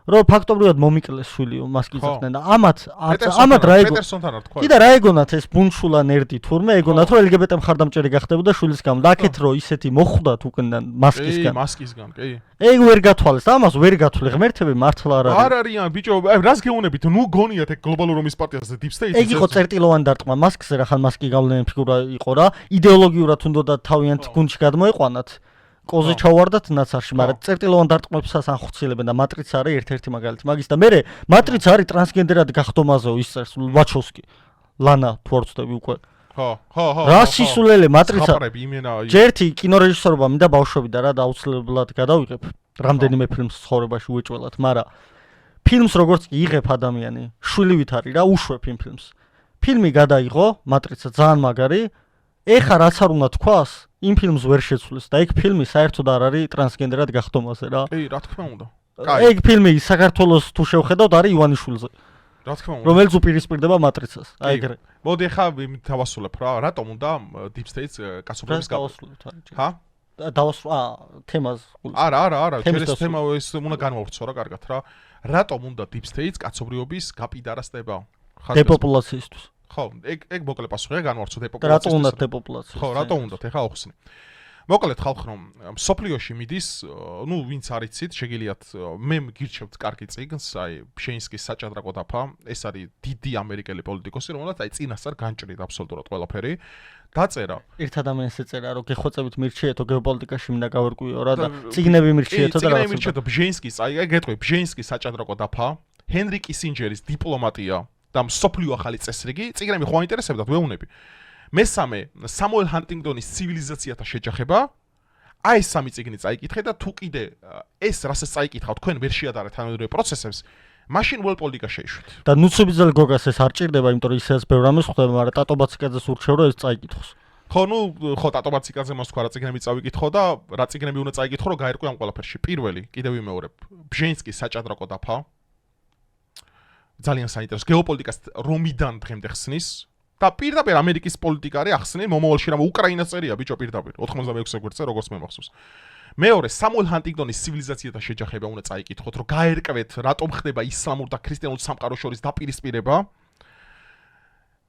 რომ ფაქტობრივად მომიკლეს შვილი მასკი ძახდნენ და ამათ რა ეგო პეტერსონთან არ თქვა. კიდე რა ეგონათ ეს ბუნჩულა ნერდი თურმე ეგონათ რომ LGBT მხარდამჭერი გახდებოდა შვილის გამო და აქეთ რომ ისეთი მოხვდათ უკენდან მასკისგან. მასკისგან, კი. ეგ ვერ გათვალეს და ამას ვერ გათვლი ღმერთები მართლა არ არის. არ არიან ბიჭო, რას გეუნებით? ნუ გონიათ ეგ გლობალურ ომის პარტიაზე Deep State-ი. ეგ იყო წერტილოვან დარტყმა მასკზე რა ხან მასკი გავლენიანი ფიგურა იყო რა. იდეოლოგიურად უნდა თავიანთ გუნდში გადმოეყვანათ. კოზე ჩავარდათ ნაცარში, მაგრამ წერტილოვან დარტყმებსაც ანხორციელებენ და მატრიცა არის ერთ-ერთი მაგალითი. მაგის და მე მატრიცა არის ტრანსგენდერად გახდომაზე ისწერს ვაჩოვსკი. ლანა თუ არ ვწდები უკვე. ხო. რა სისულელე მატრიცა. ხაპარები იმენა. ჯერთი კინორეჟისორობა მინდა ბავშვები და რა დაუცლებებლად გადავიღებ. რამდენიმე ფილმს ცხოვრებაში უეჭველად, მაგრამ ფილმს როგორც კი იღებ ადამიანი, შვილივით არის რა, უშვებ იმ ფილმს. ფილმი გადაიღო, მატრიცა ძალიან მაგარი. ეხა რაც არ უნდა თქვას, იმ ფილმს ვერ შეცვლის და ეგ ფილმი საერთოდ არ არის ტრანსგენდერად გახდომაზე რა. კი, რა თქმა უნდა. ეგ ფილმი საქართველოს თუ შევხედავთ არის ივანიშვილზე. რა თქმა უნდა. რომელიც უპირისპირდება მატრიცას. აი ეგრე. მოდი ახლა დავასრულებ რა, რატომ უნდა Deep State-ს კაცობრიობის გავასრულებთ არის. ჰა? თემას. არა, ეს თემა ეს უნდა განვავრცო რა კარგად რა. რატომ უნდა deep state კაცობრიობის გაპიდარასება? დეპოპულაციისთვის. ხო, ეგ მოკლე პასუხია განვავრცო დეპოპულაციისთვის. რატომ უნდა დეპოპულაცია? ხო, რატომ უნდა ეხა ახსნი. მოკლედ ხალხ რომ სოფლიოში მიდის, ვინც არიცით, შეგიძლიათ მე გირჩევთ კარგი წიგნს, აი ბჟენსკის საჭადრაკო დაფა, ეს არის დიდი ამერიკელი პოლიტიკოსი, რომელსაც აი წინასწარ განჭრით აბსოლუტურად ყველაფერი. დაწერა. ერთ ადამიანს ეწერა, რომ გეხვეწებით მირჩიეთო გეოპოლიტიკაში მინდა გავერკვიო რა და წიგნები მირჩიეთო და წიგნები მირჩიეთო ბჟენსკის, აი გეტყვი ბჟენსკის საჭადრაკო დაფა, ჰენრი კისინჯერის დიპლომატია და მსოფლიო ახალი წესრიგი, წიგნები ხო აინტერესებდათ, ვეუნები. მესამე სამუელ ჰანტინგტონის ცივილიზაციათა შეჯახება. აი ეს სამი წიგნი წაიკითხე და თუ კიდე ეს რასაც წაიკითხავ თქვენ ვერ შეადარეთ თანამედროვე პროცესებს, მაშინ ველს პოლიტიკა შეიშვით. და ნუცუბიძელ გოგას ეს არ ჭირდება, იმიტომ რომ ისეც ბევრ რამეს ხვდება, მაგრამ ტატო ბაციკაძეს ურჩევ რომ ეს წაიკითხოს. ხო ტატო ბაციკაძე მას თქვა რა წიგნები წავიკითხო და რა წიგნები უნდა წაიკითხო რომ გაერკვე ამ ყველაფერში. პირველი, კიდევ ვიმეორებ, ბჟენსკის საჭადრაკო დაფა. ძალიან საინტერესო გეოპოლიტიკას რომიდან დღემდე ხსნის. და პირდაპირ ამერიკის პოლიტიკარი ახსნი მომავალში რამ უკრაინას წერია ბიჭო პირდაპირ 86 გვერდზე როგორც მე მახსოვს. მეორე სამუელ ჰანტინგტონის ცივილიზაციათა შეჯახება უნდა წაიკითხოთ რომ გაერკვეთ რატომ ხდება ისლამურ და ქრისტიანულ სამყაროს შორის დაპირისპირება.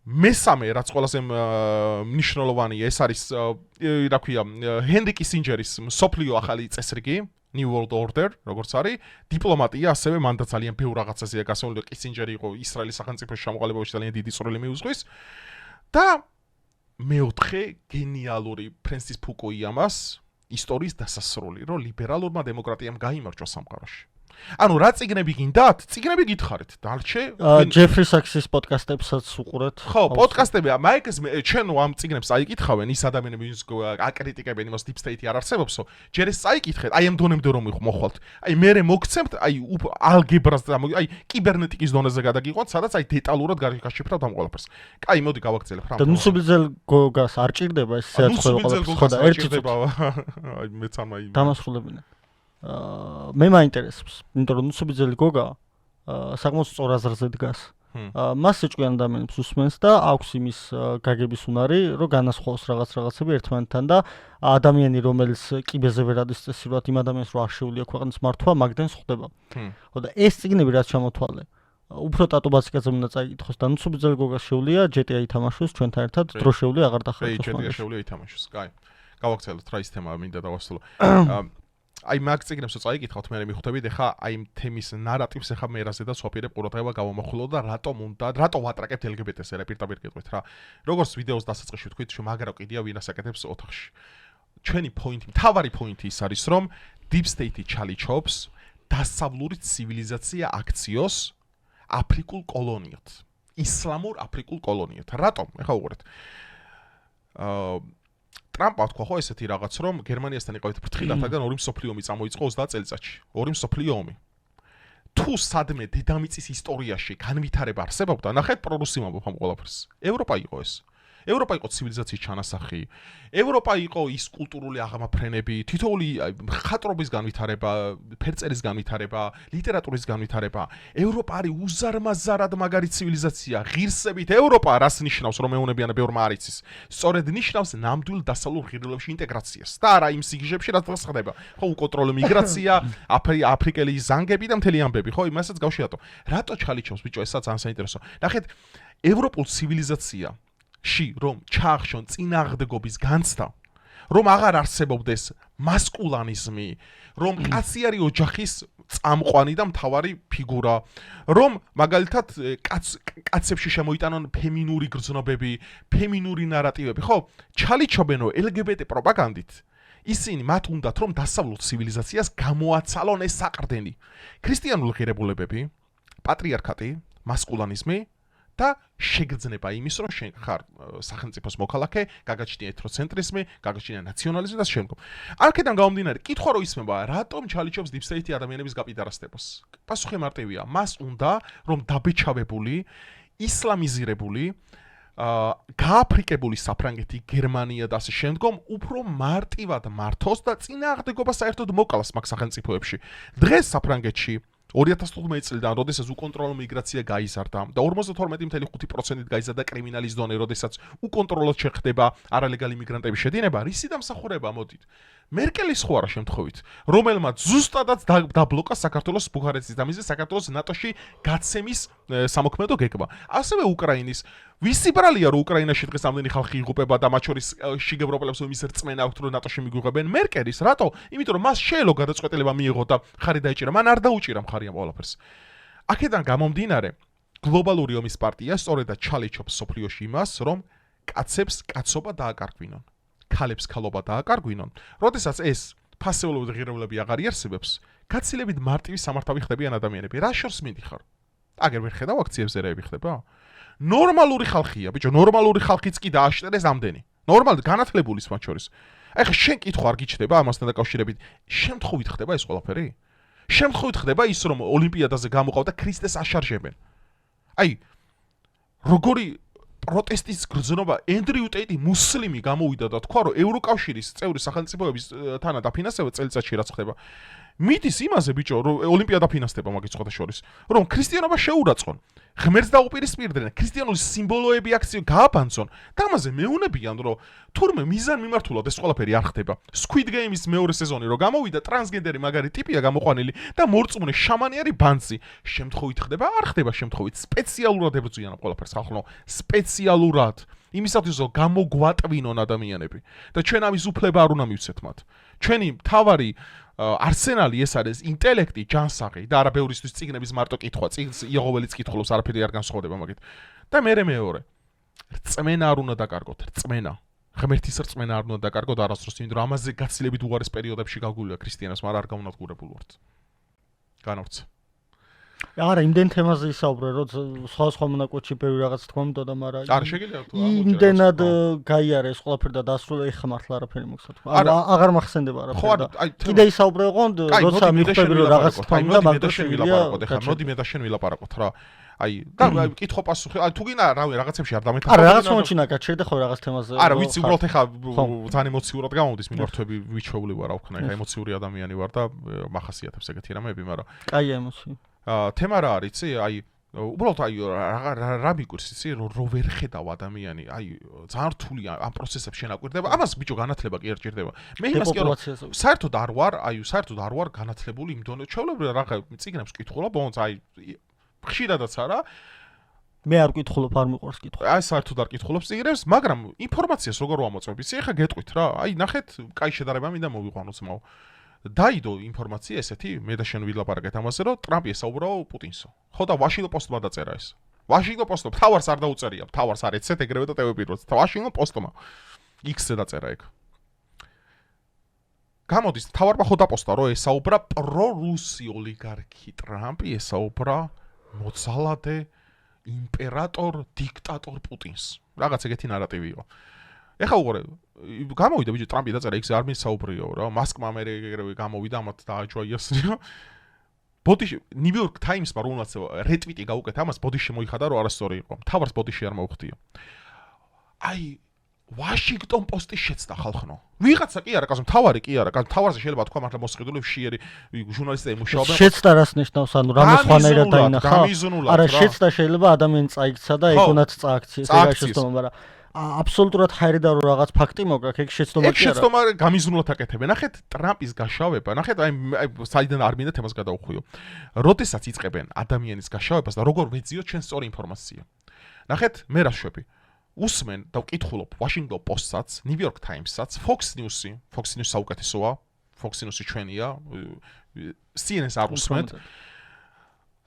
მესამე რაც ყველაზე მნიშვნელოვანია ეს არის რა ქვია ჰენრი კისინჯერის სოფლიო ახალი წესრიგი New World Order, როგორც არის, დიპლომატია ასევე მანდა ძალიან ბევრ რაღაცაზეა გასაუბრებელი და კისინჯერი იყო ისრაელის სახელმწიფოს ჩამოყალიბებაში ძალიან დიდი წვრილი მიუძღვის. და მეოთხე გენიალური ფრენსის ფუკუიამას ისტორიის დასასრული, რომ ლიბერალურმა დემოკრატიამ გაიმარჯვა სამყაროში. ანუ რა წიგნები გინდათ? წიგნები გითხარით. დარჩე ჯეფრი საქსის პოდკასტებსაც უყურეთ. ხო, პოდკასტები, მაიკს ჩვენ ამ წიგნებს აიკითხავენ ის ადამიანები, ვინც აკრიტიკებენ იმას deep state-ი არ არსებობსო. ჯერ ეს აიკითხეთ, აი ამ დონემდე რომ მოხვალთ. აი მე მოგცემთ, აი ალგებრას და აი კიბერნეტიკის დონეზე გადაგიყვანთ, სადაც აი დეტალურად გაშიფრავთ ამ ყველაფერს. კაი, მოდი გავაგრძელებ რა. და ნუსუბიძელ გოგას არ ჭირდება ეს საერთო ყველაფერს, ხო და ერთი აი მეც ამ აი დამასრულებინა. მე მაინტერესებს, იმიტომ რომ ნუსუბიძელი გოგა საკმაოდ სწორ აზრზე დგას. მას ეჭვიან ადამიანებს უსმენს და აქვს იმის გაგების უნარი, რომ განასხვაოს რაღაცები ერთმანეთთან და ადამიანი, რომელიც კიბეზე ვერ არის წესიურად იმ ადამიანს რო არ შეუძლია ქვეყნის მართვა, მაგდენს ხვდება. ხო და ეს წიგნები რაც ჩამოთვალე, უფრო ტატო ბაციკაძე უნდა წაიკითხოს და ნუსუბიძელი გოგას შეუძლია ჯეტია ითამაშოს ჩვენთან ერთად, დრო შეუძლია აღარ დახარჯოს. ჯეტია შეუძლია ითამაშოს. კაი. გავაგრძელოთ რა ის თემა მინდა დავასრულო. აი მაგ წიგნებს წაიკითხავთ მე მიხვდებით ეხა აი იმ თემის ნარატივს ეხა მე რაზე და სვაპირებ ყურადღება გავამახვილო და რატო ვატრაკებთ LGBT-ს რა პირდაპირ გეტყვით რა როგორც ვიდეოს დასაწყისში ვთქვით რომ მაგრა კიდია ვინას აკეთებს ოთახში ჩვენი პოინტი მთავარი პოინტი ის არის რომ deep state-ი ჩალიჩობს დასავლური ცივილიზაცია აქციოს აფრიკულ კოლონიად ისლამურ აფრიკულ კოლონიად რატომ ეხა უყურეთ ტრამპმა თქვა ხო ესეთი რაღაც რომ გერმანიასთან იყავით ფრთხილათაგან ორი მსოფლიო ომი წამოიწყო 30 წელიწადში. ორი მსოფლიო ომი. თუ სადმე დედამიწის ისტორიაში განვითარება არსებობდა, ნახეთ პრორუსი ამბობ ამ ყველაფერს. ევროპა იყო ეს. ევროპა იყო ცივილიზაციის ჩანასახი. ევროპა იყო ის კულტურული აღმაფრენები, თითოეული ხატრობის განვითარება, ფერწერის განვითარება, ლიტერატურის განვითარება. ევროპა არის უზარმაზარად მაგარი ცივილიზაცია. ღირსებით ევროპა რას ნიშნავს რომ ეუნებიან ბევრმა არ იცის. სწორედ ნიშნავს ნამდვილ დასავლურ ღირებულებში ინტეგრაციას. და არა იმ სიგიჟებში რაც დღეს ხდება. ხო უკონტროლო მიგრაცია, აფრიკელი ზანგები და მთელი ამბები, ხო იმასაც გავშიატო. რატო ჩალიჩავს ბიჭო ესაც ძალიან საინტერესო. ნახეთ ევროპულ ცივილიზაცია ში რომ ჩაახშონ წინააღმდეგობის განცდა რომ აღარ არსებობდეს მასკულანიზმი რომ კაცი არის ოჯახის წამყვანი და მთავარი ფიგურა რომ მაგალითად კაცებში შემოიტანონ ფემინური გრძნობები ფემინური ნარატივები ხო ჩალიჩობენო LGBT პროპაგანდით ისინი მათ უნდათ რომ დასავლურ ცივილიზაციას გამოაცალონ ეს საყრდენი ქრისტიანული ღირებულებები პატრიარქატი მასკულანიზმი და შეგრძნება იმის რომ შენ ხარ სახელმწიფოს მოქალაქე, გაგაჩნია ეთნოცენტრიზმი, გაგაჩნია ნაციონალიზმი და შემდგომ. აქედან გამომდინარე, კითხვა რო ისმება, რატომ ჩალიჩობს deep state ადამიანების გაპიდარასტებას? პასუხი მარტივია, მას უნდა რომ დაბეჭავებული, ისლამიზირებული, გააფრიკებული საფრანგეთი, გერმანია და ასე შემდგომ უფრო მარტივად მართოს და წინააღმდეგობა საერთოდ მოკალას მაგ სახელმწიფოებში. დღეს საფრანგეთში 2015 წლიდან, როდესაც უკონტროლო მიგრაცია გაიზარდა და 52.5%-ით გაიზარდა კრიმინალის დონე, როდესაც უკონტროლოდ შეხდება არალეგალი მიგრანტების შედინება, რისი დამსახურება მოდით? მერკელის ხო არა შემთხვევით, რომელმაც ზუსტადაც დაბლოკა საქართველოს ბუქარესტის და მისის საქართველოს ნატოში გაცემის სამოქმედო გეგმა. ასევე უკრაინის ვისი ბრალია რომ უკრაინაში დღეს ამდენი ხალხი იღუპება და მათ შორის შიგ ევროპელებს იმის რწმენა აქვს რომ ნატოში მიგვიღებენ მერკელის, რატო? იმიტომ რომ მას შეელო გადაწყვეტილება მიიღო და ხარი დაიჭირა, მან არ დაუჭირა მხარი ამ ყველაფერს. აქედან გამომდინარე, გლობალური ომის პარტია სწორედაც ჩალიჩობს სოფლიოში იმას, რომ კაცებს კაცობა დააკარგვინონ. ქალებს ქალობა დააკარგვინონ, როდესაც ეს ფასეულობრივი ღირებულები აღარ იარსებებს, გაცილებით მარტივი სამართავი ხდებიან ადამიანები. რა შორს მიდიხარ? აგერ ვერ ხედავ აქციებს ერეები ხდება? ნორმალური ხალხია, ბიჭო, ნორმალური ხალხიც კი დააშტერეს ამდენი. ნორმალურად განათლებულის მათ შორის. აი ხა შენ კითხვა არ გიჩდება ამასთან დაკავშირებით, შემთხვევით ხდება ეს ყველაფერი? შემთხვევით ხდება ის, რომ ოლიმპიადაზე გამოყავდა ქრისტეს აშარჟებენ. აი როგორი პროტესტის გრძნობა ენდრიუ ტეიტი მუსლიმი გამოვიდა და თქვა რომ ევროკავშირის წევრი სახელმწიფოების თანა დაფინანსება წელიწადში რაც ხდება. მიდის იმაზე ბიჭო რომ ოლიმპიადა ფინანსდება მაგის სხვათა შორის რომ ქრისტიანობა შეურაცხონ. ღმერთს დაუპირისპირდნენ, ქრისტიანული სიმბოლოები აქციო გააბანძონ და ამაზე მეუნებიან რომ თურმე მიზან მიმართულად ეს ყველაფერი არ ხდება. Squid Game-ის მეორე სეზონი რო გამოვიდა, ტრანსგენდერი მაგარი ტიპია გამოყვანილი და მორწმუნე შამანიარი ბანძი. შემთხვევით ხდება, არ ხდება შემთხვევით. სპეციალურად ებრძვიან ყველაფერს ხალხო, სპეციალურად. იმისათვის რომ გამოგვატვინონ ადამიანები და ჩვენ ამის უფლება არ უნდა მივცეთ მათ. ჩვენი მთავარი არსენალი ეს არის ინტელექტი, ჯანსაღი და არა ბევრისთვის წიგნების მარტო კითხვა, წიგნს იეღოველიც კითხულობს, არაფერი არ განსხვავდება მაგით. და მეორე, რწმენა არ უნდა დაკარგოთ, რწმენა. ღმერთის რწმენა არ უნდა დაკარგოთ არასდროს, იმიტომ რომ ამაზე გაცილებით უარეს პერიოდებში გაგულია ქრისტიანებს, მაგრამ არ გაუნადგურებულ ვართ. განავრცე. არა, იმდენ თემაზე ისაუბრე, რომ სხვა მონაკვეთში ბევრი რაღაც თქვა მდოდა, მაგრამ არ შეგიძლია თუ იმდენად გაიარე ეს ყველაფერი და დასრულდა, ეხა მართლა არაფერი მოგცეთ. აღარ მახსენდება არაფერი. კიდე ისაუბრე ოღონდ, როცა მიხვდები რომ რაღაც თქვა და მოდი მე და შენ ვილაპარაკოთ რა. აი და კითხვა პასუხი, აი თუ გინდა რავი რაღაცებში არ დამეთანხმები. არა, რაღაც მომჩინაკა, შეიძლება რაღაც თემაზე. არა, ვიცი, უბრალოდ ეხა ძალიან ემოციურად გამომდის მიმართვები, ვიჩვეული ვარ, რა ვქნა, ეხა ემოციური ადამიანი ვარ და მახასიათებს ეგეთი რამეები, მაგრამ კაი ემოცია. თემა რა არის, იცი? აი უბრალოდ აი რა მიგვირს, იცი, რომ ვერ ხედავ ადამიანი, აი ძალიან რთული ამ პროცესებს შენაკვირდება. ამას ბიჭო განათლება კი არ ჭირდება. მე იმას კი რომ საერთოდ არ ვარ განათლებული იმ დონეზე. ჩვეულებრივ რა წიგნებს ვკითხულობ, ბონც აი ხშირადაც არა. მე არ ვკითხულობ, არ მიყვარს კითხვა. აი საერთოდ არ კითხულობ წიგნებს, მაგრამ ინფორმაციას როგორ ვამოწმებ, იცი? ეხა გეტყვით რა. აი ნახეთ, კაი შედარება მინდა მოვიყვანოთ ძმაო. დაიდო ინფორმაცია ესეთი, მე და შენ ვილაპარაკეთ ამაზე, რომ ტრამპი ესაუბრაო პუტინსო. ხო და Washington Post-მა დაწერა ეს. Washington Post-მა თავარს არ დაუწერია, თავარს არ ეცეთ ეგრევე და TV პირველს. Washington Post-მა X-ზე დაწერა ეგ. გამოდის თავარმა ხო დაპოსტა, რომ ესაუბრა პრორუსი ოლიგარქი ტრამპი ესაუბრა მოძალადე იმპერატორ დიქტატორ პუტინს. რაღაც ეგეთი ნარატივი იყო. ეხა უყურე, გამოვიდა ბიჭო ტრამპი დაწერა X-ზე არ მისაუბრიო რა, მასკმა ამერიკელები გამოვიდა, ამათ დააჯვა იასრიო. ბოდიში New York Times-მა რომელსაც რეტვიტი გაუკეთა ამას, ბოდიში მოიხადა რომ არასწორი იყო. თავარს ბოდიში არ მოუხდია. აი Washington Post-ი შეცდა ხალხნო. ვიღაცა კი არა, კაცო, თავარი კი არა, კაცო, თავარზე შეიძლება თქვა მართლა მოსყიდული ვშიერი ჟურნალისტები მუშაობენ. შეცდა რას ნიშნავს, ანუ რამე სხვანაირად დაინახა? არა, შეცდა შეიძლება ადამიანი წაიქცა და ეგონაც წააქციეს, ეგა შეცდომა, მაგრამ აბსოლუტურად ჰაერდა რომ რაღაც ფაქტი მოგაკ, ეგ შეცდომა კი არა. ეგ შეცდომა გამიზნულად აკეთებენ. ნახეთ ტრამპის გაშავება, ნახეთ აი საიდან არ მინდა თემას გადავხვიო. როდესაც იწყებენ ადამიანის გაშავებას და როგორ ვეძიოთ ჩვენ სწორი ინფორმაცია. ნახეთ მე რა შვები. უსმენ და ვკითხულობ Washington Post-საც, New York Times-საც, Fox News-ი საუკეთესოა, Fox News-ი ჩვენია, CNN-ს არ უსმენთ.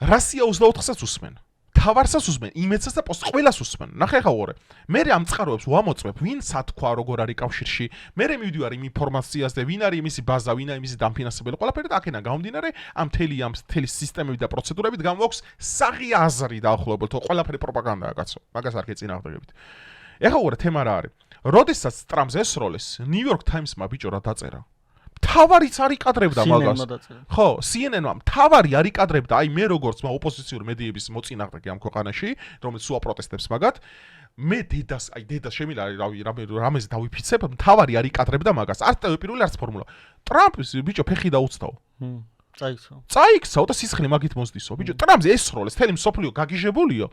Russia 24-საც უსმენ. თავარსაც უსმენ, იმედსაც და პოსტ ყველას უსმენ. ნახე ხა უყურე. მე ამ წყაროებს ვამოწმებ, ვინ სათქვა როგორ არის კავშირში. მე მივდივარ იმ ინფორმაციას და ვინ არის იმისი ბაზა, ვინ არის იმისი დამფინანსებელი ყველაფერი და აქედან გამომდინარე, ამ თელი სისტემები და პროცედურებით გამოაქვს საღი აზრი დაახლოებით, თუ ყველაფერი პროპაგანდაა, კაცო. მაგას არ გეწინააღმდეგებით. ეხა უყურე თემა რა არის. როდესაც ტრამპს ესროლეს, New York Times-მა ბიჭო რა დაწერა. თავარიც არ იკადრებდა მაგას. ხო, CNN-მა თავარი არ იკადრებდა, აი მე როგორც ოპოზიციური მედიების მოწინააღმდეგე ამ ქვეყანაში, რომელიც სულ აპროტესტებს მაგათ, მე დედას შემილა რავი რამეზე დავიფიცებ, თავარი არ იკადრებდა მაგას. არც პირველი არც ფორმულა. ტრამპის ბიჭო ფეხი დაუცდაო. წაიქცაო და სისხლი მაგით მოსდისო. ბიჭო, ტრამპს ესროლეს, თელი მსოფლიო გაგიჟებულიო.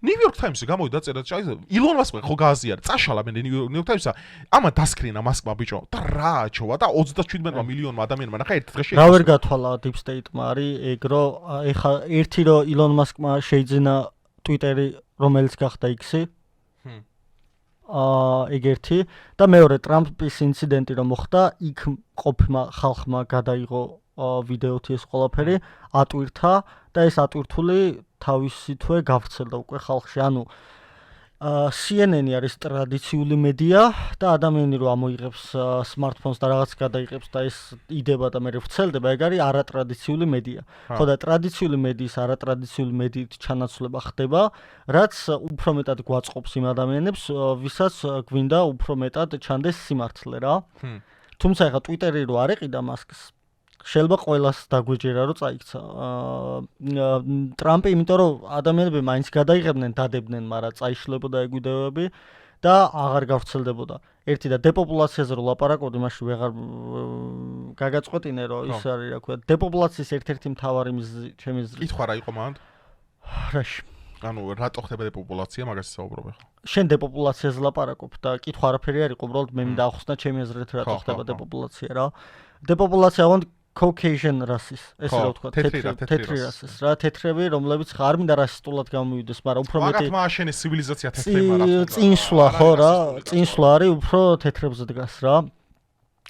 New York Times-ი გამოიწერა ილონ მასკმა ხო გააზიარა, წაშალა მე New York Times-ა, ამა დასკრინა მასკმა ბიჭო და რა აჩოვა და 37 მილიონმა ადამიანმა ნახა ერთ დღეში. რა ვერ გათვალა Deep State-მა არის ეგ რომ ეხა ერთი რომ ილონ მასკმა შეიძინა Twitter-ი რომელიც გახდა X-ი. ეგ ერთი და მეორე ტრამპის ინციდენტი რომ მოხდა, იქ ყოფმა ხალხმა გადაიღო ვიდეოთი ეს ყველაფერი, ატვირთა და ეს ატვირთული თავისი თვე გავრცელდა უკვე ხალხში. ანუ CNN-ი არის ტრადიციული მედია და ადამიანი რო ამოიღებს smartphones და რაღაც გადაიღებს და ეს იდება და მე ვრცელდება, ეგ არის არატრადიციული მედია. ხო და ტრადიციული მედიის არატრადიციული მედიით ჩანაცვლება ხდება, რაც უფრო მეტად გვაწყობს იმ ადამიანებს, ვისაც გვინდა უფრო მეტად ჩანდეს სიმართლე რა. თუმცა ეხა Twitter-ი რო არ ეყიდა მასკს შეიძლება ყველას დაგვეჯერა რომ წაიქცა. ტრამპი იმიტომ რომ ადამიანები მაინც გადაიღებდნენ, დადებდნენ, მაგრამ წაიშლებოდა ეგ ვიდეოები და აღარ გავრცელდებოდა. ერთი და დეპოპულაციაზე რო ლაპარაკობდი, მაშინ ვეღარ გაგაწყვეტინე რომ ის არის რა ქვია, დეპოპულაციის ერთ-ერთი მთავარი მიზეზი ჩემი აზრით. კითხვა რა იყო მანდ? რაში? ანუ რატო ხდება დეპოპულაცია, მაგას საუბრობ ახლა. შენ დეპოპულაციაზე ლაპარაკობ და კითხვა არაფერი არ იყო, უბრალოდ მე მინდა ახსნა ჩემი აზრით რატო ხდება დეპოპულაცია რა. დეპოპულაცია ვონდ Caucasian races, ესე რა ვთქვა, თეთრი races რა, თეთრები, რომლებიც არ მინდა რასისტულად გამოვიდეს, მაგრამ უფრო მეტი მაგათ მააშენეს ცივილიზაცია თეთრებმა რა. წინსვლა ხო რა, წინსვლა არის უფრო თეთრებზე დგას რა.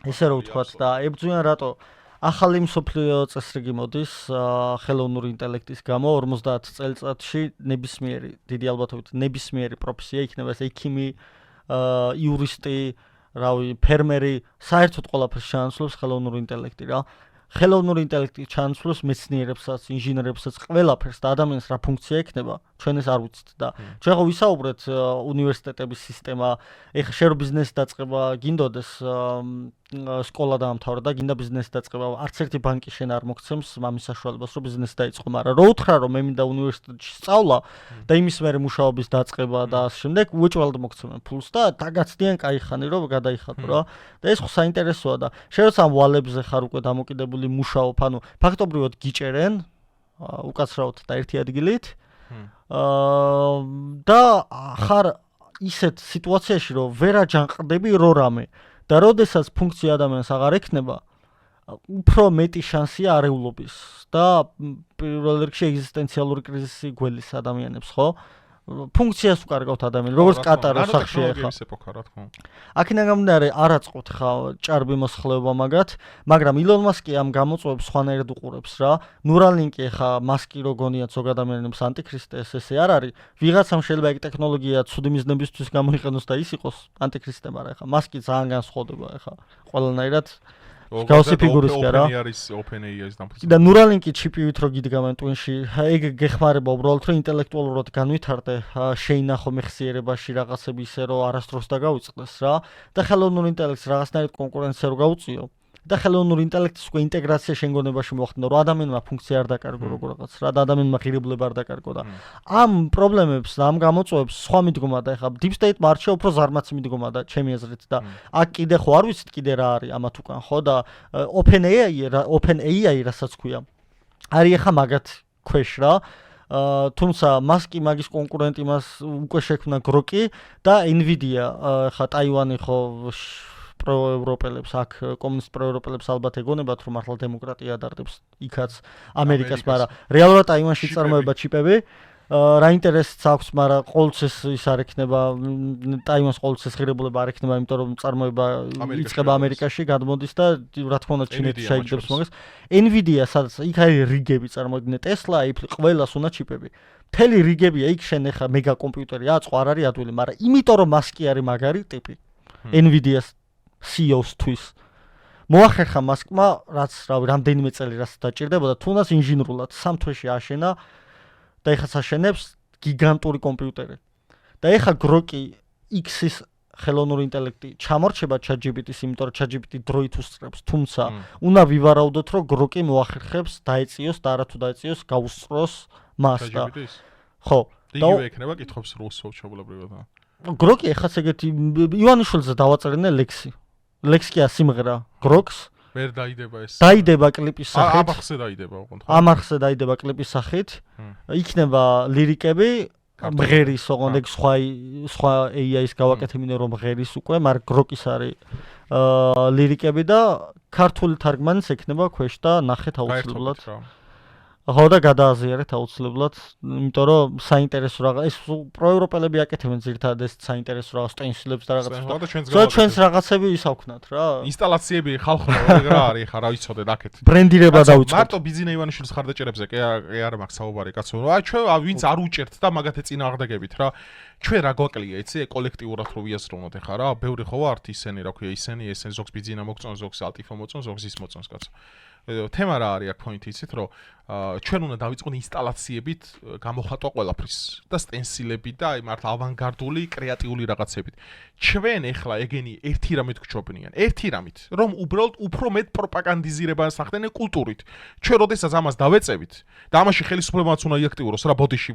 ესე რა ვთქვა და ებძვიან რატო ახალი მსოფლიო წესრიგი მოდის ხელოვნური ინტელექტის გამო 50 წელიწადში ნებისმიერი, დიდი ალბათობით ნებისმიერი პროფესია იქნება ეს ექიმი, იურისტი, რავი, ფერმერი, საერთოდ ყველაფერს ჩაანაცვლებს ხელოვნური ინტელექტი რა. ხელოვნური ინტელექტი ჩაანაცვლებს მეცნიერებსაც, ინჟინერებსაც, ყველაფერს და ადამიანს რა ფუნქცია ექნება, ჩვენ ეს არ ვიცით და ჩვენ ხო ვისაუბრეთ უნივერსიტეტების სისტემა, ეხლა შენ რო ბიზნესი დაწყება, გინდოდეს სკოლა დაამთავრა და გინდა ბიზნესი დაწყება, არც ერთი ბანკი შენ არ მოგცემს ამის საშუალებას, რომ ბიზნესი დაიწყო, მაგრამ რო უთხრა რომ მე მინდა უნივერსიტეტში სწავლა და იმის მერე მუშაობის დაწყება და ამ შემდეგ უეჭველად მოგცემენ ფულს და დაგაცდიან კაი ხანი რომ გადაიხადო რა. და ეს ხო საინტერესოა და შენ როცა ვალებზე ხარ უკვე დამოკიდებული მუშაობ, ანუ ფაქტობრივად გიჭერენ უკაცრავად და ერთი ადგილით და ხარ ისეთ სიტუაციაში რომ ვერ აჯანყდები რო რამე და როდესაც ფუნქცია ადამიანს აღარ ექნება, უფრო მეტი შანსია არეულობის და პირველ რიგში ეგზისტენციალური კრიზისი გველის ადამიანებს, ხო? ფუნქციას უკარგავთ ადამიანს, როგორც კატარო სახში ახლა. აქედან გამომდინარე არ აწყობთ ხა ჭარბი მოსახლეობა მაგათ, მაგრამ ილონ მასკი ამ გამოწვევებს სხვანაირად უყურებს რა. ნურალინკი ხა მასკი რო გონიათ ზოგ ადამიანებს ანტიქრისტე ესე არ არის. ვიღაცამ შეიძლება ეგ ტექნოლოგია ცუდი მიზნებისთვის გამოიყენოს და ის იყოს ანტიქრისტე, მაგრამ ხა მასკი ძალიან განსხვავდება ხა ყველანაირად გავსი ფიგურისკენ რა. და ნურალინკი ჩიპივით რო გიდგამენ ტვინში, ეგ გეხმარება უბრალოდ რომ ინტელექტუალურად განვითარდე, შეინახო მეხსიერებაში რაღაცები ისე რომ არასდროს დაგავიწყდეს რა და ხელოვნურ ინტელექტს რაღაცნაირად კონკურენცია რო გაუწიო და ხელოვნურ ინტელექტის უკვე ინტეგრაცია შენგონებაში მოახდინო, რომ ადამიანმა ფუნქცია არ დაკარგო როგორ რაღაც რა და ადამიანმა ღირებულება არ დაკარგო და ამ პრობლემებს და ამ გამოწვევებს სხვა მიდგომა და ეხლა Deep State-მა არჩევა უფრო ზარმაცი მიდგომა და ჩემი აზრით და აქ კიდე ხო არ ვიცით კიდე რა არის ამათ უკან ხო და OpenAI რასაც ქვია არის ეხლა მაგათ ქვეშ რა თუმცა მასკი მაგის კონკურენტი მას უკვე შექმნა გროკი და Nvidia ეხლა ტაივანი ხო პროევროპელებს აქ კომუნისტ პროევროპელებს ალბათ ეგონებათ რომ მართლა დემოკრატია ადარდებს იქაც ამერიკას, მაგრამ რეალურად ტაივანში წარმოება ჩიპები რა ინტერესიც აქვს, მაგრამ ყოველთვის ის არ ექნება ტაივანს ყოველთვის ღირებულება არ ექნება, იმიტომ რომ წარმოება იწყება ამერიკაში, გადმოდის და რა თქმა უნდა ჩინეთი შეიგდებს მაგას. Nvidia სადაც იქ არის რიგები წარმოიდგინე Tesla, Apple, ყველას უნდა ჩიპები. მთელი რიგებია იქ შენ ახლა მეგა კომპიუტერი აწყო არ არის ადვილი, მაგრამ იმიტომ რომ მასკი არის მაგარი ტიპი. Nvidia-ს CEO-თვის მოახერხა მასკმა, რაც რავი, რამდენიმე წელი რაც დაჭირდებოდა, თუნდაც ინჟინრულად 3 თვეში აშენა და ეხლა აშენებს გიგანტური კომპიუტერი. და ეხლა გროკი X-ის ხელოვნური ინტელექტი ჩამორჩება ChatGPT-ს, იმიტომ რომ ChatGPT დროით უსწრებს, თუმცა უნდა ვივარაუდოთ, რომ გროკი მოახერხებს დაეწიოს და არათუ დაეწიოს, გაუსწროს მას და ხო. და იგივე ექნება კითხობს რუსულ ჩაბულებრივად. გროკი ეხაც ეგეთი ივანიშვილზე დავაწერინე ლექსი. ლექსკია სიმღერა გროკს ვერ დაიდება ეს. დაიდება კლიპის სახით. ამახსე დაიდება ოღონდ. ამახსე დაიდება კლიპის სახით. იქნება ლირიკები მღერის ოღონდ ეგ სხვა AI-ის გავაკეთებინე რომ მღერის უკვე, მაგრამ გროკის არის ლირიკები და ქართული თარგმანიც ექნება ქვეშ და ნახეთ აუცილებლად. ხო და გადააზიარეთ აუცილებლად, იმიტომ რომ საინტერესო რაღაც ეს პროევროპელები აკეთებენ ზირთადად ეს საინტერესო რაღაც სტენსილებს და რაღაცა. ჩვენს რაღაცები ისავქნათ რა. ინსტალაციები ხალხმა რა არის ხა რა ვიცოდეთ აქეთ. ბრენდირება დაუწყოთ. მარტო ბიზინა ივანიშვილის ხარდაჭერებზე კი არ მაქვს საუბარი კაცო. აი ჩვენ ვინც არ უჭერთ და მაგათე წინააღმდეგებით რა. ჩვენ რა გვაკლია იცი კოლექტიურად რო ვიაზროვნოთ ხა რა. ბევრი ხო ვართ ისენი რა ქვია ისენი ზოგს ბიზინა მოგწონს ზოგს ალტიფო მოგწონს ზოგს ის მოგწონს კაცო. თემა რა არის აქ პოინტი იცით რომ ჩვენ უნდა დავიწყოთ ინსტალაციებით გამოხატვა ყველაფრის და სტენსილებით და აი მართლა ავანგარდული კრეატიული რაღაცებით. ჩვენ ეხლა ეგენი ერთი რამით გჩობნიან. ერთი რამით რომ უბრალოდ უფრო მეტ პროპაგანდიზირებას ახდენენ კულტურით. ჩვენ როდესაც ამას დავეწევით და ამაში ხელისუფლებაც უნდა იაქტიუროს რა ბოდიში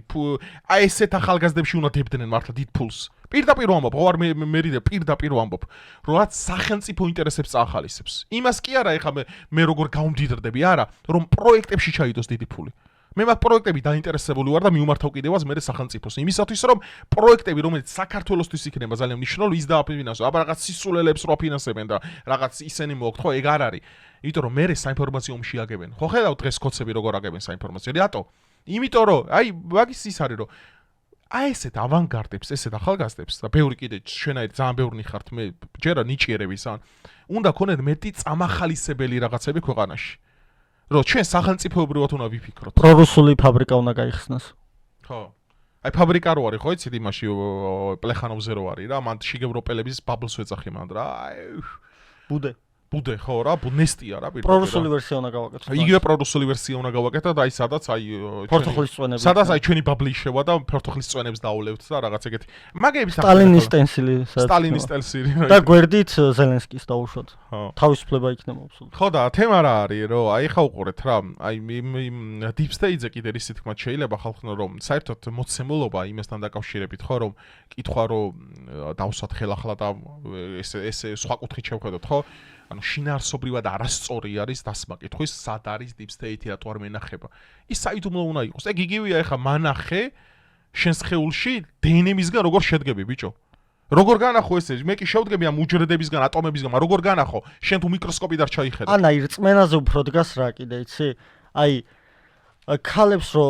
აი ესეთ ახალგაზრდებში უნდა დებდნენ მართლა დიდ ფულს. პირდაპირ ვამბობ, ხო არ მერიდე პირდაპირ ვამბობ, რომ რაც სახელმწიფო ინტერესებს წაახალისებს. იმას კი არა, ეხლა მე როგორ გავმდიდრდები, არა, რომ პროექტებში ჩაიდოს დიდი ფული. მე მაგ პროექტები დაინტერესებული ვარ და მიუმართავ კიდევაც მე სახელმწიფოს. იმისათვის რომ პროექტები, რომელიც საქართველოსთვის იქნება ძალიან მნიშვნელოვანი, ის დააფინანსო. აბა რაღაც სისულელებს რო აფინანსებენ და რაღაც ისენი მოაქვთ, ხო, ეგ არ არის. იმიტომ რომ მე საინფორმაციო ომში აგებენ. ხო ხედავ დღეს კოცები როგორ აგებენ საინფორმაციო. რატო? იმიტომ რომ აი მაგის ის არის რომ აი ესეთ ავანგარდებს, ესეთ ახალგაზრდებს და ბევრი კიდე ჩვენაირ ძალიან ბევრი ხართ მე ჯერა ნიჭიერების ან უნდა ქონდეთ მეტი წამახალისებელი რაღაცები ქვეყანაში. რომ ჩვენ სახელმწიფოებრივად უნდა ვიფიქროთ. პრორუსული ფაბრიკა უნდა გაიხსნას. ხო. აი ფაბრიკა რო არის ხო იცით იმაში პლეხანოვზე რო არის რა, მან შიგევროპელების ბაბლს ვეძახი მან რა. ბუდე ხო რა, ნესტია რა პირდაპირ. პრორუსული ვერსია უნდა გავაკეთოთ. იგივე პრორუსული ვერსია უნდა გავაკეთოთ და აი სადაც აი ფორტოხლის წვენები. სადაც აი ჩვენი ბაბლი შევა და ფორტოხლის წვენებს დაულევთ და რაღაც ეგეთი. მაგების სტალინის სტენსილი სტალინის სტენსილი. და გვერდით ზელენსკის დაუშვათ. თავისუფლება იქნება აბსოლუტურად. ხო და თემა რა არის რომ აი ხა უყურეთ რა, აი deep state-ზე კიდე ისი თქმა შეიძლება ხალხნო რომ საერთოდ მოცემულობა იმასთან დაკავშირებით ხო რომ კითხვა რომ დავსვათ ხელახლა და ესე სხვა კუთხით შევხედოთ ხო? ანუ შინაარსობრივად არასწორი არის დასმა კითხვის, სად არის deep state-ი რატო არ მენახება. ის საიდუმლო უნდა იყოს. ეგ იგივეა ეხა მანახე შენს ხეულში დნმ-ისგან როგორ შედგები ბიჭო. როგორ განახო ესე? მე კი შევდგები ამ უჯრედებისგან, ატომებისგან, როგორ განახო? შენ თუ მიკროსკოპით არ ჩაიხედე. აი რწმენაზე უფრო დგას რა კიდე იცი? აი ქალებს რო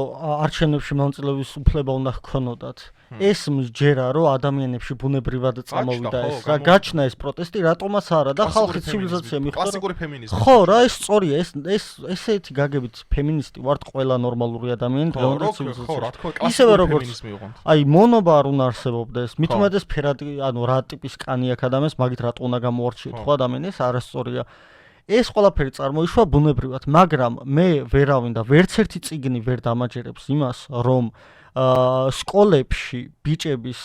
არჩევნებში მონაწილეობის უფლება უნდა ჰქონოდათ. ეს მსჯერა რომ ადამიანებში ბუნებრივად წამოვიდა ეს რა გაჩნდა ეს პროტესტი რატომაც არა და ხალხი ცივილიზაცია მიხვდა კლასიკური ფემინიზმი ხო რა ეს სწორია ეს ესეთი გაგებით ფემინისტი ვართ ყველა ნორმალური ადამიანი დღევანდელ ცივილიზაციაში ისევე როგორც აი მონობა არ უნდა არსებობდეს მით უმეტეს ფერად ანუ რა ტიპის კანი აქვს ადამიანს მაგით რატო უნდა გამოარჩიოთ ხო ადამიანი ეს არასწორია ეს ყველაფერი წარმოიშვა ბუნებრივად მაგრამ მე ვერავინ და ვერც ერთი წიგნი ვერ დამაჯერებს იმას რომ სკოლებში ბიჭების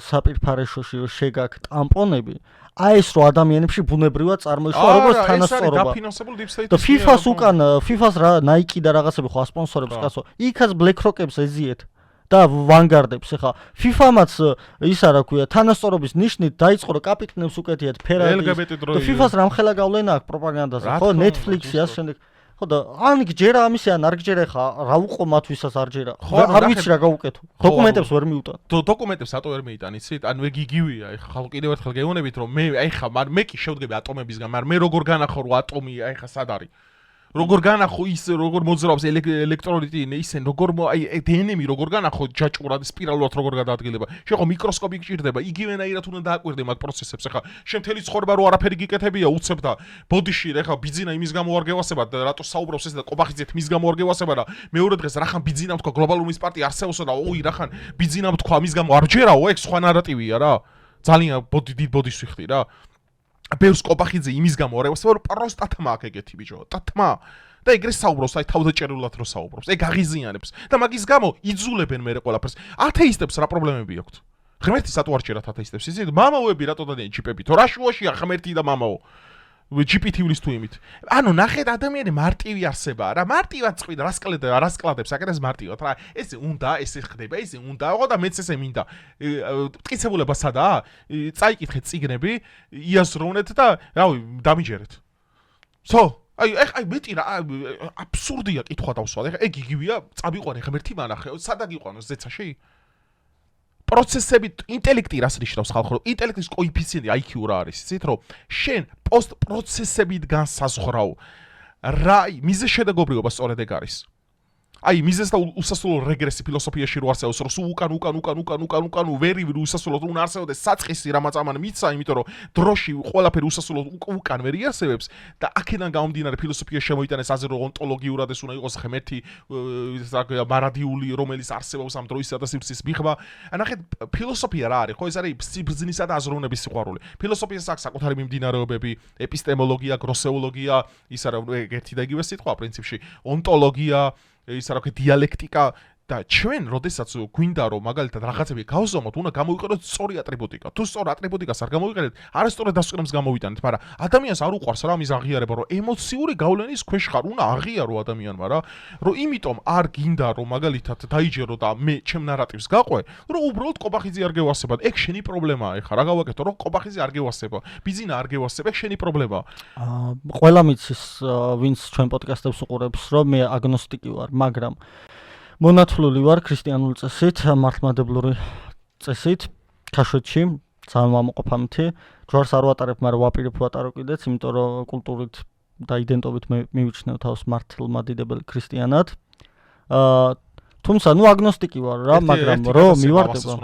საპირფარეშოში შეგაქვთ ტამპონები აი ეს რო ადამიანებში ბუნებრივად წარმოიშვა როგორც თანასწორობა და FIFA-ს უკან FIFA-ს რა Nike და რაღაცები ხო ასპონსორებს კაცო იქაც BlackRock-ებს ეძიეთ და ვანგარდებს ხა FIFA-მაც ისა რა ქვია თანასწორობის ნიშნით დაიწყო რომ კაპიტნებს უკეთიათ ფერადის და FIFA-ს რამხელა გავლენა აქვს პროპაგანდაზე ხო Netflix-ი ასე შემდეგ ხო და ან გჯერა ამისი ან არ გჯერა ხა რა უყო მათ ვისაც არ ჯერა არ ვიცი რა გავუკეთო დოკუმენტებს ვერ მიუტან დოკუმენტებს ატო ვერ მიიტან იცით ანუ ეგ იგივეა ხა ხალხ კიდევ ერთხელ გეუბნებით რომ მე აი ხა მე კი შევდგები ატომებისგან მაგრამ მე როგორ განახო რომ ატომი აი ხა სად არის როგორ განახო ის როგორ მოძრაობს ელექტროლიტი ისენ როგორ აი დნმ როგორ განახო ჯაჭურად სპირალურად როგორ გადაადგილება შენ ხო მიკროსკოპი გჭირდება იგივენაირად უნდა დააკვირდე მაგ პროცესებს ახლა შენ მთელი ცხოვრება რო არაფერი გიკეთებია უცებ და ბოდიში ახლა ბიძინა იმის გამო არ გევასება და რატო საუბრობს ეს და ყობახიძე თმის გამო არ გევასება და მეორე დღეს რახან ბიძინამ თქვა გლობალური მის პარტია არსებოსა და ოი რახან ბიძინამ თქვა მის გამო არ ჯერაო ეგ სხვა ნარატივია რა ძალიან დიდ ბოდიშს ვიხდი რა ბევრს ყობახიძე იმის გამო არ ევასება რომ პროსტატმა აქვს ეგეთი ბიჭო ტათმა და ეგრე საუბრობს აი თავდაჭერილად რო საუბრობს ეგ აღიზიანებს და მაგის გამო იძულებენ მე ყველაფერს ათეისტებს რა პრობლემები აქვთ ღმერთი სატო არ ჭერათ ათეისტებს იცით მამაოები რატო დადიან ჯიპები თუ რა შუაშია ღმერთი და მამაო GPT-ვილის თუ იმით. ანუ ნახეთ ადამიანი მარტივი არსებაა რა. მარტივად წყვიდა რასკლადებს აკეთებს მარტივად რა. ესე უნდა, ესე ხდება, ესე უნდა. ხო და მეც ესე მინდა. მტკიცებულება სადაა? წაიკითხეთ წიგნები, იაზროვნეთ და რავი, დამიჯერეთ. აი მეტი რა აბსურდია კითხვა დავსვათ. ეხა ეგ იგივეა, წავიყვანე ღმერთი მანახე, სადა გიყვანოს ზეცაში? პროცესები ინტელექტი რას ნიშნავს ხალხო? ინტელექტის კოეფიციენტი IQ რა არის? იცით რომ შენ პროცესებით განსაზღვრავ რა მიზეშედეგობრიობა სწორედ ეგ არის. აი მიზეს და უსასრულო რეგრესი ფილოსოფიაში რო არსებობს, რომ სულ უკან ვერივი უსასრულოდ უნდა არსებობდეს საწყისი რამაც ამან მიცა, იმიტომ რომ დროში ყველაფერი უსასრულოდ უკან ვერ იარსებებს და აქედან გამომდინარე ფილოსოფია შემოიტანეს ასე რომ ონტოლოგიურად ეს უნდა იყოს ღმერთი მარადიული, რომელიც არსებობს ამ დროისა და სივრცის მიღმა. ნახეთ ფილოსოფია რა არის? ხო ეს არის სიბრძნისა და აზროვნების სიყვარული. ფილოსოფიას აქვს საკუთარი მიმდინარეობები, ეპისტემოლოგია, გროსეოლოგია, ის არა ერთი და იგივე სიტყვა პრინციპში, ონტოლოგია ის რა ვქო დიალექტიკა და ჩვენ როდესაც გვინდა რომ მაგალითად რაღაცები გავზომოთ, უნდა გამოვიყენოთ სწორი ატრიბუტიკა. თუ სწორ ატრიბუტიკას არ გამოვიყენებთ, არასწორად დასკვნებს გამოვიტანეთ, მაგრამ ადამიანს არ უყვარს რა მის აღიარება, რომ ემოციური გავლენის ქვეშ ხარ, უნდა აღიარო ადამიანმა რა, რომ იმიტომ არ გინდა რომ მაგალითად დაიჯერო და მე ჩემ ნარატივს გაყვე, რომ უბრალოდ ყობახიძე არ გევასება. ეგ შენი პრობლემაა ეხა, რა გავაკეთო, რომ ყობახიძე არ გევასება, ბიზინა არ გევასება, ეგ შენი პრობლემაა. ყველა მიცის ვინც ჩვენ პოდკასტებს უყურებს, რომ მე აგნოსტიკი ვარ, მაგრამ მონათლული ვარ ქრისტიანული წესით, მართლმადებლური წესით, ქაშვეთში, ძალიან მომყოფამთი. ჯვარს არ ვატარებ, მაგრამ ვაპირებ ვატარო კიდეც, იმიტომ რომ კულტურით და იდენტობით მე მივიჩნევ თავს მართლმადიდებელ ქრისტიანად. თუმცა, აგნოსტიკი ვარ რა, მაგრამ რომ მივარდება.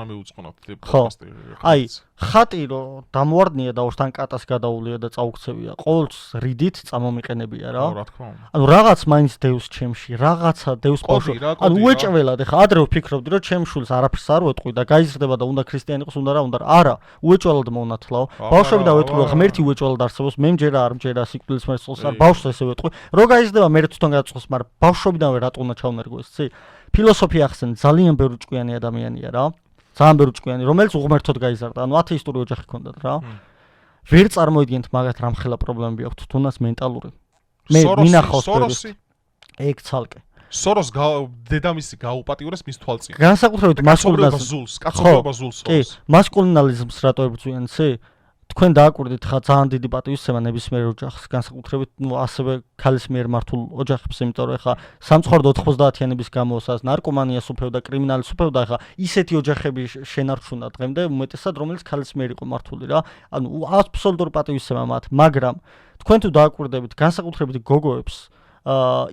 აი, ხატი რომ დამوارდნია და ორთან კატას გადაულია და წაუქცევია, ყოველთვის რიდით წამომიყენებია რა. რა თქმა უნდა. ანუ რაღაც მაინც დევს ჩემში, რაღაცა დევს ბავშვი. ანუ უეჭველად ეხა ადრე ვფიქრობდი რომ ჩემ შულს არაფერს არ ვეტყვი და გაიზრდება და უნდა ქრისტიანი იყოს, უნდა რა უნდა. არა, უეჭველად მოვნათლავ. ბავშვებიდან ვეტყვი რომ ღმერთი უეჭველად არსებობს, მე მჯერა არ მჯერა სიკვდილის მერწყალს არ ბავშვს ესე ვეტყვი. რო გაიზრდება მე თვითონ გადაწყვეტს, მაგრამ ბავშვებიდანვე რატო უნდა ჩავნერგო ეს ცი? ფილოსოფია ახსენ ძალიან ბევრი ჭკვიანი ადამიანია რა. ძალიან ბევრი ჭკვიანი, რომელიც უღმერთოდ გაიზარდა, ანუ ათეისტური ოჯახი ჰქონდათ რა. ვერ წარმოიდგენთ მაგათ რამხელა პრობლემები აქვთ, თუნდაც მენტალური. მე მინახავს სოროსი. ეგ ცალკე. სოროს დედამისი გაუპატიურეს მის თვალწინ. განსაკუთრებით მასკულინიზმს, კაცობრიობა ზულს. კი, მასკულინიზმს რატო ებრძვიან ცი? თქვენ დააკვირდით ხა ძალიან დიდი პატივისცემა ნებისმიერ ოჯახს, განსაკუთრებით ასევე ქალის მიერ მართულ ოჯახებს, იმიტომ რომ ხა სამწუხაროდ 90-იანების გამოსაც ნარკომანიას უფევდა, კრიმინალის უფევდა, ხა ისეთი ოჯახები შენარჩუნა დღემდე, უმეტესად რომელიც ქალის მიერ იყო მართული რა. ანუ აბსოლუტური პატივისცემა მათ, მაგრამ თქვენ თუ დააკვირდებით განსაკუთრებით გოგოებს,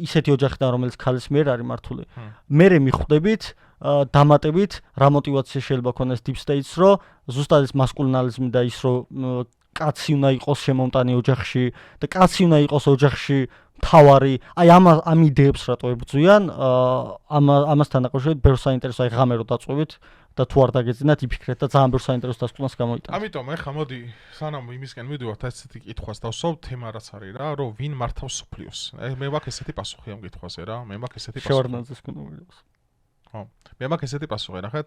ისეთი ოჯახიდან რომელიც ქალის მიერ არის მართული, მე მიხვდებით დამატებით რა мотиваცია შეიძლება ქონდეს deep states რო ზუსტად ეს მასკულინიზმი და ის რო კაცი უნდა იყოს შემომტანი ოჯახში და კაცი უნდა იყოს ოჯახში მთავარი, აი ამ იდეებს რატო ებრძვიან, ამასთან დაკავშირებით ბევრ საინტერესო აი ღამე რო დაწვევით და თუ არ დაგეძინათ იფიქრეთ და ძალიან ბევრ საინტერესო დასკვნას გამოიტანეთ. ამიტომ ეხა მოდი სანამ იმისკენ მივიდივართ ესეთი კითხვას დავსვავ, თემა რაც არის რა, რომ ვინ მართავს სოფლიოს. მე მაქვს ესეთი პასუხი ამ კითხვაზე რა, მე მაქვს ესეთი პასუხი. შევარდნაძეს კინომეროს. ხო. მე მაქვს ესეთი პასუხი, ნახეთ.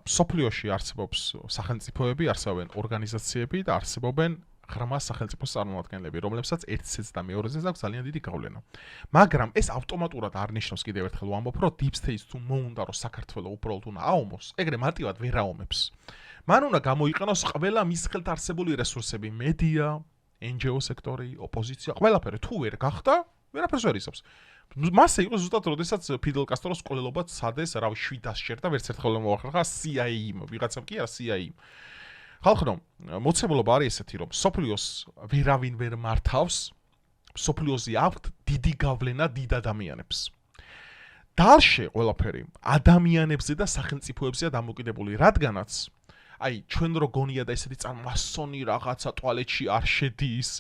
სოფლიოში არსებობს სახელმწიფოები, არსებობენ ორგანიზაციები და არსებობენ ღრმა სახელმწიფოს წარმომადგენლები, რომლებსაც ერთზეც და მეორეზეც აქვს ძალიან დიდი გავლენა. მაგრამ ეს ავტომატურად არ ნიშნავს კიდევ ერთხელ ვამბობ, რომ deep state თუ მოუნდა რომ საქართველოს უბრალოდ უნდა აომოს, ეგრე მარტივად ვერ აომებს. მან უნდა გამოიყენოს ყველა მის ხელთ არსებული რესურსები, მედია, NGO სექტორი, ოპოზიცია, ყველაფერი თუ ვერ გახდა, ვერაფერს ვერ იცავს. მასე იყო ზუსტად როდესაც ფიდელ კასტროს ყოლელობა ცადეს, რავი 700 ჯერ და ვერც ერთხელ მოახერხა CIA-მ, ვიღაცამ კი არა CIA-მ. ხალხო, მოცემულობა არის ესეთი, რომ სოფლიოს ვერავინ ვერ მართავს, სოფლიოზე აქვთ დიდი გავლენა დიდ ადამიანებს. დალშე ყველაფერი ადამიანებზე და სახელმწიფოებზეა დამოკიდებული, რადგანაც აი ჩვენ რო გონია და ესეთი წარმასონი რაღაცა ტუალეტში არ შედის,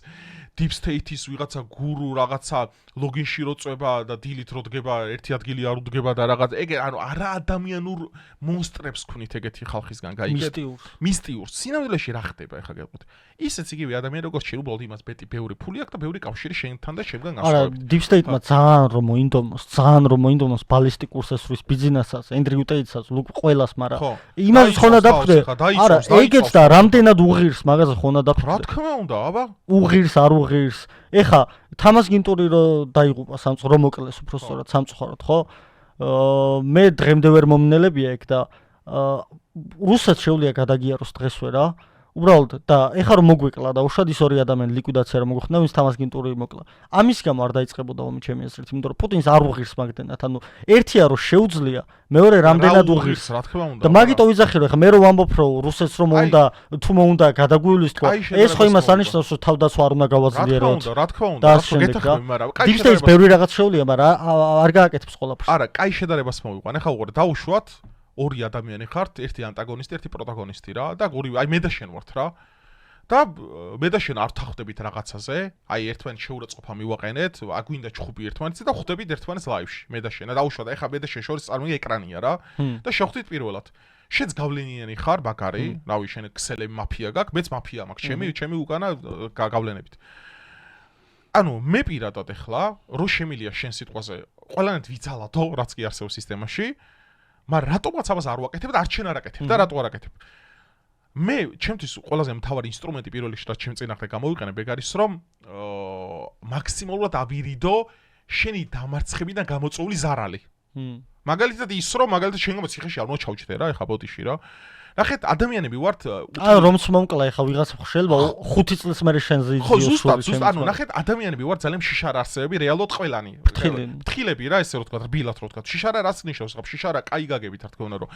deep state-ის ვიღაცა გურუ რაღაცა ლოგინში რო წვება და დილით რო დგება, ერთი ადგილი არ უდგება და რაღაც ეგ ანუ არა ადამიანურ მონსტრებს ქვნით ეგეთი ხალხისგან გაიგეთ. მისტიურს. სინამდვილეში რა ხდება ახლა გეტყვით. ისეც იგივე ადამიანი როგორც შენ უბრალოდ იმას მეტი ბევრი ფული აქვს და ბევრი კავშირი შენთან და შენგან გასწორებით. არა, deep state-მა ძალიან რომ მოინდომოს ბალისტიკურ სესვრის ბიზნესსაც, Andrew Tate-საც, ყველას, მაგრამ იმას ხონა დაფხვდე. არა, ეგეც და რამდენად უღირს მაგაზე ხონა დაფხვდე. რა თქმა უნდა, აბა. უღირს არ უღირს. ეხა თამას გინტური რო დაიღუპა სამწუხარო მოკლეს უფრო სწორად სამწუხაროდ, ხო? მე დღემდე ვერ მომნელებია ეგ და რუსეთს შეუძლია გადაგიაროს დღესვე რა. უბრალოდ და ეხლა რომ მოგვეკლა და უშად ის ორი ადამიანი ლიკვიდაცია რომ მოხდა, ვინც თამას გინტური მოკლა. ამის გამო არ დაიწყებოდა ომი ჩემი აზრით, იმიტომ რომ პუტინს არ უღირს მაგდენად. ანუ ერთია რომ შეუძლია, მეორე რამდენად უღირს, რა თქმა უნდა. და მაგიტო ვიზახი რომ ეხლა მე რო ვამბობ რომ რუსეთს რომ უნდა თუ მოუნდა გადაგვივლის თქვა, ეს ხო იმას ანიშნავს რომ თავდაცვა არ უნდა გავაძლიეროთ. რა თქმა უნდა, რა გეთახმები, მაგრამ კაი შედარებას ბევრი რაღაც შეუძლია, მაგრამ არ გააკეთებს ყველაფერს. არა, კაი შედარებას მოვიყვან. ეხლა უყურე, დაუშვათ ორი ადამიანი ხართ, ერთი ანტაგონისტი, ერთი პროტაგონისტი რა და ორივე აი მე და შენ ვართ რა. და მე და შენ არ თახვდებით რაღაცაზე, აი ერთმანეთს შეურაცხყოფა მივაყენეთ, აგვინდა ჩხუბი ერთმანეთზე და ხვდებით ერთმანეთს ლაივში. მე და შენ. დაუშვათ, ეხლა მე და შენ შორის წარმოიდგინე ეკრანია რა. და შეხვდით პირველად. შენც გავლენიანი ხარ, მაგარი, რავი, შენ ქსელები მაფია გაქვს, მეც მაფია მაქვს, ჩემი უკანა გავლენებით. ანუ მე პირადად ეხლა რო შემილია შენ სიტყვაზე, ყველანაირად ვიცალათო, რაც კი არსებობს სისტემაში, მაგრამ რატომაც ამას არ ვაკეთებ და არჩენ არ აკეთებ და რატო არ აკეთებ? მე ჩემთვის ყველაზე მთავარი ინსტრუმენტი პირველ რიგში რაც ჩემ წინააღმდეგ გამოვიყენებ, ეგ არის რომ მაქსიმალურად ავირიდო შენი დამარცხებიდან გამოწვეული ზარალი. მაგალითად ის რომ მაგალითად შენ გამოციხეში არ მოჩავჭდე რა, ეხა ბოტიში რა. ნახეთ, ადამიანები ვართ რომც მომკლა ეხა ვიღაცა შეიძლება 5 წლის მერე შენზე ხო, ზუსტად, ანუ ნახეთ, ადამიანები ვართ ძალიან შიშარა არსებები, რეალურად ყველანი. ფრთხილები რა, ესე რომ თქვა, რბილად რომ თქვა. შიშარა რას ნიშნავს? ხა შიშარა კაი გაგებით, რა თქმა უნდა, რომ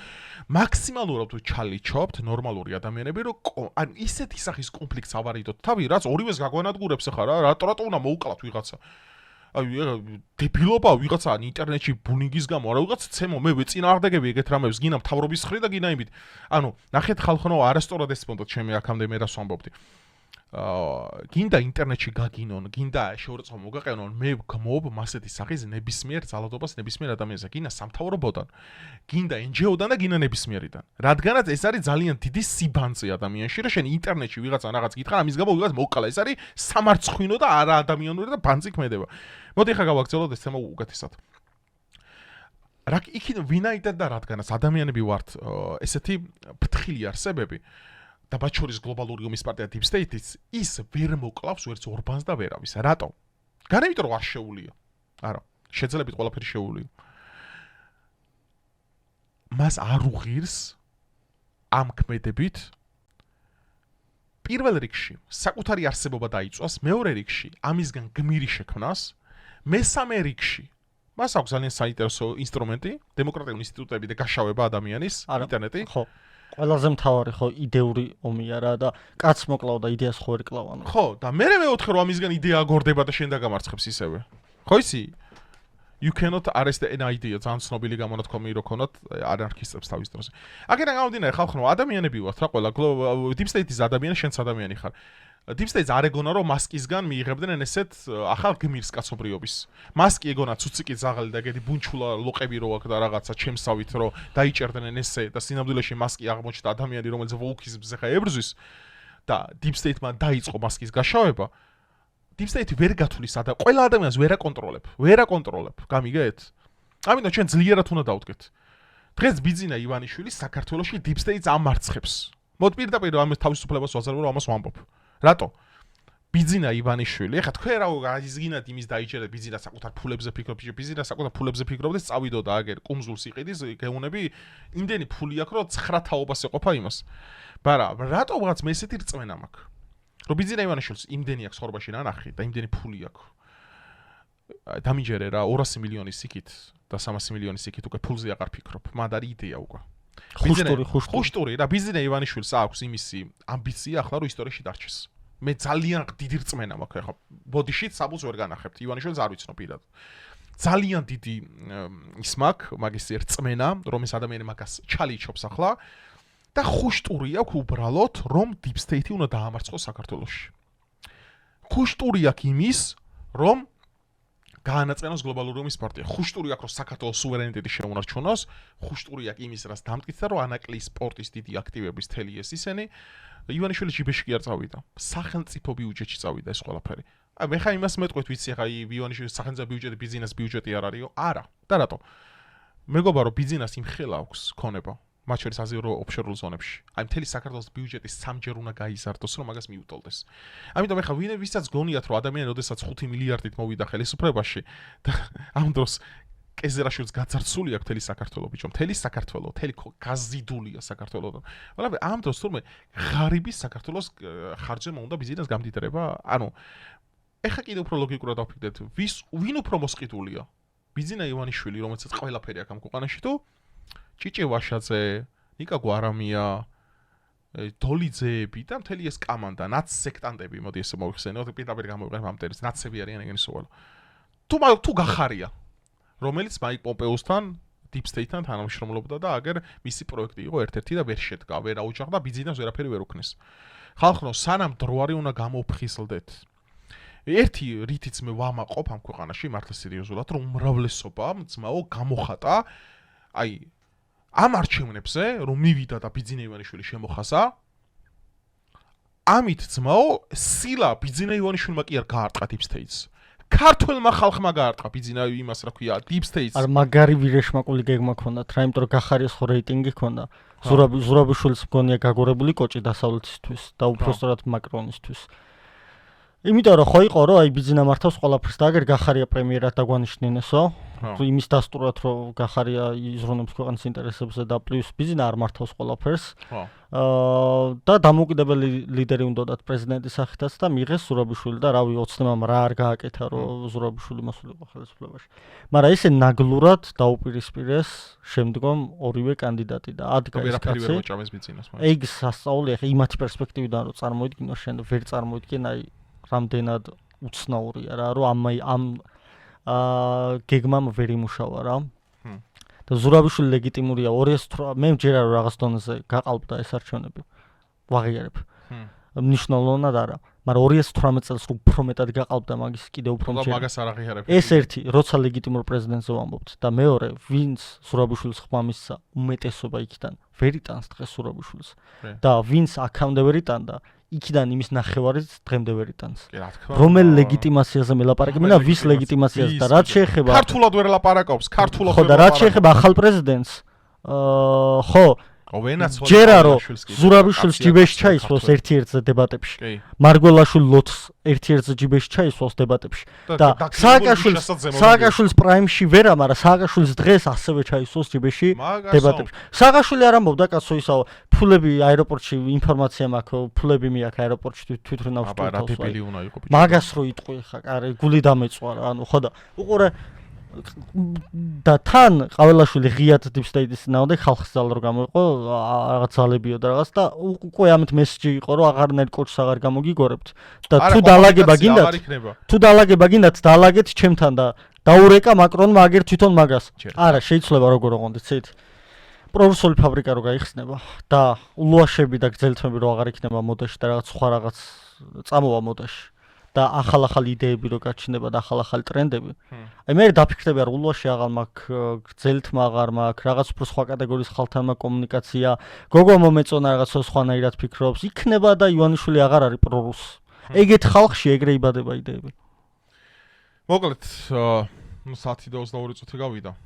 მაქსიმალურად თუ ჩალიჩობთ ნორმალური ადამიანები, რომ ან ისეთი სახის კონფლიქტს ავარიდოთ თავი, რაც ორივეს გაგვანადგურებს ხა რა, რატო უნდა მოუკლათ ვიღაცა. აი დებილობა ვიღაცა ინტერნეტში ბუნინგის გამო არა ვიღაცა ცემო მე ვეწინააღმდეგები ეგეთ რამებს გინა მთავრობის ხრით და გინა იმით ანუ ნახეთ ხალხო არასწორად ესპონდოთ ჩემი აქამდე მე რას ვამბობდი გინდა ინტერნეტში გაგინონ გინდა შეურაცხყოფა მოგაყენონ მე გმობ მასეთი სახის ნებისმიერ ძალადობას ნებისმიერ ადამიანზე გინა სამთავრობოდან გინდა NGO-დან და გინა ნებისმიერიდან რადგანაც ეს არის ძალიან დიდი სიბანძე ადამიანში რომ შენ ინტერნეტში ვიღაცა რაღაც გითხრა ამის გამო ვიღაც მოკლა ეს არის სამარცხვინო და არა ადამიანური და ბანძი ქმედება მოდი ხა გავაგრძელოთ ეს თემა უკეთესად რა იქით ვინაიდან და რადგანაც ადამიანები ვართ ესეთი ფრთხილი არსებები და ბაჩორის გლობალური ომის პარტია Deep State-იც ის ვერ მოკლავს ვერც ორბანს და ვერავის. რატომ? განებით რომ არ შეუულია. არა, შეძლებით ყველაფერი შეუულია. მას არ უღირს ამ ქმედებით პირველ რიგში საკუთარი არსებობა დაიწვას, მეორე რიგში ამისგან გმირი შექმნას, მესამე რიგში მას აქვს ძალიან საინტერესო ინსტრუმენტი, დემოკრატიული ინსტიტუტები და გაშავება ადამიანის ინტერნეტი. ხო. ყველაზე მთავარი ხო იდეური ომია რა და კაც მოკლავ და იდეას ხო ვერ კლავ. ხო და მე მეოთხე რომ ამისგან იდეა აგორდება და შენ დაგამარცხებს ისევე. ხო ისი? You cannot arrest an idea. ძალიან ცნობილი გამონათქვამი რო ქონათ ანარქისტებს თავის დროზე. აქედან გამომდინარე ხალხო ადამიანები ვართ რა ყველა Deep State-ის ადამიანი შენც ადამიანი ხარ. Deep State-ს არ ეგონა რომ მასკისგან მიიღებდნენ ესეთ ახალ გმირს კაცობრიობის. მასკი ეგონა ცუციკი ზაღალი და ეგეთი ბუნჩულა ლოყები რო აქვს და რაღაცა ჩემსავით რომ დაიჭერდნენ ესე და სინამდვილეში მასკი აღმოჩნდა ადამიანი რომელიც ვოლკიზმზე ხა ებრძვის და Deep State-მან დაიწყო მასკის გაშავება. Deep State ვერ გათulis და ყველა ადამიანს ვერ აკონტროლებ. გამიგეთ? ამიტომ ჩვენ ძლიერად უნდა დავდგეთ. დღეს ბიძინა ივანიშვილი საქართველოში Deep State-ს ამარცხებს. მოდ პირდაპირ ამის თავისუფლებას ვაზარებ რომ ამას ვამბობ. რატო? ბიძინა ივანიშვილი, ეხლა თქვენ რა გაზიგინათ იმის დაიჭერეთ ბიძინა საკუთარ ფულებზე ფიქრობს, ბიძინა sakუთარ ფულებზე ფიქრობდეს, წავიდოდა აგერ კუნძულს იყიდის, გეუნები, იმდენი ფული აქვს, რომ 9 თაობას ეყოფა იმას. მაგრამ რატო რაღაც მე ესეთი რწმენა მაქვს? რომ ბიძინა ივანიშვილს იმდენი აქვს ხორბაში ნანახი და იმდენი ფული აქვს. დამიჯერე რა 200 მილიონის იქით და 300 მილიონის იქით უკვე ფულზე აღარ ფიქრობ. მანდარი იდეა უკვე. ხუშტური რა ბიზნე ივანიშვილს აქვს იმისი ამბიცია ახლა რომ ისტორიაში დარჩეს. მე ძალიან დიდი რწმენა მაქვს ახლა ბოდიშით საბუთს ვერ განახებთ ივანიშვილს არ ვიცნობ პირად. ძალიან დიდი ის მაქვს მაგის რწმენა რომ ეს ადამიანი მაგას ჩალიჩობს ახლა და ხუშტური აქვს უბრალოდ რომ Deep State-ი უნდა დაამარცხოს საქართველოში. ხუშტური აქვს იმის რომ გაანაწილოს გლობალური ომის პარტია. ხუშტური აქვს რომ საქართველოს სუვერენიტეტი შეუნარჩუნოს, ხუშტური აქვს იმის რაც დამტკიცა რომ ანაკლის სპორტის დიდი აქტივების თელი ეს ისენი ივანიშვილი ჯიბეში კი არ წავიდა. სახელმწიფო ბიუჯეტში წავიდა ეს ყველაფერი. აი მე ხა იმას მეტყვით ვიცი ხა ივანიშვილის სახელმწიფო ბიუჯეტი ბიზნეს ბიუჯეტი არ არისო? არა. და რატო? მეგობრებო რომ ბიზნეს იმ ხელა აქვს ქონება. მათ შორის აზირო ოფშორულ ზონებში. აი მთელი საქართველოს ბიუჯეტი სამჯერ უნდა გაიზარდოს რომ მაგას მიუტოლდეს. ამიტომ ეხლა ვისაც გონიათ რომ ადამიანი ოდესაც 5 მილიარდით მოვიდა ხელისუფლებაში და ამ დროს კეზერაშვილს გაძარცული აქვს მთელი საქართველო ბიჭო, მთელი საქართველო, მთელი გაზიდულია საქართველოდან. მაგრამ ამ დროს თურმე ღარიბის საქართველოს ხარჯზე უნდა ბიზნეს გამდიდრება, ანუ ეხა კიდე უფრო ლოგიკურად დავფიქრდეთ, ვინ უფრო მოსყიდულია? ბიძინა ივანიშვილი, რომელსაც ყველაფერი აქვს ამ ქვეყანაში თუ ჭიჭე ვაშაძე, ნიკა გვარამია, დოლიძეები და მთელი ეს კამანდა, ნაცსექტანტები, მოდი ესე მოვიხსენოთ, პირდაპირ გამოვიყენებ ამ ტერმინს, ნაცები არიან ეგენი სულ. თუ გახარია, რომელიც მაიკ პომპეუსთან, Deep State-თან თანამშრომლობდა და აგერ მისი პროექტი იყო ერთ-ერთი და ვერ შედგა, ვერ აუჯახდა, ბიძინას ვერაფერი ვერ უქნის. ხალხო, სანამ დრო არის უნდა გამოვფხიზლდეთ. ერთი რითიც მე ვამაყობ ამ ქვეყანაში მართლა სერიოზულად, რომ უმრავლესობა ძმაო გამოხატა, აი ამ არჩევნებზე, რომ მივიდა და ბიძინა ივანიშვილი შემოხაზა, ამით ძმაო, სილა ბიძინა ივანიშვილმა კი არ გაარტყა Deep State-ს. ქართველმა ხალხმა გაარტყა ბიძინა იმას რა ქვია Deep State-ს. არ მაგარი ვირეშმაკული გეგმა ქონდათ რა, იმიტომ რომ გახარიას ხო რეიტინგი ქონდა. ზურაბიშვილის მგონია გაგორებული კოჭი დასავლეთისთვის და უпростоრად მაკრონისთვის. იმიტომ რომ ხო იყო რომ აი ბიძინა მართავს ყველაფერს და აგერ გახარია პრემიერად დაგვანიშნინესო. იმის დასტურად რომ გახარია იზრუნებს ქვეყნის ინტერესებზე და პლუს ბიძინა არ მართავს ყველაფერს. და დამოუკიდებელი ლიდერი უნდათ პრეზიდენტის სახითაც და მიიღეს ზურაბიშვილი და რავი ოცნებამ რა არ გააკეთა რომ ზურაბიშვილი მოსულიყო ხელისუფლებაში. მაგრამ ესე ნაგლურად დაუპირისპირეს შემდგომ ორივე კანდიდატი და ადგა ეს კაცი. ეგ სასწაული ახლა იმათი პერსპექტივიდან რომ წარმოიდგინო შენ ვერ წარმოიდგენ აი რამდენად უცნაურია რა რომ ამ გეგმამ ვერ იმუშავა რა. და ზურაბიშვილი ლეგიტიმურია 208 მე მჯერა რომ რაღაც დონეზე გაყალბდა ეს არჩევნები. ვაღიარებ. მნიშვნელოვნად არა. მაგრამ 2018 წელს უფრო მეტად გაყალბდა მაგის კიდე უფრო მჯერა. მაგას არ აღიარებ. ეს ერთი, როცა ლეგიტიმურ პრეზიდენტზე ვამბობთ და მეორე, ვინც ზურაბიშვილის ხმა მისცა, უმეტესობა იქიდან ვერ იტანს დღეს ზურაბიშვილს. და ვინც აქამდე ვერ იტანდა იქიდან იმის ნახევარიც დღემდე ვერ იტანს. რომელ ლეგიტიმაციაზე მელაპარაკებენ და ვის ლეგიტიმაციაზე და რაც შეეხება ქართულად ვერ ლაპარაკობს, ქართულად ხო და რაც შეეხება ახალ პრეზიდენტს ხო ჯერა რომ ზურაბიშვილს ჯიბეში ჩაისვოს ერთ-ერთზე დებატებში. მარგველაშვილი ლოთს ერთ-ერთზე ჯიბეში ჩაისვოს დებატებში. და სააკაშვილის პრაიმში ვერა, მაგრამ სააკაშვილის დღეს ასევე ჩაისვოს ჯიბეში დებატებში. სააკაშვილი არ ამბობდა კაცო ისაო, ფულები აეროპორტში ინფორმაცია მაქვს, ფულები მიაქვს აეროპორტში თვითონ ავსტურთავს. მაგას რო იტყვი ხა, კარი გული დამეწვა რა, ანუ ხო და უყურე და თან ყაველაშვილი ღიად Deep State-ის ნაოდე ხალხს ძალ რო გამოიყო რაღაც ძალებიო და რაღაც და უკვე ამით მესიჯი იყო რომ აღარნაირ კოჩს აღარ გამოგიგორებთ და თუ დალაგება გინდათ დალაგეთ ჩემთან და დაურეკა მაკრონმა აგერ თვითონ მაგას არა შეიძლება როგორ ოღონდ იცით პროფესიული ფაბრიკა რო გაიხსნება და ულუაშები და გრძელთმები რო აღარ იქნება მოდაში და რაღაც სხვა რაღაც წამოვა მოდაში და ახალ იდეები რო გაჩნდება და ახალ ტრენდები. აი მე დაფიქრდები არ ულუაში აღარ მაქვს, გრძელთმა აღარ მაქვს, რაღაც უფრო სხვა კატეგორიის ხალხთან მაქვს კომუნიკაცია. გოგო მომეწონა რაღაც სხვანაირად ფიქრობს. იქნება და ივანიშვილი აღარ არის პრორუს. ეგეთ ხალხში ეგრე იბადება იდეები. მოკლედ, 10:22 წუთი გავიდა.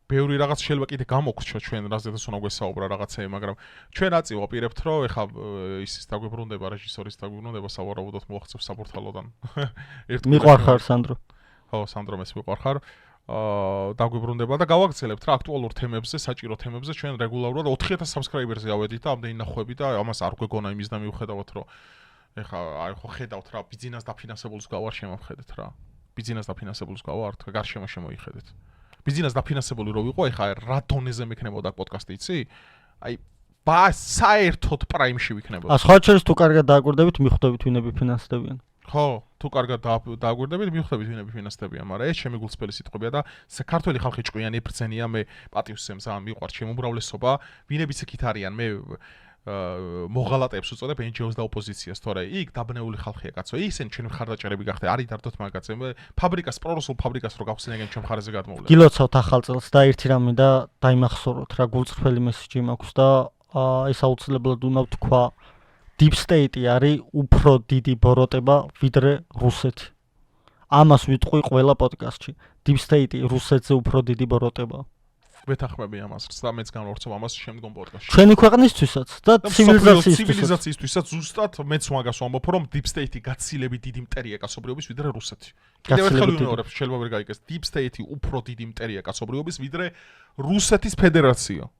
ბევრი რაღაც შეიძლება კიდე გამოგვრჩა ჩვენ რაზედაც უნდა გვესაუბრა რაღაცები, მაგრამ ჩვენ აწი ვაპირებთ, რომ ეხა ისის დაგვიბრუნდება რეჟისორის დაგვიბრუნდება სავარაუდოდ მოახცევს საპორტალოდან. მიყვარხარ სანდრო. ხო, სანდრო მეს მიყვარხარ. დაგვიბრუნდება და გავაგრძელებთ რა აქტუალურ თემებზე, საჭირო თემებზე ჩვენ რეგულარულად 4000 subscriber-ზე ავედით და ამდენი ნახვები და ამას არ გვეგონა იმის და მივხედავთ, რომ ეხა აი ხო ხედავთ რა, ბიზნეს დაფინანსებულს გავარ შემოვხედეთ რა. ბიზნეს დაფინანსებულს გავართ, გარშემო შემოიხედეთ. ბიზნეს დაფინანსებული რო ვიყო, ეხა რა დონეზე მექნებოდა პოდკასტი, იცი? აი, საერთოდ პრაიმში ვიქნებოდა. სხვა შორის თუ კარგად დააკვირდებით, მიხვდებით ვინები ფინანსდებიან. ხო, თუ კარგად დააკვირდებით, მიხვდებით ვინები ფინანსდებიან, მაგრამ ეს ჩემი გულწრფელი სიტყვებია და საქართველოს ხალხი ჭკვიანი ბრძენია, მე პატივს ემზა, მიყვარს ჩემ უმრავლესობა, ვინებიც იქით არიან, მე მოღალატეებს უწოდებ NGO-ს და ოპოზიციას, თორე იქ დაბნეული ხალხია კაცო. ისინი ჩვენი მხარდაჭერები გახდა, არის დარდოთ მაგაცე. ფაბრიკას, პრორუსულ ფაბრიკას რო გავხსენებენ ჩვენ მხარეზე გადმოვლენ. გილოცავთ ახალ წელს და ერთი რამე და დაიმახსოვროთ რა გულწრფელი მესიჯი მაქვს და ეს აუცილებლად უნდა ვთქვა Deep State არის უფრო დიდი ბოროტება ვიდრე რუსეთი. ამას ვიტყვი ყველა პოდკასტში. Deep State რუსეთზე უფრო დიდი ბოროტება. ვეთანხმები ამას და მეც განვავრცობ ამას შემდგომ პოდკასტში. ჩვენი ქვეყნისთვისაც და ცივილიზაციისთვისაც ზუსტად მეც მაგას ვამბობ, რომ Deep State-ი გაცილებით დიდი მტერია კაცობრიობის ვიდრე რუსეთი. კიდევ ერთხელ ვიმეორებ, შეიძლება ვერ გაიგეს, Deep State-ი უფრო დიდი მტერია კაცობრიობის ვიდრე რუსეთის ფედერაცია.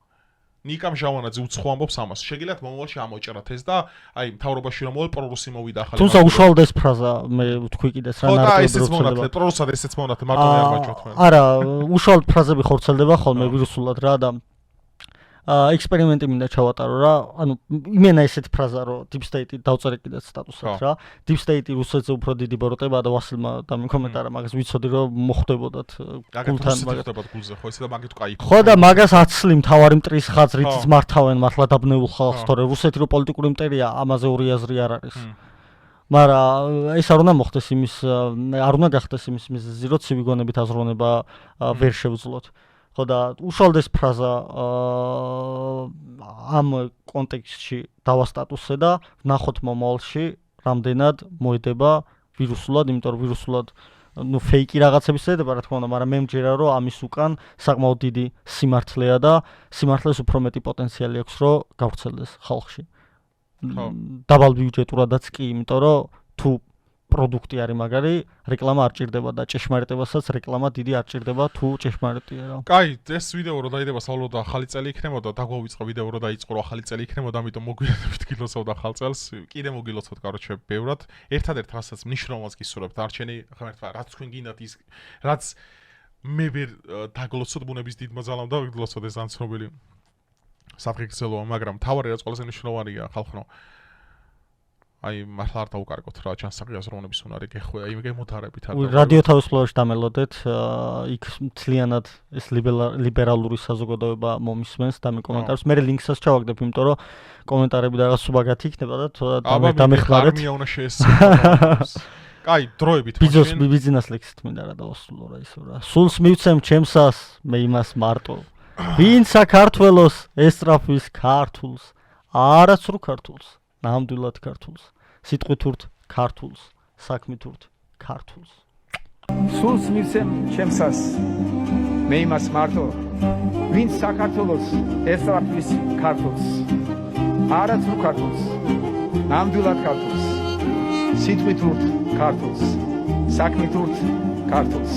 ნიკამ ჟავანაძე უცხო ამბობს ამას. შეგიძლიათ მომავალში ამოჭრათ ეს და აი მთავრობაში რომ მოვალ პრორუსი მოვიდა ახალი. თუმცა უშუალოდ ეს ფრაზა მე ვთქვი კიდეს რა ნარკვევი პრორუსად ესეც მონათე მარტო არ მაჩვენოთ მე. არა, უშუალოდ ფრაზები ხორცელდება ხოლმე ვირუსულად რა და ექსპერიმენტი მინდა ჩავატარო რა, ანუ იმენა ესეთი ფრაზა რომ Deep State-ი დავწერე კიდეც სტატუსად რა. Deep State-ი რუსეთზე უფრო დიდი ბოროტებაა და ვასილმა დამიკომენტარა მაგას ვიცოდი რომ მოხდებოდათ გულთან მაგათებად გულზე ხო ესე და მაგით კაი. ხო და მაგას აცლი მთავარი მტრის ხაზრით მართავენ მართლა დაბნეულ ხალხს თორე რუსეთი რო პოლიტიკური მტერია ამაზე ორი აზრი არ არის. მაგრამ ეს არ უნდა მოხდეს იმის არ უნდა გახდეს იმის მიზეზი რომ ცივი გონებით აზროვნება ვერ შევძლოთ. ხო და უშუალოდ ეს ფრაზა ამ კონტექსტში დავასტატუსე და ვნახოთ მომავალში რამდენად მოედება ვირუსულად, იმიტომ რომ ვირუსულად ნუ ფეიკი რაღაცების ედება რა თქმა უნდა, მაგრამ მე მჯერა რომ ამის უკან საკმაოდ დიდი სიმართლეა და სიმართლეს უფრო მეტი პოტენციალი აქვს რომ გავრცელდეს ხალხში. დაბალ ბიუჯეტურადაც კი, იმიტომ რომ თუ პროდუქტი არის მაგარი, რეკლამა არ ჭირდება და ჭეშმარიტებასაც რეკლამა დიდი არ ჭირდება თუ ჭეშმარიტია რა. კაი, ეს ვიდეო რო დაიდება სავლოდ ახალი წელი იქნებოდა, დაგვავიწყო ვიდეო რო დაიწყო რომ ახალი წელი იქნებოდა, ამიტომ მოგვიანებით გილოცავ ახალ წელს. კიდე მოგილოცავთ, კაროჩე, ბევრად. ერთადერთ რასაც მნიშვნელოვანს გისურვებთ, არჩენი ხმერთვა, რაც თქვენ გინდათ ის, რაც მე ვერ დაგლოცოთ ბუნების დიდმა ძალამ და ვიგლოცოთ ეს ანცნობილი საფრთხეებია, მაგრამ თავარი რაც ყველაზე მნიშვნელოვანია ხალხო. აი მართლა არ დაუკარგოთ რა ჩანსაღი აზროვნების უნარი გეხვეა იმ გემოთარებით არ რადიო თავისუფლებაში დამელოდეთ იქ მთლიანად ეს ლიბერალური საზოგადოება მომისმენს და მე კომენტარებს მე ლინკსაც ჩავაგდებ იმიტომ რომ კომენტარები და რაღაც სუბაგათი იქნება და დამეხმარეთ არმია უნდა შეესწავლოს კაი დროებით ბიზნეს ბიზნეს ლექსით მინდა რა დავასრულო რა ისო რა სულს მივცემ ჩემსას მე იმას მარტო ვინ საქართველოს ესტრაფის ქართულს არასრულ ქართულს ნამდვილად ქართულს სიტყვით ურთ ქართულს საქმით ურთ ქართულს სულს მივცემ ჩემსას მე იმას მარტო ვინ საქართველოს ესტრაფის ქართულს არასრულ ქართულს ნამდვილად ქართულს სიტყვით ურთ ქართულს საქმით ურთ ქართულს